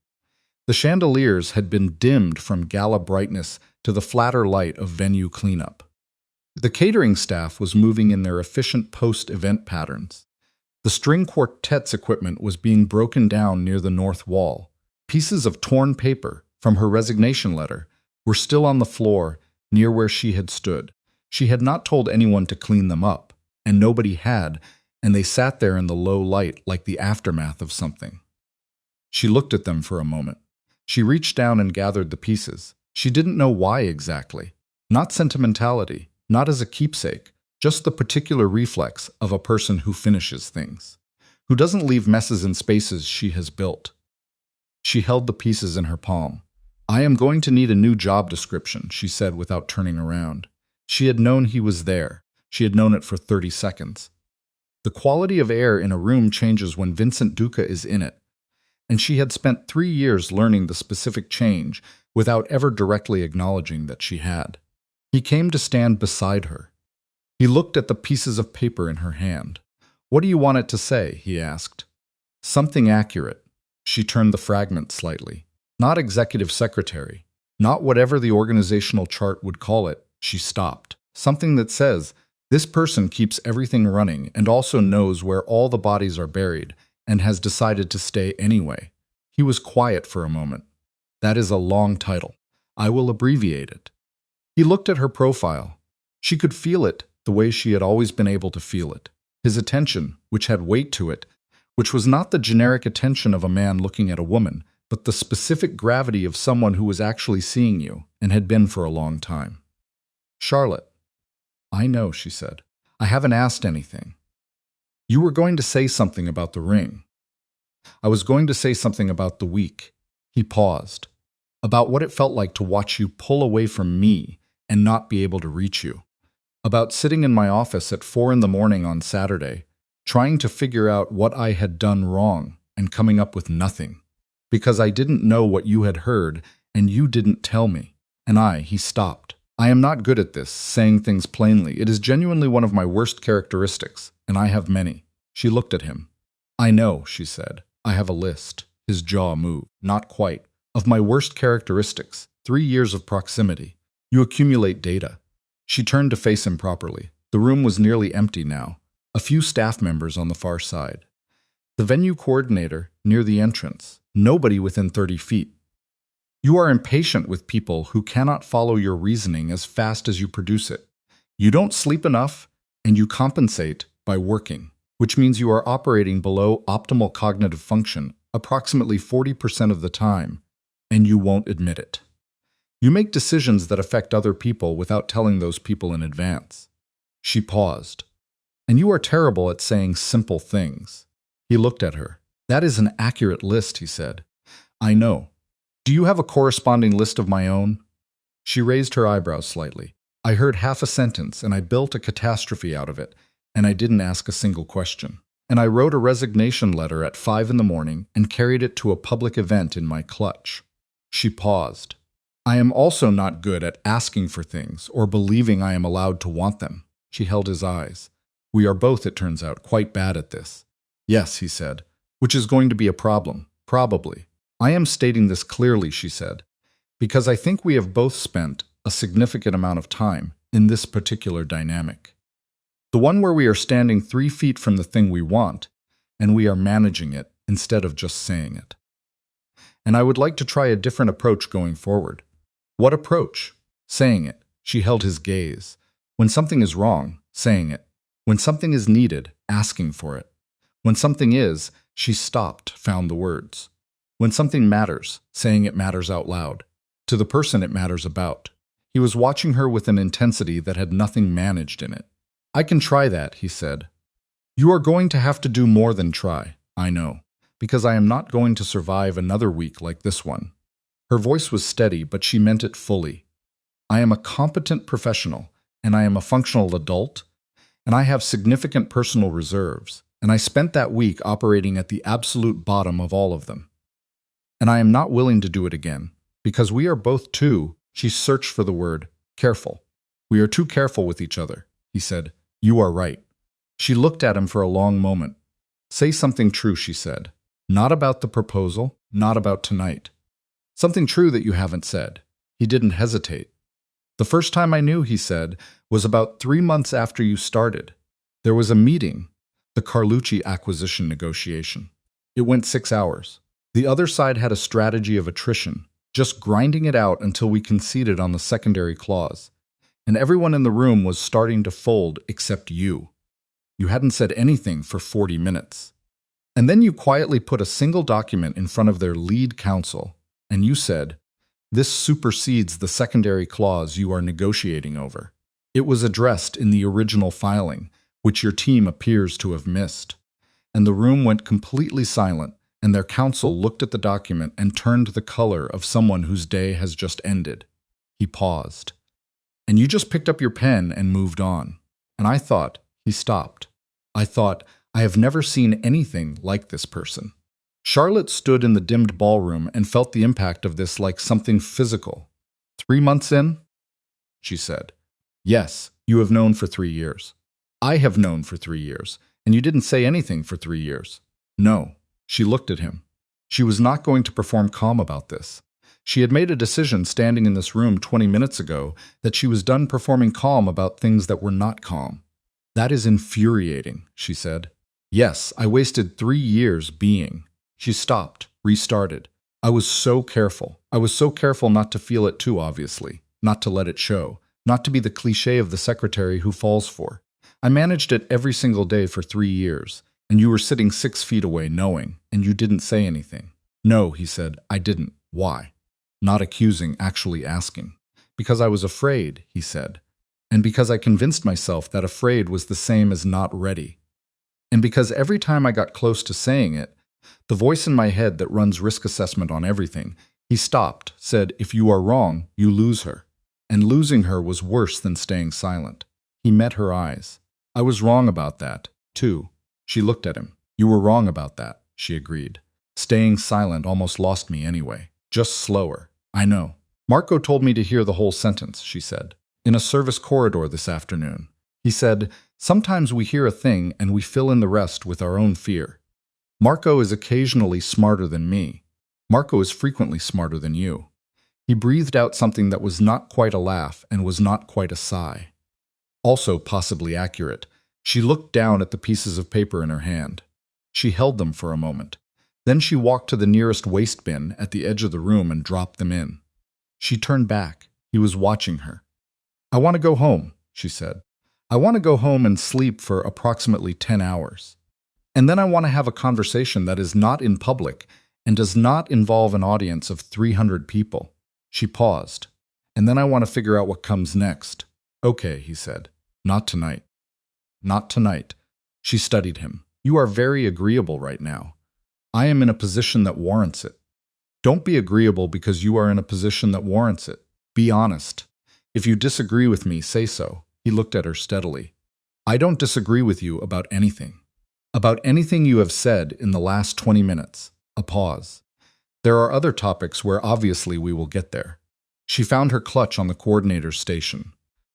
The chandeliers had been dimmed from gala brightness to the flatter light of venue cleanup. The catering staff was moving in their efficient post-event patterns. The string quartet's equipment was being broken down near the north wall. Pieces of torn paper from her resignation letter were still on the floor near where she had stood. She had not told anyone to clean them up, and nobody had, and they sat there in the low light like the aftermath of something. She looked at them for a moment. She reached down and gathered the pieces. She didn't know why exactly. Not sentimentality, not as a keepsake, just the particular reflex of a person who finishes things, who doesn't leave messes in spaces she has built. She held the pieces in her palm. "I am going to need a new job description," she said without turning around. She had known he was there. She had known it for 30 seconds. The quality of air in a room changes when Vincent Duca is in it, and she had spent 3 years learning the specific change without ever directly acknowledging that she had. He came to stand beside her. He looked at the pieces of paper in her hand. "What do you want it to say?" he asked. "Something accurate." She turned the fragment slightly. "Not executive secretary. Not whatever the organizational chart would call it." She stopped. "Something that says, this person keeps everything running and also knows where all the bodies are buried and has decided to stay anyway." He was quiet for a moment. "That is a long title. I will abbreviate it." He looked at her profile. She could feel it the way she had always been able to feel it. His attention, which had weight to it, which was not the generic attention of a man looking at a woman, but the specific gravity of someone who was actually seeing you and had been for a long time. "Charlotte." "I know," she said. "I haven't asked anything." "You were going to say something about the ring." "I was going to say something about the week." He paused. "About what it felt like to watch you pull away from me and not be able to reach you. About sitting in my office at 4 in the morning on Saturday, trying to figure out what I had done wrong and coming up with nothing. Because I didn't know what you had heard and you didn't tell me. And he stopped. "I am not good at this, saying things plainly. It is genuinely one of my worst characteristics, and I have many." She looked at him. "I know," she said. "I have a list." His jaw moved. "Not quite. Of my worst characteristics. 3 years of proximity. You accumulate data." She turned to face him properly. The room was nearly empty now. A few staff members on the far side. The venue coordinator near the entrance. Nobody within 30 feet. "You are impatient with people who cannot follow your reasoning as fast as you produce it. You don't sleep enough, and you compensate by working, which means you are operating below optimal cognitive function approximately 40% of the time, and you won't admit it. You make decisions that affect other people without telling those people in advance." She paused. And you are terrible at saying simple things. He looked at her. That is an accurate list, he said. I know. Do you have a corresponding list of my own? She raised her eyebrows slightly. I heard half a sentence, and I built a catastrophe out of it, and I didn't ask a single question. And I wrote a resignation letter at 5 in the morning and carried it to a public event in my clutch. She paused. I am also not good at asking for things or believing I am allowed to want them. She held his eyes. We are both, it turns out, quite bad at this. Yes, he said, which is going to be a problem, probably. I am stating this clearly, she said, because I think we have both spent a significant amount of time in this particular dynamic. The one where we are standing 3 feet from the thing we want, and we are managing it instead of just saying it. And I would like to try a different approach going forward. What approach? Saying it. She held his gaze. When something is wrong, saying it. When something is needed, asking for it. When something is, she stopped, found the words. When something matters, saying it matters out loud. To the person it matters about. He was watching her with an intensity that had nothing managed in it. I can try that, he said. You are going to have to do more than try, I know, because I am not going to survive another week like this one. Her voice was steady, but she meant it fully. I am a competent professional, and I am a functional adult, and I have significant personal reserves, and I spent that week operating at the absolute bottom of all of them. And I am not willing to do it again, because we are both too, she searched for the word, careful. We are too careful with each other, he said. You are right. She looked at him for a long moment. Say something true, she said. Not about the proposal, not about tonight. Something true that you haven't said. He didn't hesitate. The first time I knew, he said, was about 3 months after you started. There was a meeting, the Carlucci acquisition negotiation. It went 6 hours. The other side had a strategy of attrition, just grinding it out until we conceded on the secondary clause. And everyone in the room was starting to fold except you. You hadn't said anything for 40 minutes. And then you quietly put a single document in front of their lead counsel, and you said, this supersedes the secondary clause you are negotiating over. It was addressed in the original filing, which your team appears to have missed. And the room went completely silent, and their counsel looked at the document and turned the color of someone whose day has just ended. He paused. And you just picked up your pen and moved on. And I thought, he stopped. I thought, I have never seen anything like this person. Charlotte stood in the dimmed ballroom and felt the impact of this like something physical. 3 months in? She said. Yes, you have known for 3 years. I have known for 3 years, and you didn't say anything for 3 years. No. She looked at him. She was not going to perform calm about this. She had made a decision standing in this room 20 minutes ago that she was done performing calm about things that were not calm. That is infuriating, she said. Yes, I wasted 3 years being. She stopped, restarted. I was so careful. I was so careful not to feel it too obviously, not to let it show, not to be the cliché of the secretary who falls for. I managed it every single day for 3 years, and you were sitting 6 feet away knowing, and you didn't say anything. No, he said, I didn't. Why? Not accusing, actually asking. Because I was afraid, he said. And because I convinced myself that afraid was the same as not ready. And because every time I got close to saying it, the voice in my head that runs risk assessment on everything, he stopped, said, if you are wrong, you lose her. And losing her was worse than staying silent. He met her eyes. I was wrong about that, too. She looked at him. You were wrong about that, she agreed. Staying silent almost lost me anyway. Just slower. I know. Marco told me to hear the whole sentence, she said. In a service corridor this afternoon. He said, sometimes we hear a thing and we fill in the rest with our own fear. Marco is occasionally smarter than me. Marco is frequently smarter than you. He breathed out something that was not quite a laugh and was not quite a sigh. Also possibly accurate. She looked down at the pieces of paper in her hand. She held them for a moment. Then she walked to the nearest waste bin at the edge of the room and dropped them in. She turned back. He was watching her. I want to go home, she said. I want to go home and sleep for approximately 10 hours. And then I want to have a conversation that is not in public and does not involve an audience of 300 people. She paused. And then I want to figure out what comes next. Okay, he said. Not tonight. Not tonight. She studied him. You are very agreeable right now. I am in a position that warrants it. Don't be agreeable because you are in a position that warrants it. Be honest. If you disagree with me, say so. He looked at her steadily. I don't disagree with you about anything. About anything you have said in the last 20 minutes. A pause. There are other topics where obviously we will get there. She found her clutch on the coordinator's station.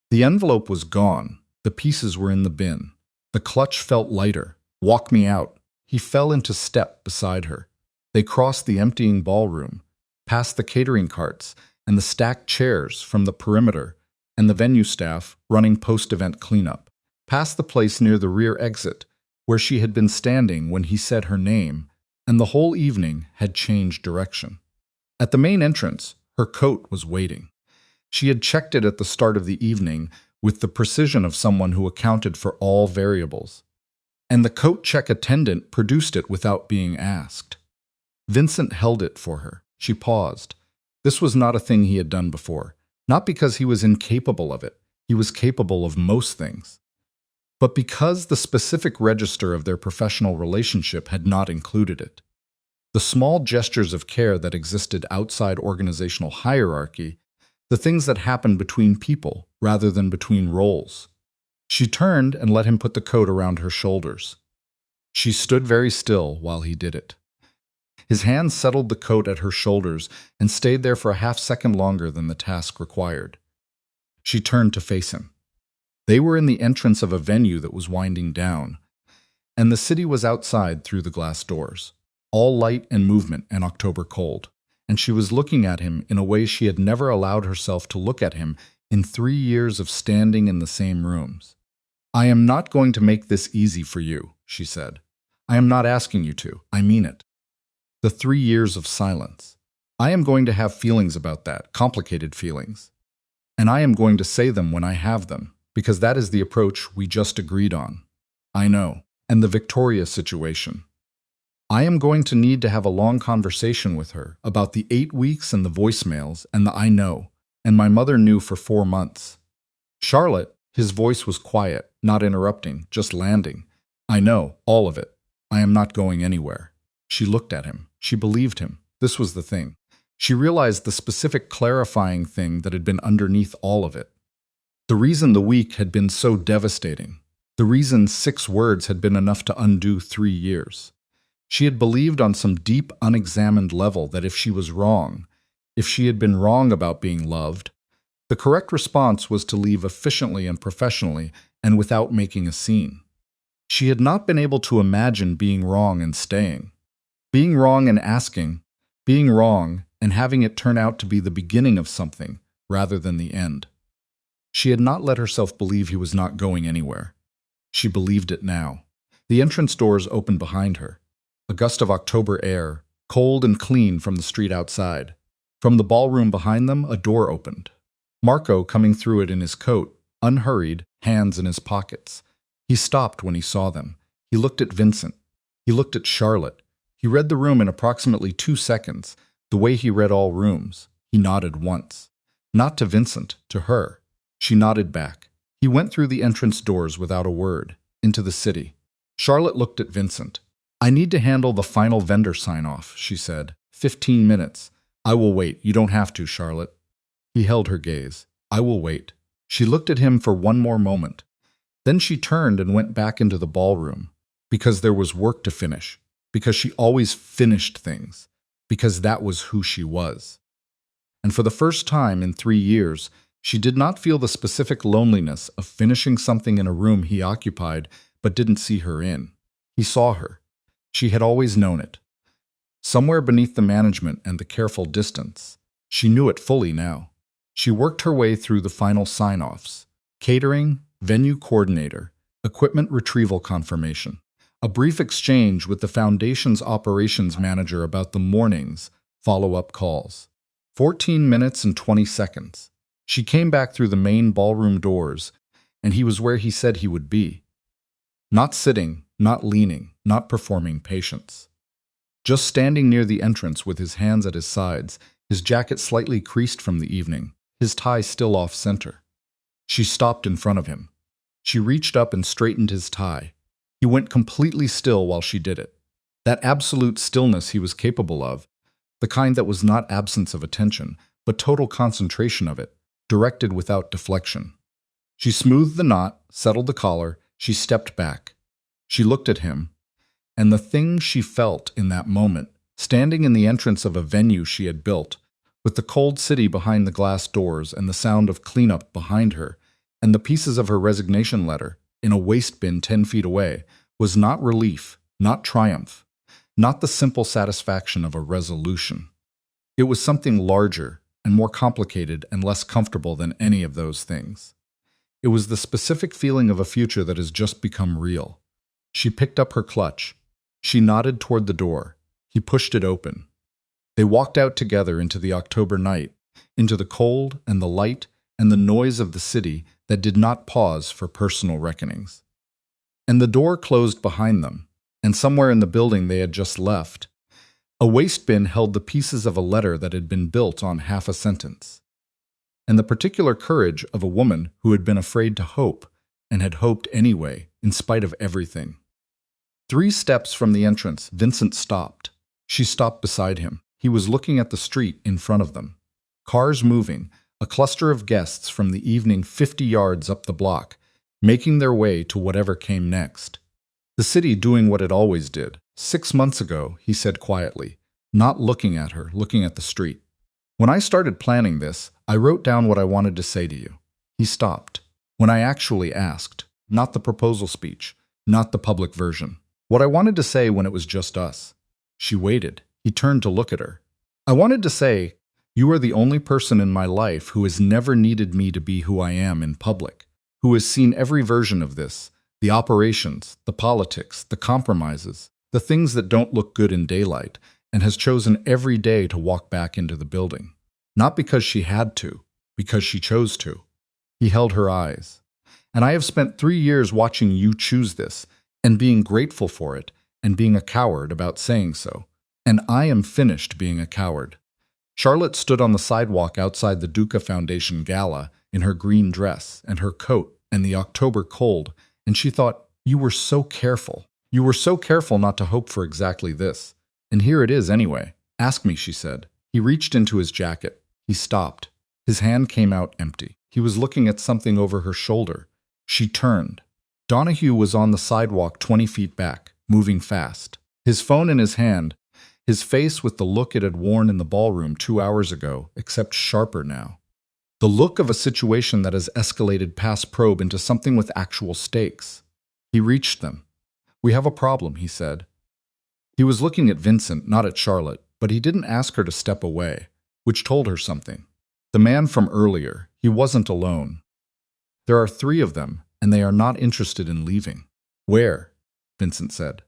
The envelope was gone. The pieces were in the bin. The clutch felt lighter. Walk me out. He fell into step beside her. They crossed the emptying ballroom, past the catering carts and the stacked chairs from the perimeter and the venue staff running post-event cleanup, past the place near the rear exit where she had been standing when he said her name, and the whole evening had changed direction. At the main entrance, her coat was waiting. She had checked it at the start of the evening with the precision of someone who accounted for all variables. And the coat check attendant produced it without being asked. Vincent held it for her. She paused. This was not a thing he had done before. Not because he was incapable of it. He was capable of most things. But because the specific register of their professional relationship had not included it. The small gestures of care that existed outside organizational hierarchy, the things that happened between people rather than between roles. She turned and let him put the coat around her shoulders. She stood very still while he did it. His hand settled the coat at her shoulders and stayed there for a half-second longer than the task required. She turned to face him. They were in the entrance of a venue that was winding down, and the city was outside through the glass doors, all light and movement and October cold, and she was looking at him in a way she had never allowed herself to look at him in 3 years of standing in the same rooms. I am not going to make this easy for you, she said. I am not asking you to. I mean it. The 3 years of silence. I am going to have feelings about that, complicated feelings. And I am going to say them when I have them, because that is the approach we just agreed on. I know. And the Victoria situation. I am going to need to have a long conversation with her about the 8 weeks and the voicemails and the I know, and my mother knew for 4 months. Charlotte, his voice was quiet, not interrupting, just landing. I know, all of it. I am not going anywhere. She looked at him. She believed him. This was the thing. She realized the specific clarifying thing that had been underneath all of it. The reason the week had been so devastating. The reason 6 words had been enough to undo 3 years. She had believed on some deep, unexamined level that if she was wrong, if she had been wrong about being loved, the correct response was to leave efficiently and professionally and without making a scene. She had not been able to imagine being wrong and staying. Being wrong and asking, being wrong and having it turn out to be the beginning of something rather than the end. She had not let herself believe he was not going anywhere. She believed it now. The entrance doors opened behind her. A gust of October air, cold and clean from the street outside. From the ballroom behind them, a door opened. Marco coming through it in his coat, unhurried, hands in his pockets. He stopped when he saw them. He looked at Vincent. He looked at Charlotte. He read the room in approximately 2 seconds, the way he read all rooms. He nodded once. Not to Vincent, to her. She nodded back. He went through the entrance doors without a word, into the city. Charlotte looked at Vincent. I need to handle the final vendor sign-off, she said. 15 minutes. I will wait. You don't have to, Charlotte. He held her gaze. I will wait. She looked at him for one more moment. Then she turned and went back into the ballroom, because there was work to finish, because she always finished things, because that was who she was. And for the first time in 3 years, she did not feel the specific loneliness of finishing something in a room he occupied but didn't see her in. He saw her. She had always known it. Somewhere beneath the management and the careful distance, she knew it fully now. She worked her way through the final sign-offs. Catering, venue coordinator, equipment retrieval confirmation. A brief exchange with the foundation's operations manager about the morning's follow-up calls. 14 minutes and 20 seconds. She came back through the main ballroom doors, and he was where he said he would be. Not sitting, not leaning, not performing patience. Just standing near the entrance with his hands at his sides, his jacket slightly creased from the evening, his tie still off-center. She stopped in front of him. She reached up and straightened his tie. He went completely still while she did it. That absolute stillness he was capable of, the kind that was not absence of attention, but total concentration of it, directed without deflection. She smoothed the knot, settled the collar, she stepped back. She looked at him, and the thing she felt in that moment, standing in the entrance of a venue she had built, with the cold city behind the glass doors and the sound of cleanup behind her, and the pieces of her resignation letter in a waste bin 10 feet away, was not relief, not triumph, not the simple satisfaction of a resolution. It was something larger and more complicated and less comfortable than any of those things. It was the specific feeling of a future that has just become real. She picked up her clutch. She nodded toward the door. He pushed it open. They walked out together into the October night, into the cold and the light and the noise of the city that did not pause for personal reckonings. And the door closed behind them, and somewhere in the building they had just left, a waste bin held the pieces of a letter that had been built on half a sentence, and the particular courage of a woman who had been afraid to hope, and had hoped anyway, in spite of everything. 3 steps from the entrance, Vincent stopped. She stopped beside him. He was looking at the street in front of them. Cars moving, a cluster of guests from the evening 50 yards up the block, making their way to whatever came next. The city doing what it always did. 6 months ago, he said quietly, not looking at her, looking at the street. When I started planning this, I wrote down what I wanted to say to you. He stopped. When I actually asked, not the proposal speech, not the public version. What I wanted to say when it was just us. She waited. He turned to look at her. I wanted to say, you are the only person in my life who has never needed me to be who I am in public, who has seen every version of this, the operations, the politics, the compromises, the things that don't look good in daylight, and has chosen every day to walk back into the building. Not because she had to, because she chose to. He held her eyes. And I have spent 3 years watching you choose this, and being grateful for it, and being a coward about saying so. And I am finished being a coward. Charlotte stood on the sidewalk outside the Duca Foundation gala in her green dress and her coat and the October cold, and she thought, you were so careful. You were so careful not to hope for exactly this. And here it is anyway. Ask me, she said. He reached into his jacket. He stopped. His hand came out empty. He was looking at something over her shoulder. She turned. Donahue was on the sidewalk 20 feet back, moving fast. His phone in his hand, his face with the look it had worn in the ballroom 2 hours ago, except sharper now. The look of a situation that has escalated past probe into something with actual stakes. He reached them. We have a problem, he said. He was looking at Vincent, not at Charlotte, but he didn't ask her to step away, which told her something. The man from earlier, he wasn't alone. There are 3 of them, and they are not interested in leaving. Where? Vincent said.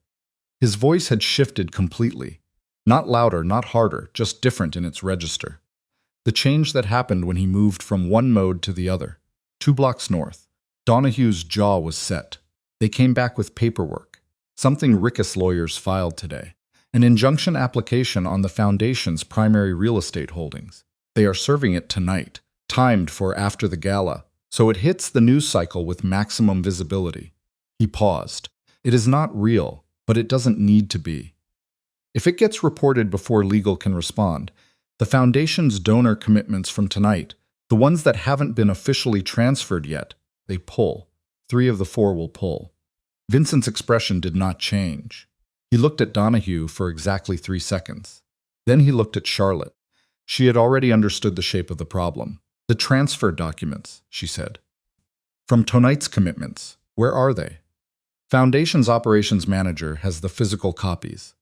His voice had shifted completely. Not louder, not harder, just different in its register. The change that happened when he moved from one mode to the other. 2 blocks north. Donahue's jaw was set. They came back with paperwork. Something Rickus lawyers filed today. An injunction application on the foundation's primary real estate holdings. They are serving it tonight, timed for after the gala, so it hits the news cycle with maximum visibility. He paused. It is not real, but it doesn't need to be. If it gets reported before legal can respond, the foundation's donor commitments from tonight, the ones that haven't been officially transferred yet, they pull. 3 of the 4 will pull. Vincent's expression did not change. He looked at Donahue for exactly 3 seconds. Then he looked at Charlotte. She had already understood the shape of the problem. The transfer documents, she said. From tonight's commitments, where are they? Foundation's operations manager has the physical copies.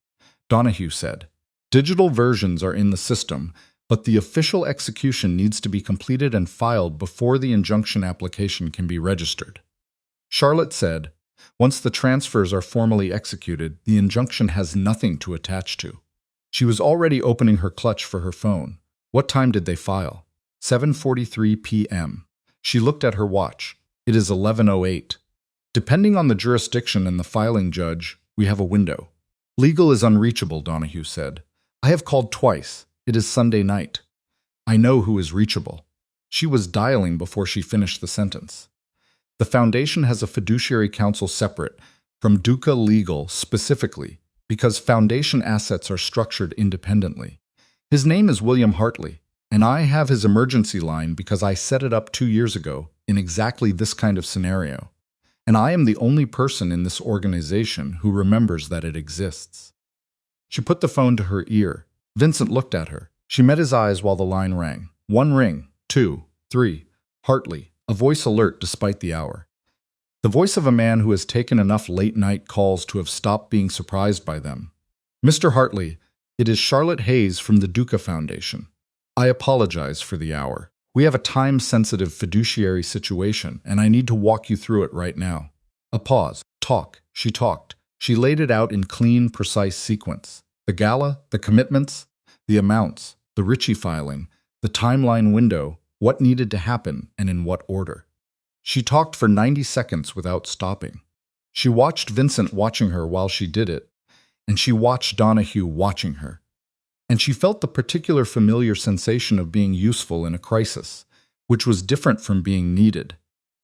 Donahue said, digital versions are in the system, but the official execution needs to be completed and filed before the injunction application can be registered. Charlotte said, once the transfers are formally executed, the injunction has nothing to attach to. She was already opening her clutch for her phone. What time did they file? 7:43 p.m. She looked at her watch. It is 11:08. Depending on the jurisdiction and the filing judge, we have a window. Legal is unreachable, Donahue said. I have called twice. It is Sunday night. I know who is reachable. She was dialing before she finished the sentence. The foundation has a fiduciary council separate, from Duca Legal specifically, because foundation assets are structured independently. His name is William Hartley, and I have his emergency line because I set it up 2 years ago in exactly this kind of scenario. And I am the only person in this organization who remembers that it exists. She put the phone to her ear. Vincent looked at her. She met his eyes while the line rang. 1 ring, 2, 3. Hartley, a voice alert despite the hour. The voice of a man who has taken enough late-night calls to have stopped being surprised by them. Mr. Hartley, it is Charlotte Hayes from the Duca Foundation. I apologize for the hour. We have a time-sensitive fiduciary situation, and I need to walk you through it right now. A pause. Talk. She talked. She laid it out in clean, precise sequence. The gala, the commitments, the amounts, the Ritchie filing, the timeline window, what needed to happen, and in what order. She talked for 90 seconds without stopping. She watched Vincent watching her while she did it, and she watched Donahue watching her. And she felt the particular familiar sensation of being useful in a crisis, which was different from being needed,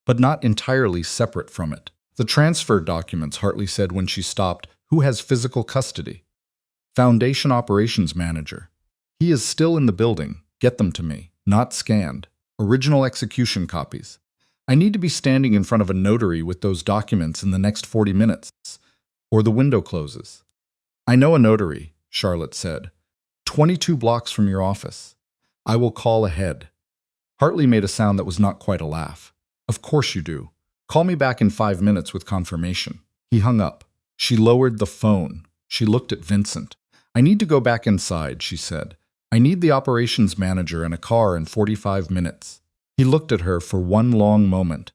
but not entirely separate from it. The transfer documents, Hartley said when she stopped. Who has physical custody? Foundation Operations Manager. He is still in the building. Get them to me. Not scanned. Original execution copies. I need to be standing in front of a notary with those documents in the next 40 minutes, or the window closes. I know a notary, Charlotte said. 22 blocks from your office. I will call ahead. Hartley made a sound that was not quite a laugh. Of course you do. Call me back in 5 minutes with confirmation. He hung up. She lowered the phone. She looked at Vincent. I need to go back inside, she said. I need the operations manager and a car in 45 minutes. He looked at her for one long moment.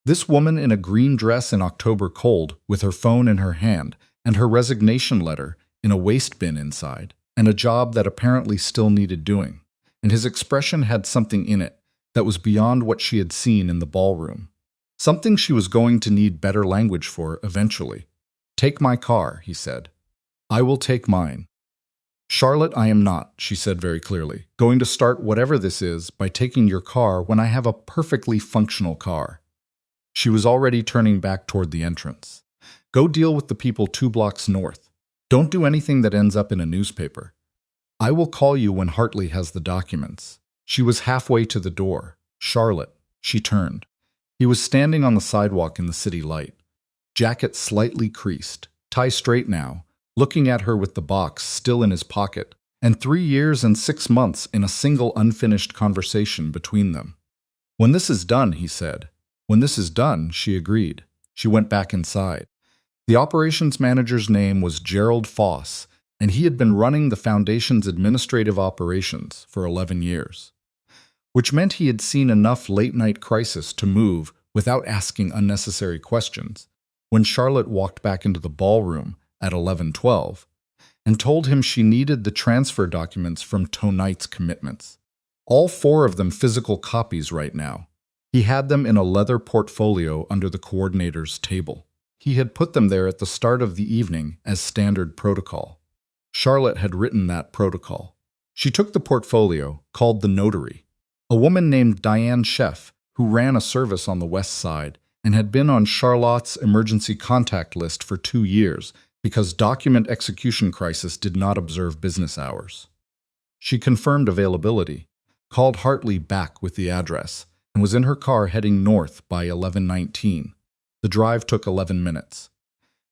This woman in a green dress in October cold, with her phone in her hand, and her resignation letter in a waste bin inside, and a job that apparently still needed doing. And his expression had something in it that was beyond what she had seen in the ballroom. Something she was going to need better language for eventually. Take my car, he said. I will take mine. Charlotte, I am not, she said very clearly, going to start whatever this is by taking your car when I have a perfectly functional car. She was already turning back toward the entrance. Go deal with the people 2 blocks north. Don't do anything that ends up in a newspaper. I will call you when Hartley has the documents. She was halfway to the door. Charlotte, she turned. He was standing on the sidewalk in the city light. Jacket slightly creased, tie straight now, looking at her with the box still in his pocket, and 3 years and 6 months in a single unfinished conversation between them. When this is done, he said. When this is done, she agreed. She went back inside. The operations manager's name was Gerald Foss, and he had been running the foundation's administrative operations for 11 years, which meant he had seen enough late-night crisis to move without asking unnecessary questions when Charlotte walked back into the ballroom at 11:12 and told him she needed the transfer documents from tonight's commitments. All 4 of them physical copies right now. He had them in a leather portfolio under the coordinator's table. He had put them there at the start of the evening as standard protocol. Charlotte had written that protocol. She took the portfolio, called the notary, a woman named Diane Sheff, who ran a service on the West Side and had been on Charlotte's emergency contact list for 2 years because document execution crisis did not observe business hours. She confirmed availability, called Hartley back with the address, and was in her car heading north by 11:19. The drive took 11 minutes.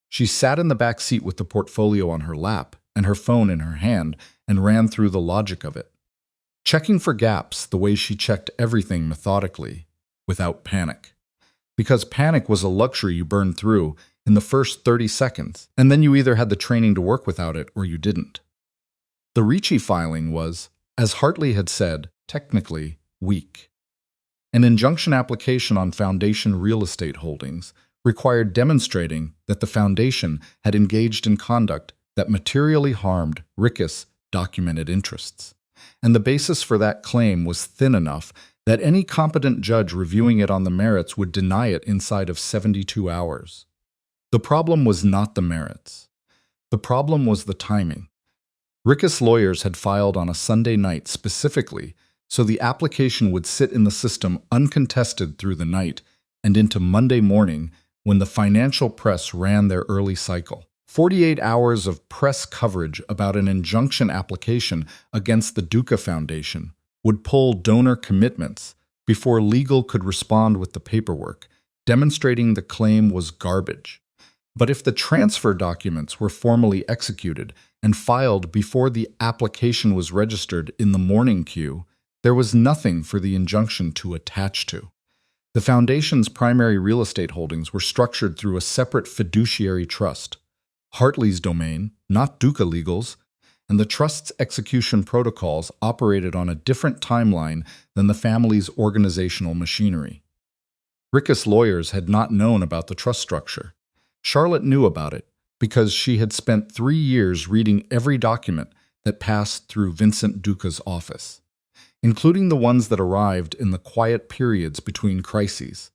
She sat in the back seat with the portfolio on her lap and her phone in her hand and ran through the logic of it, checking for gaps the way she checked everything methodically, without panic. Because panic was a luxury you burned through in the first 30 seconds, and then you either had the training to work without it or you didn't. The Ritchie filing was, as Hartley had said, technically weak. An injunction application on foundation real estate holdings required demonstrating that the foundation had engaged in conduct that materially harmed Rickus' documented interests, and the basis for that claim was thin enough that any competent judge reviewing it on the merits would deny it inside of 72 hours. The problem was not the merits. The problem was the timing. Rickus lawyers had filed on a Sunday night specifically so the application would sit in the system uncontested through the night and into Monday morning when the financial press ran their early cycle. 48 hours of press coverage about an injunction application against the Duca Foundation would pull donor commitments before legal could respond with the paperwork, demonstrating the claim was garbage. But if the transfer documents were formally executed and filed before the application was registered in the morning queue, there was nothing for the injunction to attach to. The foundation's primary real estate holdings were structured through a separate fiduciary trust, Hartley's domain, not Duca Legal's, and the trust's execution protocols operated on a different timeline than the family's organizational machinery. Rickus lawyers had not known about the trust structure. Charlotte knew about it because she had spent 3 years reading every document that passed through Vincent Duca's office, including the ones that arrived in the quiet periods between crises.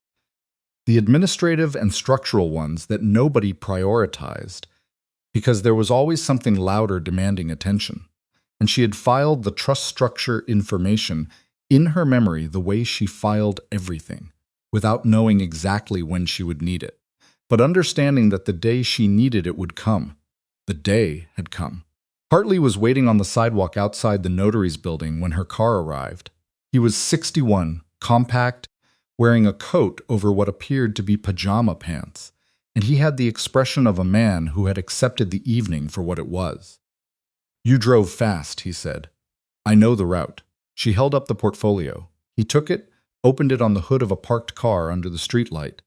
The administrative and structural ones that nobody prioritized, because there was always something louder demanding attention, and she had filed the trust structure information in her memory the way she filed everything, without knowing exactly when she would need it, but understanding that the day she needed it would come. The day had come. Hartley was waiting on the sidewalk outside the notary's building when her car arrived. He was 61, compact, wearing a coat over what appeared to be pajama pants, and he had the expression of a man who had accepted the evening for what it was. "You drove fast," he said. "I know the route." She held up the portfolio. He took it, opened it on the hood of a parked car under the streetlight,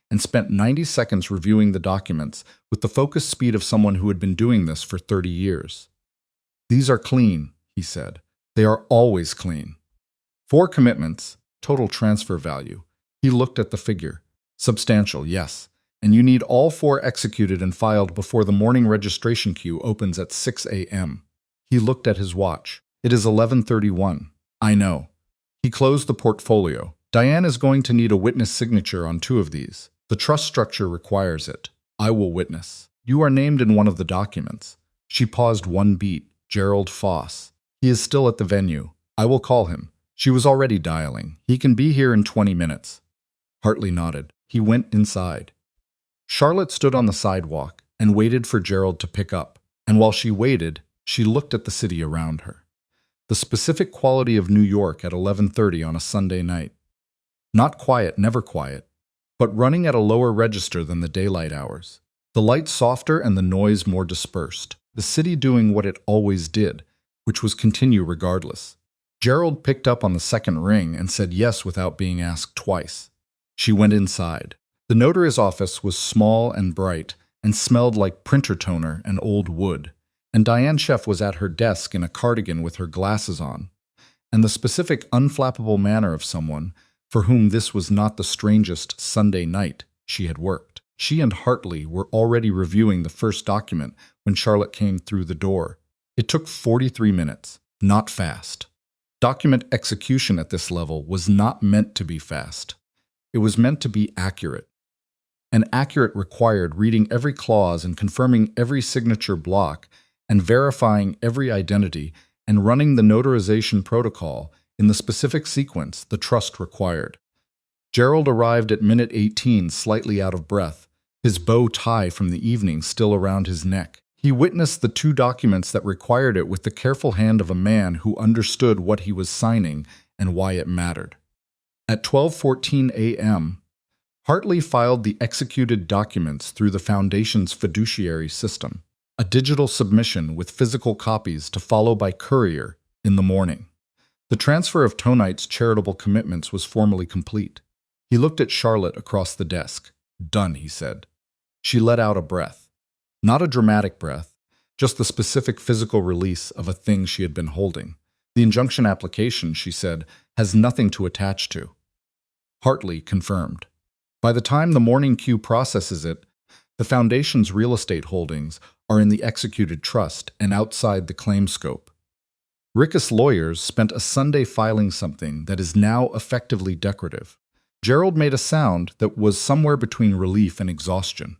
and spent 90 seconds reviewing the documents with the focused speed of someone who had been doing this for 30 years. "These are clean," he said. "They are always clean." 4 commitments, total transfer value. He looked at the figure. Substantial, yes. And you need all 4 executed and filed before the morning registration queue opens at 6 a.m. He looked at his watch. "It is 11:31. "I know." He closed the portfolio. "Diane is going to need a witness signature on 2 of these. The trust structure requires it. I will witness. You are named in one of the documents." She paused 1 beat. "Gerald Foss. He is still at the venue. I will call him." She was already dialing. "He can be here in 20 minutes. Hartley nodded. He went inside. Charlotte stood on the sidewalk and waited for Gerald to pick up, and while she waited, she looked at the city around her. The specific quality of New York at 11:30 on a Sunday night. Not quiet, never quiet, but running at a lower register than the daylight hours. The light softer and the noise more dispersed. The city doing what it always did, which was continue regardless. Gerald picked up on the second ring and said yes without being asked twice. She went inside. The notary's office was small and bright and smelled like printer toner and old wood, and Diane Sheff was at her desk in a cardigan with her glasses on, and the specific unflappable manner of someone for whom this was not the strangest Sunday night she had worked. She and Hartley were already reviewing the first document when Charlotte came through the door. It took 43 minutes, not fast. Document execution at this level was not meant to be fast. It was meant to be accurate. And accurate required reading every clause and confirming every signature block and verifying every identity and running the notarization protocol in the specific sequence the trust required. Gerald arrived at minute 18 slightly out of breath, his bow tie from the evening still around his neck. He witnessed the 2 documents that required it with the careful hand of a man who understood what he was signing and why it mattered. At 12:14 a.m., Hartley filed the executed documents through the Foundation's fiduciary system, a digital submission with physical copies to follow by courier in the morning. The transfer of Tonight's charitable commitments was formally complete. He looked at Charlotte across the desk. "Done," he said. She let out a breath. Not a dramatic breath, just the specific physical release of a thing she had been holding. "The injunction application," she said, "has nothing to attach to." Hartley confirmed. By the time the morning queue processes it, the Foundation's real estate holdings are in the executed trust and outside the claim scope. Rickus lawyers spent a Sunday filing something that is now effectively decorative. Gerald made a sound that was somewhere between relief and exhaustion.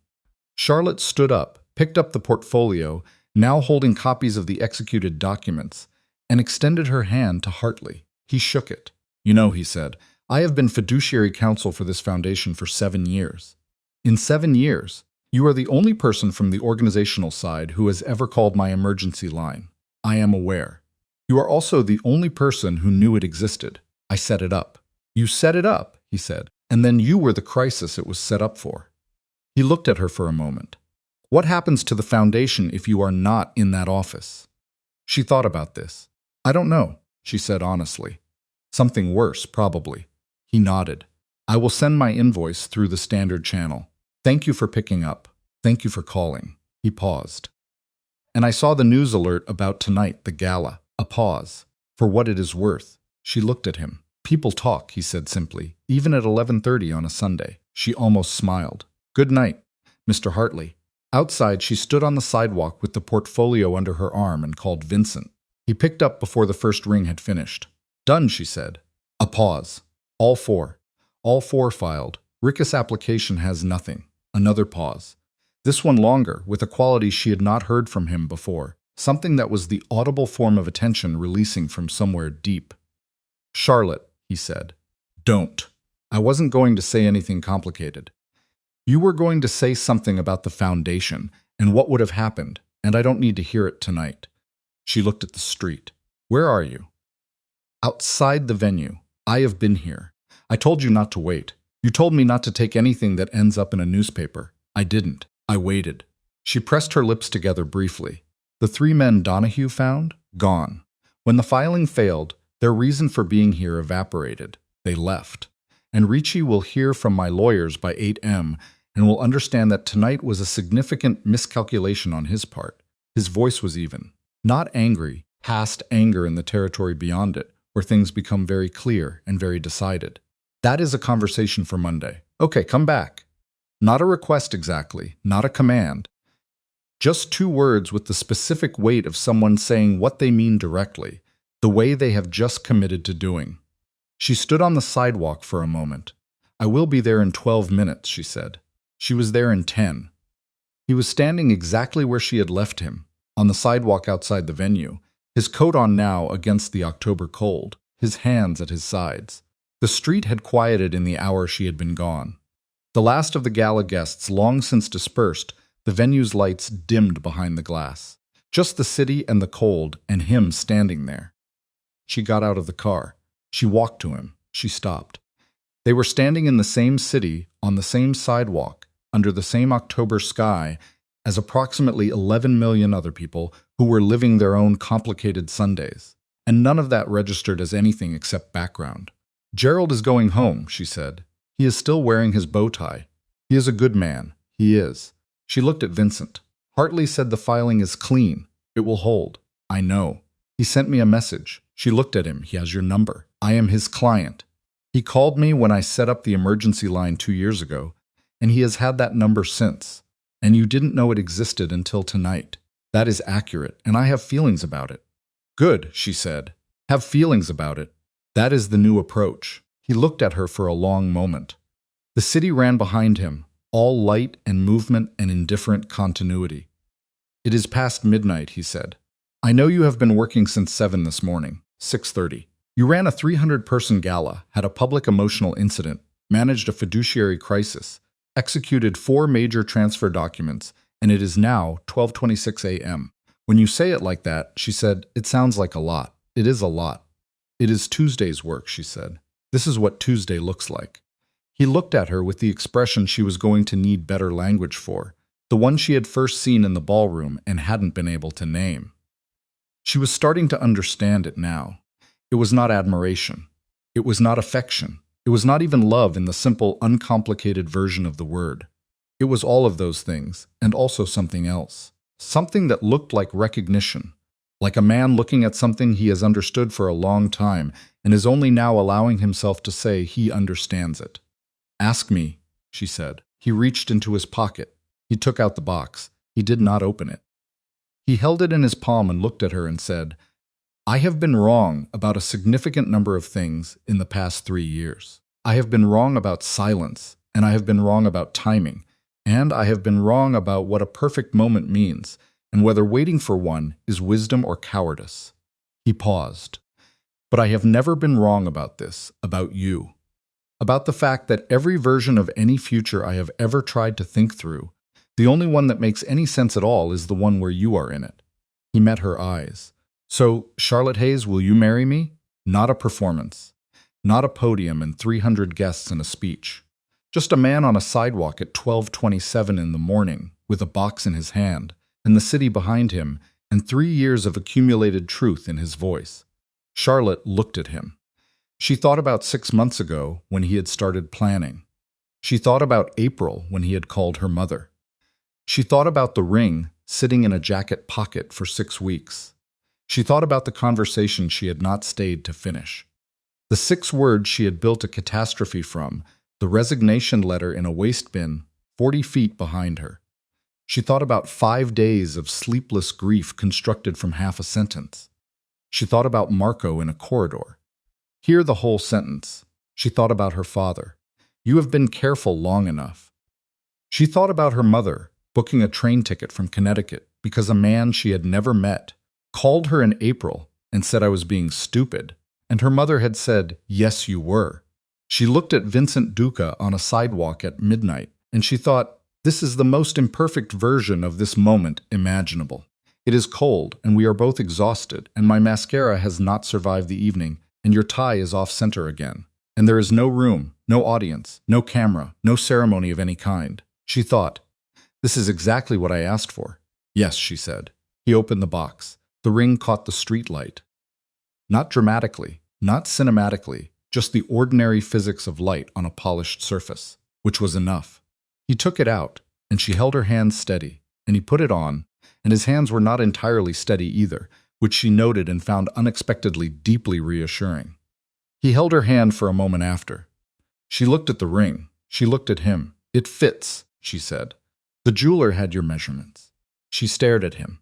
Charlotte stood up, picked up the portfolio, now holding copies of the executed documents, and extended her hand to Hartley. He shook it. "You know," he said, "I have been fiduciary counsel for this foundation for 7 years. In 7 years, you are the only person from the organizational side who has ever called my emergency line. I am aware. You are also the only person who knew it existed. I set it up. You set it up, he said, and then you were the crisis it was set up for. He looked at her for a moment. What happens to the foundation if you are not in that office? She thought about this. I don't know, she said honestly. Something worse, probably. He nodded. I will send my invoice through the standard channel. Thank you for picking up. Thank you for calling. He paused. And I saw the news alert about tonight, the gala. A pause. For what it is worth. She looked at him. People talk, he said simply, even at 11:30 on a Sunday. She almost smiled. Good night, Mr. Hartley. Outside, she stood on the sidewalk with the portfolio under her arm and called Vincent. He picked up before the first ring had finished. Done, she said. A pause. All four filed. Rick's application has nothing. Another pause. This one longer, with a quality she had not heard from him before. Something that was the audible form of attention releasing from somewhere deep. Charlotte, he said. Don't. I wasn't going to say anything complicated. You were going to say something about the foundation and what would have happened, and I don't need to hear it tonight. She looked at the street. Where are you? Outside the venue. I have been here. I told you not to wait. You told me not to take anything that ends up in a newspaper. I didn't. I waited. She pressed her lips together briefly. The 3 men Donahue found? Gone. When the filing failed, their reason for being here evaporated. They left. And Ricci will hear from my lawyers by 8 m. and will understand that tonight was a significant miscalculation on his part. His voice was even. Not angry, past anger in the territory beyond it, where things become very clear and very decided. That is a conversation for Monday. Okay, come back. Not a request exactly, not a command. Just 2 words with the specific weight of someone saying what they mean directly, the way they have just committed to doing. She stood on the sidewalk for a moment. I will be there in 12 minutes, she said. She was there in 10. He was standing exactly where she had left him, on the sidewalk outside the venue, his coat on now against the October cold, his hands at his sides. The street had quieted in the hour she had been gone. The last of the gala guests long since dispersed, the venue's lights dimmed behind the glass. Just the city and the cold, and him standing there. She got out of the car. She walked to him. She stopped. They were standing in the same city, on the same sidewalk, under the same October sky, as approximately 11 million other people who were living their own complicated Sundays. And none of that registered as anything except background. Gerald is going home, she said. He is still wearing his bow tie. He is a good man. He is. She looked at Vincent. Hartley said the filing is clean. It will hold. I know. He sent me a message. She looked at him. He has your number. I am his client. He called me when I set up the emergency line 2 years ago, and he has had that number since. And you didn't know it existed until tonight. That is accurate, and I have feelings about it. Good, she said. Have feelings about it. That is the new approach. He looked at her for a long moment. The city ran behind him, all light and movement and indifferent continuity. It is past midnight, he said. I know you have been working since 7 this morning, 6:30. You ran a 300-person gala, had a public emotional incident, managed a fiduciary crisis, executed 4 major transfer documents, and it is now 12:26 a.m. When you say it like that, she said, it sounds like a lot. It is a lot. It is Tuesday's work, she said. This is what Tuesday looks like. He looked at her with the expression she was going to need better language for, the one she had first seen in the ballroom and hadn't been able to name. She was starting to understand it now. It was not admiration. It was not affection. It was not even love in the simple, uncomplicated version of the word. It was all of those things, and also something else. Something that looked like recognition. Like a man looking at something he has understood for a long time and is only now allowing himself to say he understands it. Ask me, she said. He reached into his pocket. He took out the box. He did not open it. He held it in his palm and looked at her and said, I have been wrong about a significant number of things in the past 3 years. I have been wrong about silence, and I have been wrong about timing, and I have been wrong about what a perfect moment means, and whether waiting for one is wisdom or cowardice. He paused. But I have never been wrong about this, about you. About the fact that every version of any future I have ever tried to think through, the only one that makes any sense at all is the one where you are in it. He met her eyes. So, Charlotte Hayes, will you marry me? Not a performance. Not a podium and 300 guests and a speech. Just a man on a sidewalk at 12:27 in the morning, with a box in his hand, and the city behind him, and 3 years of accumulated truth in his voice. Charlotte looked at him. She thought about 6 months ago when he had started planning. She thought about April when he had called her mother. She thought about the ring sitting in a jacket pocket for 6 weeks. She thought about the conversation she had not stayed to finish. The 6 words she had built a catastrophe from, the resignation letter in a waste bin 40 feet behind her. She thought about 5 days of sleepless grief constructed from half a sentence. She thought about Marco in a corridor. Hear the whole sentence. She thought about her father. You have been careful long enough. She thought about her mother, booking a train ticket from Connecticut because a man she had never met called her in April and said I was being stupid, and her mother had said, yes, you were. She looked at Vincent Duca on a sidewalk at midnight, and she thought, this is the most imperfect version of this moment imaginable. It is cold, and we are both exhausted, and my mascara has not survived the evening, and your tie is off-center again. And there is no room, no audience, no camera, no ceremony of any kind. She thought, this is exactly what I asked for. Yes, she said. He opened the box. The ring caught the streetlight. Not dramatically, not cinematically, just the ordinary physics of light on a polished surface, which was enough. He took it out, and she held her hands steady, and he put it on, and his hands were not entirely steady either, which she noted and found unexpectedly deeply reassuring. He held her hand for a moment after. She looked at the ring. She looked at him. It fits, she said. The jeweler had your measurements. She stared at him.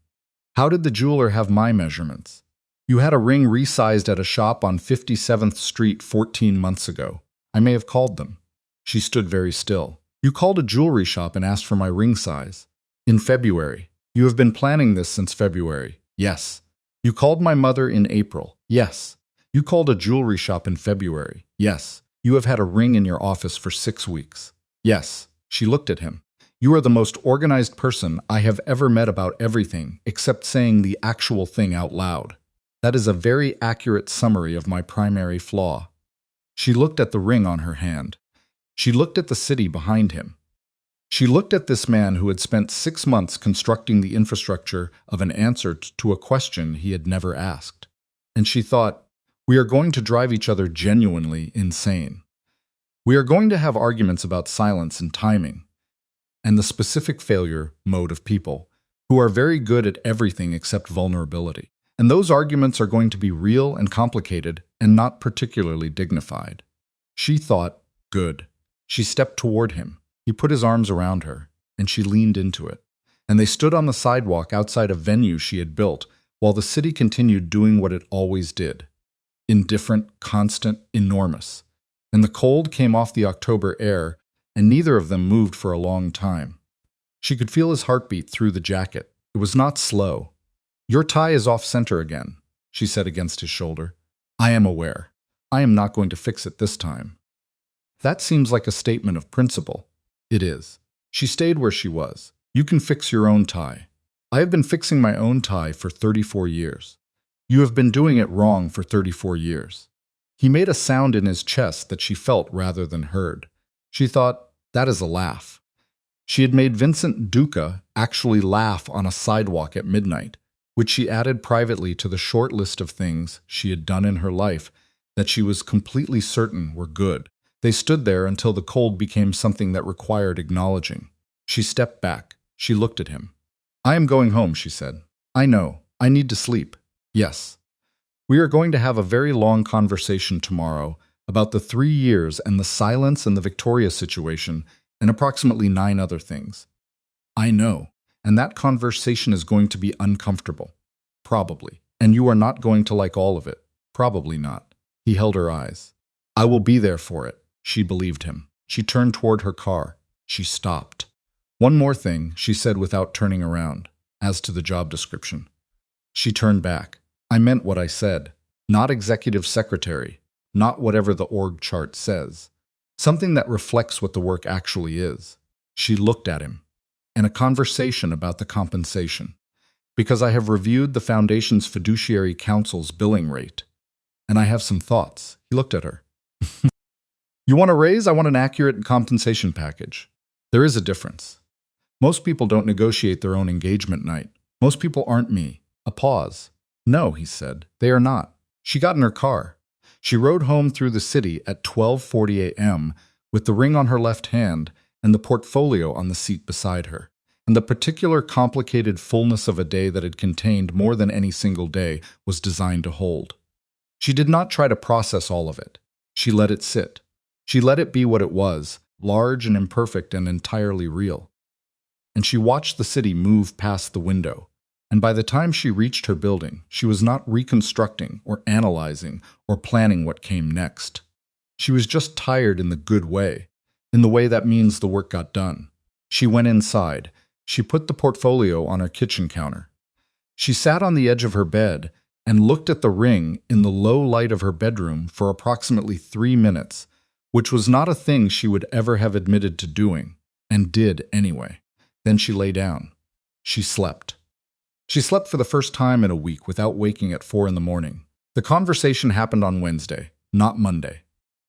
How did the jeweler have my measurements? You had a ring resized at a shop on 57th Street 14 months ago. I may have called them. She stood very still. You called a jewelry shop and asked for my ring size. In February. You have been planning this since February. Yes. You called my mother in April. Yes. You called a jewelry shop in February. Yes. You have had a ring in your office for 6 weeks. Yes. She looked at him. You are the most organized person I have ever met about everything except saying the actual thing out loud. That is a very accurate summary of my primary flaw. She looked at the ring on her hand. She looked at the city behind him. She looked at this man who had spent 6 months constructing the infrastructure of an answer to a question he had never asked. And she thought, we are going to drive each other genuinely insane. We are going to have arguments about silence and timing, and the specific failure mode of people, who are very good at everything except vulnerability. And those arguments are going to be real and complicated and not particularly dignified. She thought, good. She stepped toward him. He put his arms around her, and she leaned into it. And they stood on the sidewalk outside a venue she had built, while the city continued doing what it always did. Indifferent, constant, enormous. And the cold came off the October air, and neither of them moved for a long time. She could feel his heartbeat through the jacket. It was not slow. Your tie is off-center again, she said against his shoulder. I am aware. I am not going to fix it this time. That seems like a statement of principle. It is. She stayed where she was. You can fix your own tie. I have been fixing my own tie for 34 years. You have been doing it wrong for 34 years. He made a sound in his chest that she felt rather than heard. She thought, that is a laugh. She had made Vincent Duca actually laugh on a sidewalk at midnight, which she added privately to the short list of things she had done in her life that she was completely certain were good. They stood there until the cold became something that required acknowledging. She stepped back. She looked at him. I am going home, she said. I know. I need to sleep. Yes. We are going to have a very long conversation tomorrow about the 3 years and the silence and the Victoria situation and approximately 9 other things. I know. And that conversation is going to be uncomfortable. Probably. And you are not going to like all of it. Probably not. He held her eyes. I will be there for it. She believed him. She turned toward her car. She stopped. One more thing, she said without turning around, as to the job description. She turned back. I meant what I said. Not executive secretary. Not whatever the org chart says. Something that reflects what the work actually is. She looked at him. And a conversation about the compensation. Because I have reviewed the Foundation's Fiduciary Council's billing rate. And I have some thoughts. He looked at her. You want a raise? I want an accurate compensation package. There is a difference. Most people don't negotiate their own engagement night. Most people aren't me. A pause. No, he said, they are not. She got in her car. She rode home through the city at 12:40 a.m. with the ring on her left hand and the portfolio on the seat beside her, and the particular complicated fullness of a day that had contained more than any single day was designed to hold. She did not try to process all of it. She let it sit. She let it be what it was, large and imperfect and entirely real. And she watched the city move past the window, and by the time she reached her building, she was not reconstructing or analyzing or planning what came next. She was just tired in the good way, in the way that means the work got done. She went inside. She put the portfolio on her kitchen counter. She sat on the edge of her bed and looked at the ring in the low light of her bedroom for approximately 3 minutes, which was not a thing she would ever have admitted to doing, and did anyway. Then she lay down. She slept. She slept for the first time in a week without waking at 4 in the morning. The conversation happened on Wednesday, not Monday.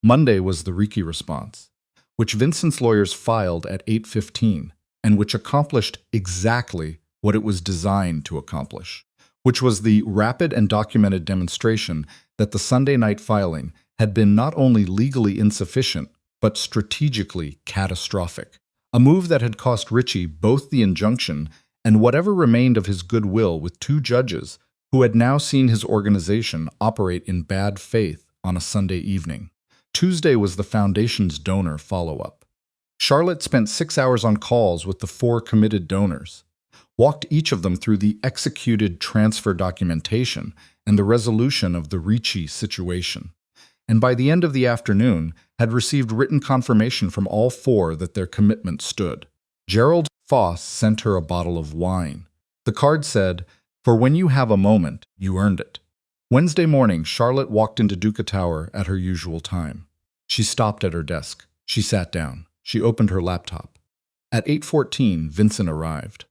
Monday was the Reiki response, which Vincent's lawyers filed at 8:15, and which accomplished exactly what it was designed to accomplish, which was the rapid and documented demonstration that the Sunday night filing had been not only legally insufficient, but strategically catastrophic, a move that had cost Richie both the injunction and whatever remained of his goodwill with 2 judges who had now seen his organization operate in bad faith on a Sunday evening. Tuesday was the Foundation's donor follow-up. Charlotte spent 6 hours on calls with the 4 committed donors, walked each of them through the executed transfer documentation and the resolution of the Richie situation, and by the end of the afternoon had received written confirmation from all 4 that their commitment stood. Gerald Foss sent her a bottle of wine. The card said, "For when you have a moment, you earned it." Wednesday morning, Charlotte walked into Duca Tower at her usual time. She stopped at her desk. She sat down. She opened her laptop. At 8:14, Vincent arrived.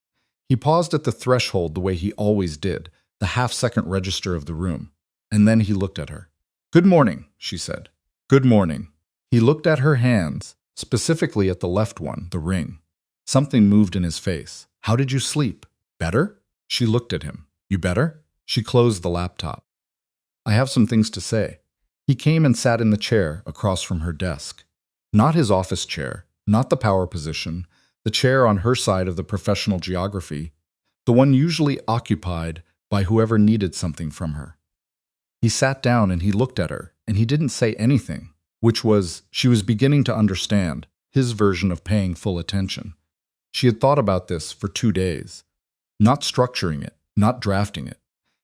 He paused at the threshold the way he always did, the half-second register of the room, and then he looked at her. "Good morning," she said. "Good morning." He looked at her hands, specifically at the left one, the ring. Something moved in his face. "How did you sleep? Better?" She looked at him. "You better?" She closed the laptop. "I have some things to say." He came and sat in the chair across from her desk. Not his office chair, not the power position, the chair on her side of the professional geography, the one usually occupied by whoever needed something from her. He sat down and he looked at her, and he didn't say anything, which was, she was beginning to understand, his version of paying full attention. She had thought about this for 2 days, not structuring it, not drafting it.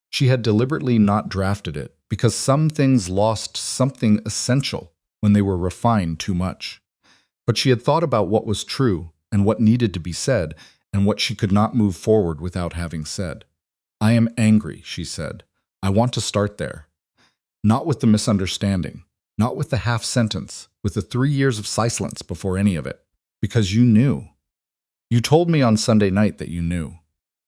She had deliberately not drafted it because some things lost something essential when they were refined too much. But she had thought about what was true and what needed to be said and what she could not move forward without having said. "I am angry," she said. "I want to start there. Not with the misunderstanding, not with the half-sentence, with the 3 years of silence before any of it. Because you knew. You told me on Sunday night that you knew.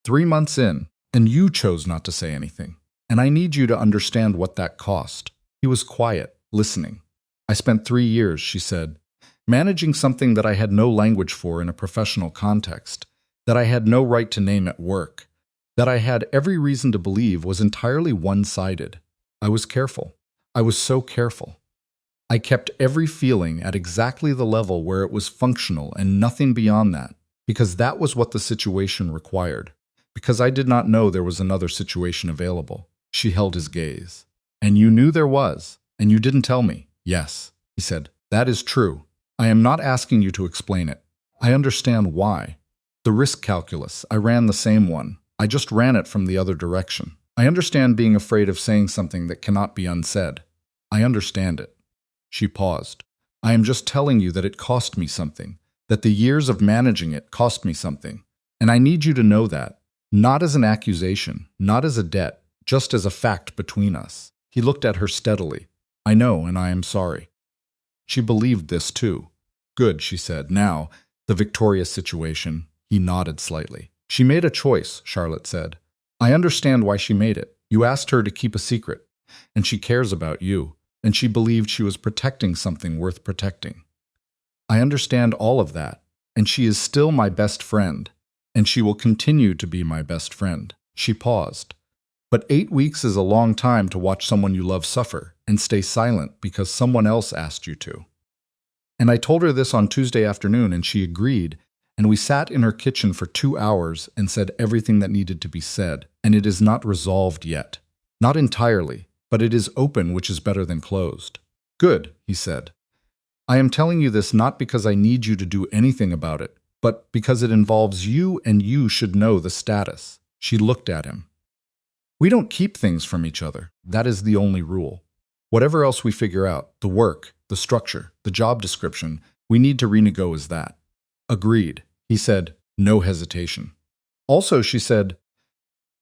3 months in, and you chose not to say anything. And I need you to understand what that cost." He was quiet, listening. "I spent 3 years," she said, "managing something that I had no language for in a professional context, that I had no right to name at work, that I had every reason to believe was entirely one-sided. I was careful. I was so careful. I kept every feeling at exactly the level where it was functional and nothing beyond that, because that was what the situation required, because I did not know there was another situation available." She held his gaze. "And you knew there was, and you didn't tell me." "Yes," he said. "That is true. I am not asking you to explain it. I understand why. The risk calculus, I ran the same one. I just ran it from the other direction. I understand being afraid of saying something that cannot be unsaid. I understand it." She paused. "I am just telling you that it cost me something, that the years of managing it cost me something. And I need you to know that, not as an accusation, not as a debt, just as a fact between us." He looked at her steadily. "I know, and I am sorry." She believed this too. Good, she said. Now, the Victoria situation. He nodded slightly. She made a choice, Charlotte said. I understand why she made it. You asked her to keep a secret, and she cares about you, and she believed she was protecting something worth protecting. I understand all of that, and she is still my best friend, and she will continue to be my best friend. She paused. But 8 weeks is a long time to watch someone you love suffer and stay silent because someone else asked you to. And I told her this on Tuesday afternoon, and she agreed, and we sat in her kitchen for 2 hours and said everything that needed to be said, and it is not resolved yet. Not entirely, but it is open, which is better than closed. Good, he said. I am telling you this not because I need you to do anything about it, but because it involves you and you should know the status. She looked at him. We don't keep things from each other. That is the only rule. Whatever else we figure out, the work, the structure, the job description, we need to renegotiate that. Agreed, he said, no hesitation. Also, she said,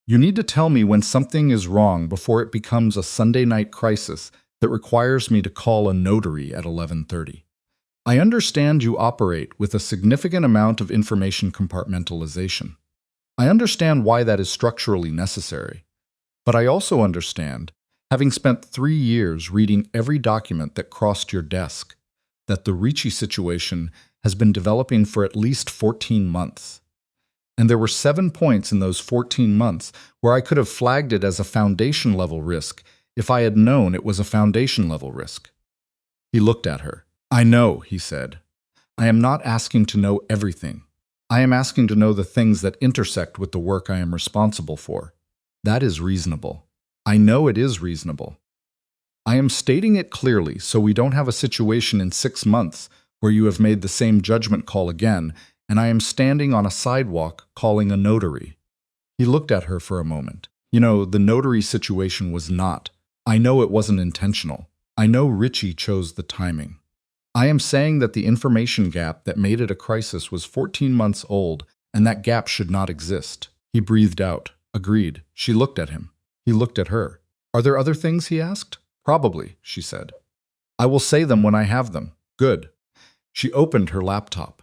you need to tell me when something is wrong before it becomes a Sunday night crisis that requires me to call a notary at 11:30. I understand you operate with a significant amount of information compartmentalization. I understand why that is structurally necessary. But I also understand, having spent 3 years reading every document that crossed your desk, that the Ricci situation has been developing for at least 14 months. And there were 7 points in those 14 months where I could have flagged it as a foundation-level risk if I had known it was a foundation-level risk. He looked at her. I know, he said. I am not asking to know everything. I am asking to know the things that intersect with the work I am responsible for. That is reasonable. I know it is reasonable. I am stating it clearly so we don't have a situation in 6 months where you have made the same judgment call again, and I am standing on a sidewalk calling a notary. He looked at her for a moment. You know, the notary situation was not. I know it wasn't intentional. I know Ricci chose the timing. I am saying that the information gap that made it a crisis was 14 months old, and that gap should not exist. He breathed out. Agreed. She looked at him. He looked at her. Are there other things, he asked? Probably, she said. I will say them when I have them. Good. She opened her laptop.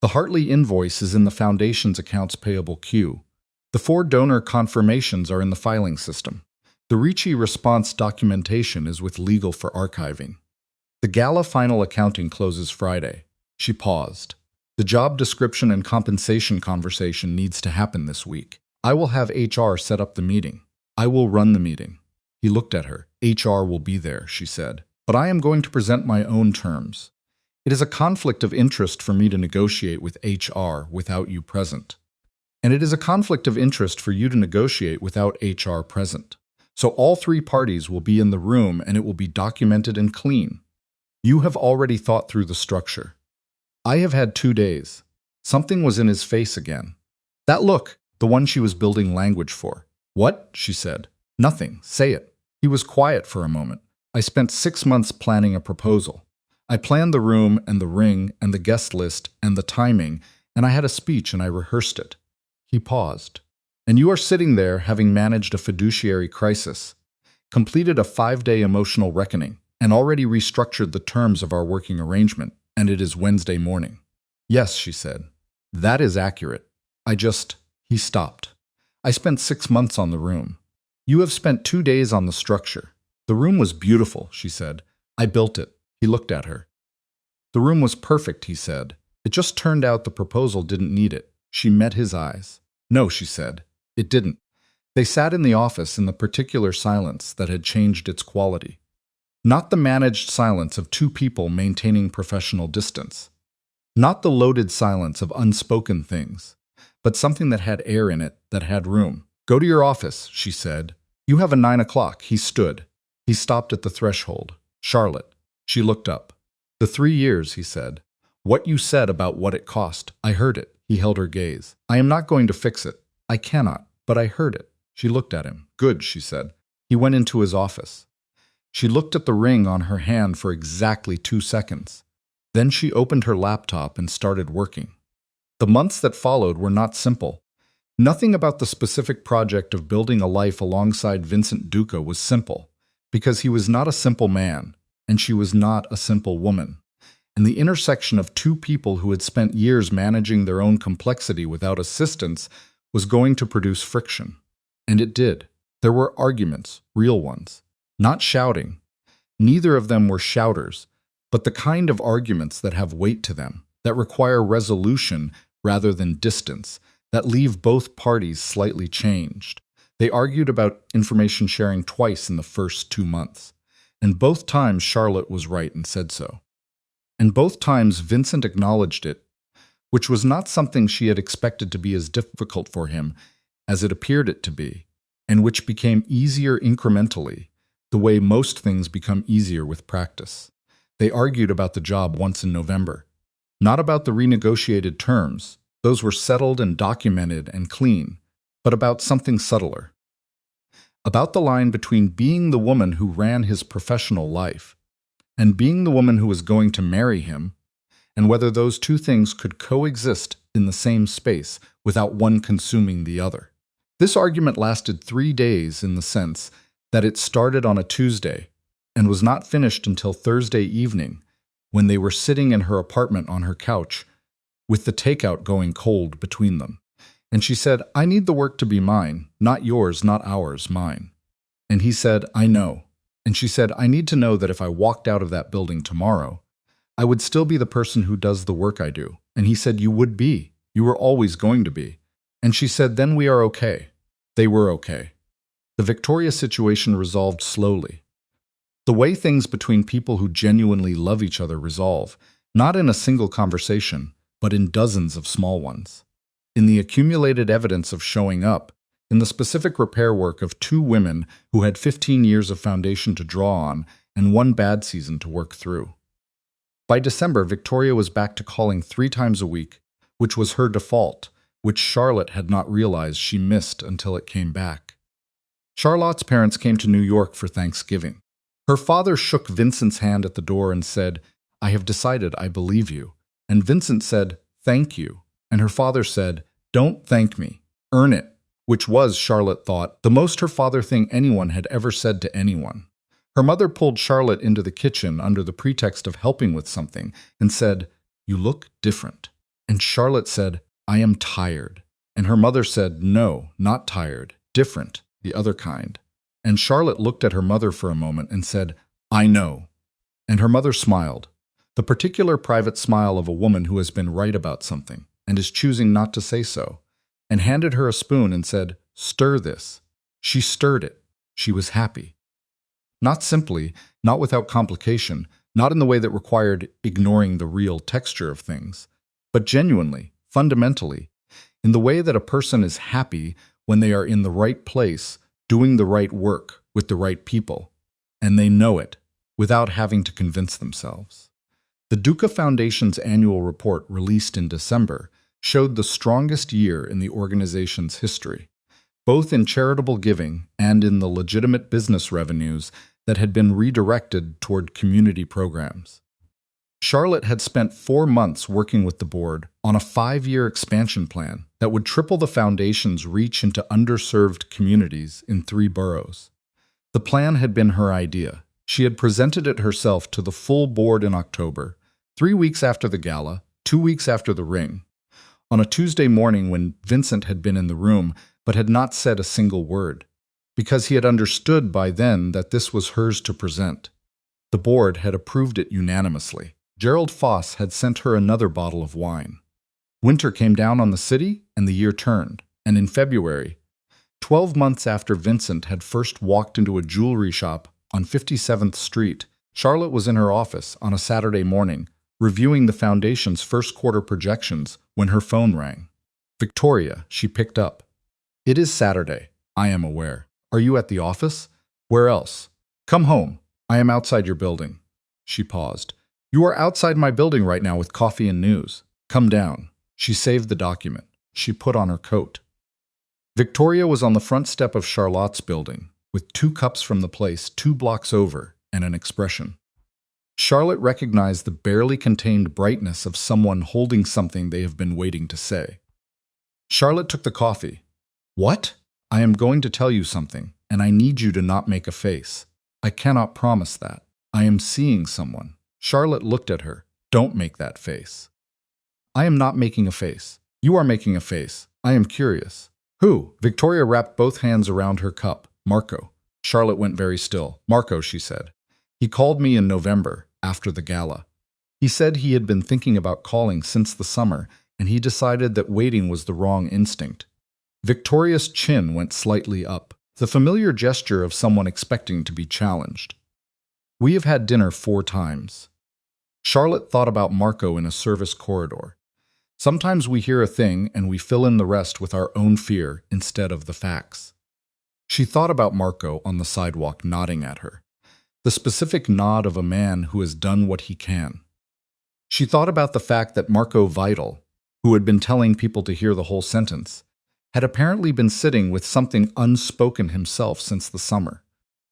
The Hartley invoice is in the Foundation's accounts payable queue. The 4 donor confirmations are in the filing system. The Ricci response documentation is with legal for archiving. The gala final accounting closes Friday. She paused. The job description and compensation conversation needs to happen this week. I will have HR set up the meeting. I will run the meeting. He looked at her. HR will be there, she said. But I am going to present my own terms. It is a conflict of interest for me to negotiate with HR without you present. And it is a conflict of interest for you to negotiate without HR present. So all 3 parties will be in the room and it will be documented and clean. You have already thought through the structure. I have had 2 days. Something was in his face again. That look, the one she was building language for. What? She said. Nothing. Say it. He was quiet for a moment. I spent 6 months planning a proposal. I planned the room and the ring and the guest list and the timing, and I had a speech and I rehearsed it. He paused. And you are sitting there having managed a fiduciary crisis, completed a 5-day emotional reckoning, and already restructured the terms of our working arrangement, and it is Wednesday morning. Yes, she said. That is accurate. He stopped. I spent 6 months on the room. You have spent 2 days on the structure. The room was beautiful, she said. I built it. He looked at her. The room was perfect, he said. It just turned out the proposal didn't need it. She met his eyes. No, she said. It didn't. They sat in the office in the particular silence that had changed its quality. Not the managed silence of 2 people maintaining professional distance. Not the loaded silence of unspoken things, but something that had air in it, that had room. Go to your office, she said. You have a 9 o'clock. He stood. He stopped at the threshold. Charlotte. She looked up. The 3 years, he said. What you said about what it cost. I heard it. He held her gaze. I am not going to fix it. I cannot, but I heard it. She looked at him. Good, she said. He went into his office. She looked at the ring on her hand for exactly 2 seconds. Then she opened her laptop and started working. The months that followed were not simple. Nothing about the specific project of building a life alongside Vincent Duca was simple, because he was not a simple man, and she was not a simple woman. And the intersection of two people who had spent years managing their own complexity without assistance was going to produce friction. And it did. There were arguments, real ones. Not shouting. Neither of them were shouters, but the kind of arguments that have weight to them, that require resolution rather than distance, that leave both parties slightly changed. They argued about information sharing twice in the first 2 months, and both times Charlotte was right and said so. And both times Vincent acknowledged it, which was not something she had expected to be as difficult for him as it appeared it to be, and which became easier incrementally, the way most things become easier with practice. They argued about the job once in November, not about the renegotiated terms. Those were settled and documented and clean, but about something subtler. About the line between being the woman who ran his professional life and being the woman who was going to marry him, and whether those two things could coexist in the same space without one consuming the other. This argument lasted 3 days in the sense that it started on a Tuesday and was not finished until Thursday evening, when they were sitting in her apartment on her couch, with the takeout going cold between them. And she said, "I need the work to be mine, not yours, not ours, mine." And he said, "I know." And she said, "I need to know that if I walked out of that building tomorrow, I would still be the person who does the work I do." And he said, "You would be. You were always going to be." And she said, "Then we are okay." They were okay. The Victoria situation resolved slowly. The way things between people who genuinely love each other resolve, not in a single conversation, but in dozens of small ones. In the accumulated evidence of showing up, in the specific repair work of two women who had 15 years of foundation to draw on and one bad season to work through. By December, Victoria was back to calling 3 times a week, which was her default, which Charlotte had not realized she missed until it came back. Charlotte's parents came to New York for Thanksgiving. Her father shook Vincent's hand at the door and said, "I have decided I believe you." And Vincent said, "Thank you." And her father said, "Don't thank me. Earn it," which was, Charlotte thought, the most her father thing anyone had ever said to anyone. Her mother pulled Charlotte into the kitchen under the pretext of helping with something and said, "You look different." And Charlotte said, "I am tired." And her mother said, "No, not tired, different, the other kind." And Charlotte looked at her mother for a moment and said, "I know." And her mother smiled, the particular private smile of a woman who has been right about something and is choosing not to say so, and handed her a spoon and said, "Stir this." She stirred it. She was happy. Not simply, not without complication, not in the way that required ignoring the real texture of things, but genuinely, fundamentally, in the way that a person is happy when they are in the right place, doing the right work with the right people, and they know it without having to convince themselves. The Duca Foundation's annual report, released in December, showed the strongest year in the organization's history, both in charitable giving and in the legitimate business revenues that had been redirected toward community programs. Charlotte had spent 4 months working with the board on a 5-year expansion plan that would triple the foundation's reach into underserved communities in 3 boroughs. The plan had been her idea. She had presented it herself to the full board in October, 3 weeks after the gala, 2 weeks after the ring, on a Tuesday morning when Vincent had been in the room but had not said a single word, because he had understood by then that this was hers to present. The board had approved it unanimously. Gerald Foss had sent her another bottle of wine. Winter came down on the city, and the year turned. And in February, 12 months after Vincent had first walked into a jewelry shop on 57th Street, Charlotte was in her office on a Saturday morning, reviewing the foundation's first quarter projections when her phone rang. "Victoria," she picked up. "It is Saturday, I am aware. Are you at the office? Where else? Come home. I am outside your building." She paused. "You are outside my building right now with coffee and news. Come down." She saved the document. She put on her coat. Victoria was on the front step of Charlotte's building, with 2 cups from the place 2 blocks over and an expression. Charlotte recognized the barely contained brightness of someone holding something they have been waiting to say. Charlotte took the coffee. "What?" "I am going to tell you something, and I need you to not make a face. I cannot promise that." I am seeing someone. Charlotte looked at her. Don't make that face. I am not making a face. You are making a face. I am curious. Who? Victoria wrapped both hands around her cup. Marco. Charlotte went very still. Marco, she said. He called me in November, after the gala. He said he had been thinking about calling since the summer, and he decided that waiting was the wrong instinct. Victoria's chin went slightly up, the familiar gesture of someone expecting to be challenged. We have had dinner 4 times. Charlotte thought about Marco in a service corridor. Sometimes we hear a thing and we fill in the rest with our own fear instead of the facts. She thought about Marco on the sidewalk nodding at her, the specific nod of a man who has done what he can. She thought about the fact that Marco Vital, who had been telling people to hear the whole sentence, had apparently been sitting with something unspoken himself since the summer,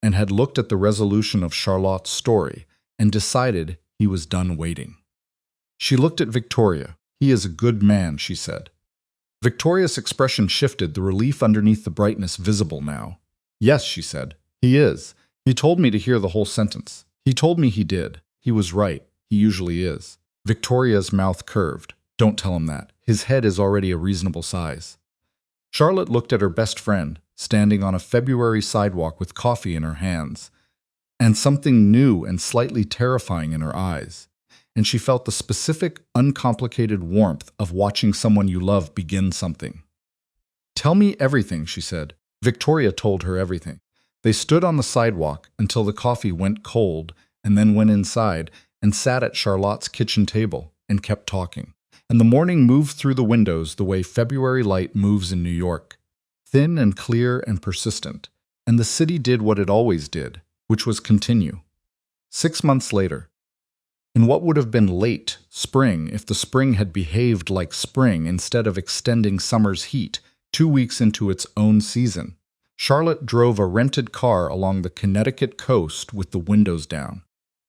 and had looked at the resolution of Charlotte's story and decided he was done waiting. She looked at Victoria. He is a good man, she said. Victoria's expression shifted, the relief underneath the brightness visible now. Yes, she said. He is. He told me to hear the whole sentence. He told me he did. He was right. He usually is. Victoria's mouth curved. Don't tell him that. His head is already a reasonable size. Charlotte looked at her best friend, standing on a February sidewalk with coffee in her hands, and something new and slightly terrifying in her eyes. And she felt the specific, uncomplicated warmth of watching someone you love begin something. Tell me everything, she said. Victoria told her everything. They stood on the sidewalk until the coffee went cold and then went inside and sat at Charlotte's kitchen table and kept talking. And the morning moved through the windows the way February light moves in New York, thin and clear and persistent, and the city did what it always did, which was continue. 6 months later, in what would have been late spring if the spring had behaved like spring instead of extending summer's heat 2 weeks into its own season, Charlotte drove a rented car along the Connecticut coast with the windows down,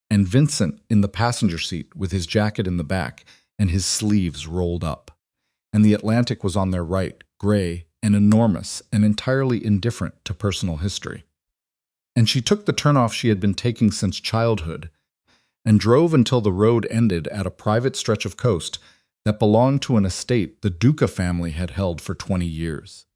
and Vincent in the passenger seat with his jacket in the back and his sleeves rolled up. And the Atlantic was on their right, gray and enormous and entirely indifferent to personal history. And she took the turnoff she had been taking since childhood and drove until the road ended at a private stretch of coast that belonged to an estate the Duca family had held for 20 years.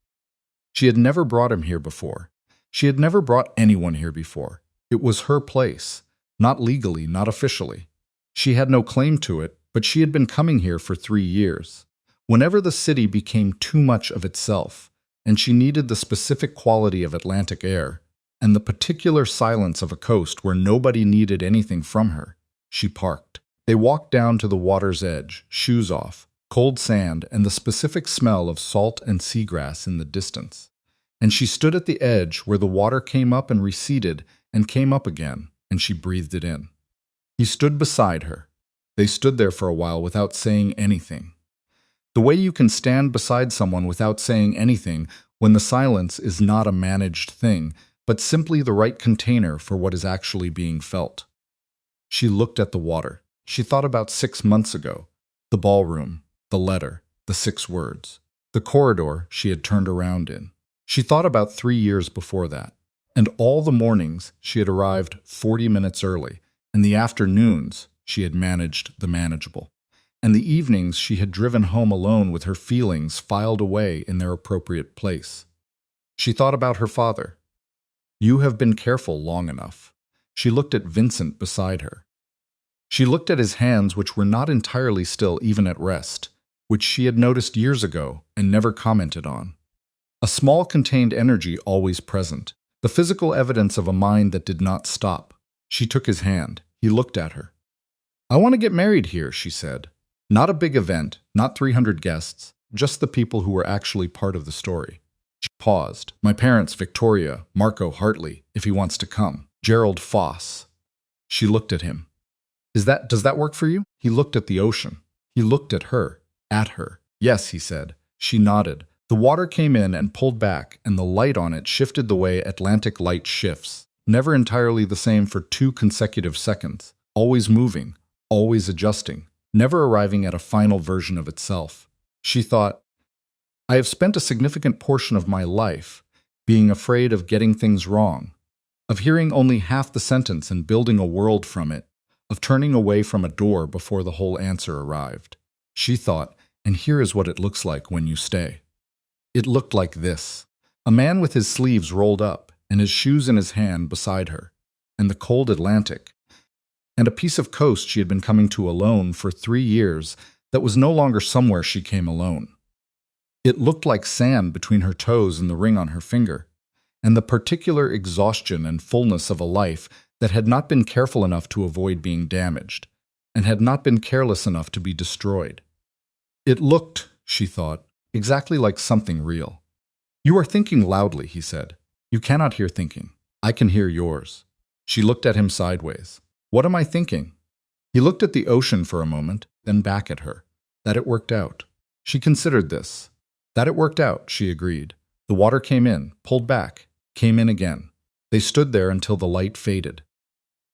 She had never brought him here before. She had never brought anyone here before. It was her place, not legally, not officially. She had no claim to it, but she had been coming here for 3 years. Whenever the city became too much of itself, and she needed the specific quality of Atlantic air, and the particular silence of a coast where nobody needed anything from her, she parked. They walked down to the water's edge, shoes off, cold sand, and the specific smell of salt and seagrass in the distance. And she stood at the edge where the water came up and receded and came up again, and she breathed it in. He stood beside her. They stood there for a while without saying anything. The way you can stand beside someone without saying anything when the silence is not a managed thing, but simply the right container for what is actually being felt. She looked at the water. She thought about 6 months ago, the ballroom, the letter, the 6 words, the corridor she had turned around in. She thought about 3 years before that, and all the mornings she had arrived 40 minutes early, and the afternoons she had managed the manageable, and the evenings she had driven home alone with her feelings filed away in their appropriate place. She thought about her father. You have been careful long enough. She looked at Vincent beside her. She looked at his hands, which were not entirely still even at rest, which she had noticed years ago and never commented on. A small contained energy always present, the physical evidence of a mind that did not stop. She took his hand. He looked at her. I want to get married here, she said. Not a big event, not 300 guests, just the people who were actually part of the story. She paused. My parents, Victoria, Marco Hartley, if he wants to come. Gerald Foss. She looked at him. Does that work for you? He looked at the ocean. He looked at her. Yes, he said. She nodded. The water came in and pulled back, and the light on it shifted the way Atlantic light shifts. Never entirely the same for 2 consecutive seconds. Always moving, always adjusting, never arriving at a final version of itself. She thought, I have spent a significant portion of my life being afraid of getting things wrong, of hearing only half the sentence and building a world from it, of turning away from a door before the whole answer arrived. She thought, and here is what it looks like when you stay. It looked like this: a man with his sleeves rolled up and his shoes in his hand beside her, and the cold Atlantic, and a piece of coast she had been coming to alone for 3 years that was no longer somewhere she came alone. It looked like sand between her toes and the ring on her finger, and the particular exhaustion and fullness of a life that had not been careful enough to avoid being damaged, and had not been careless enough to be destroyed. It looked, she thought, exactly like something real. "You are thinking loudly," he said. "You cannot hear thinking. I can hear yours." She looked at him sideways. "What am I thinking?" He looked at the ocean for a moment, then back at her. That it worked out. She considered this. That it worked out, she agreed. The water came in, pulled back, came in again. They stood there until the light faded.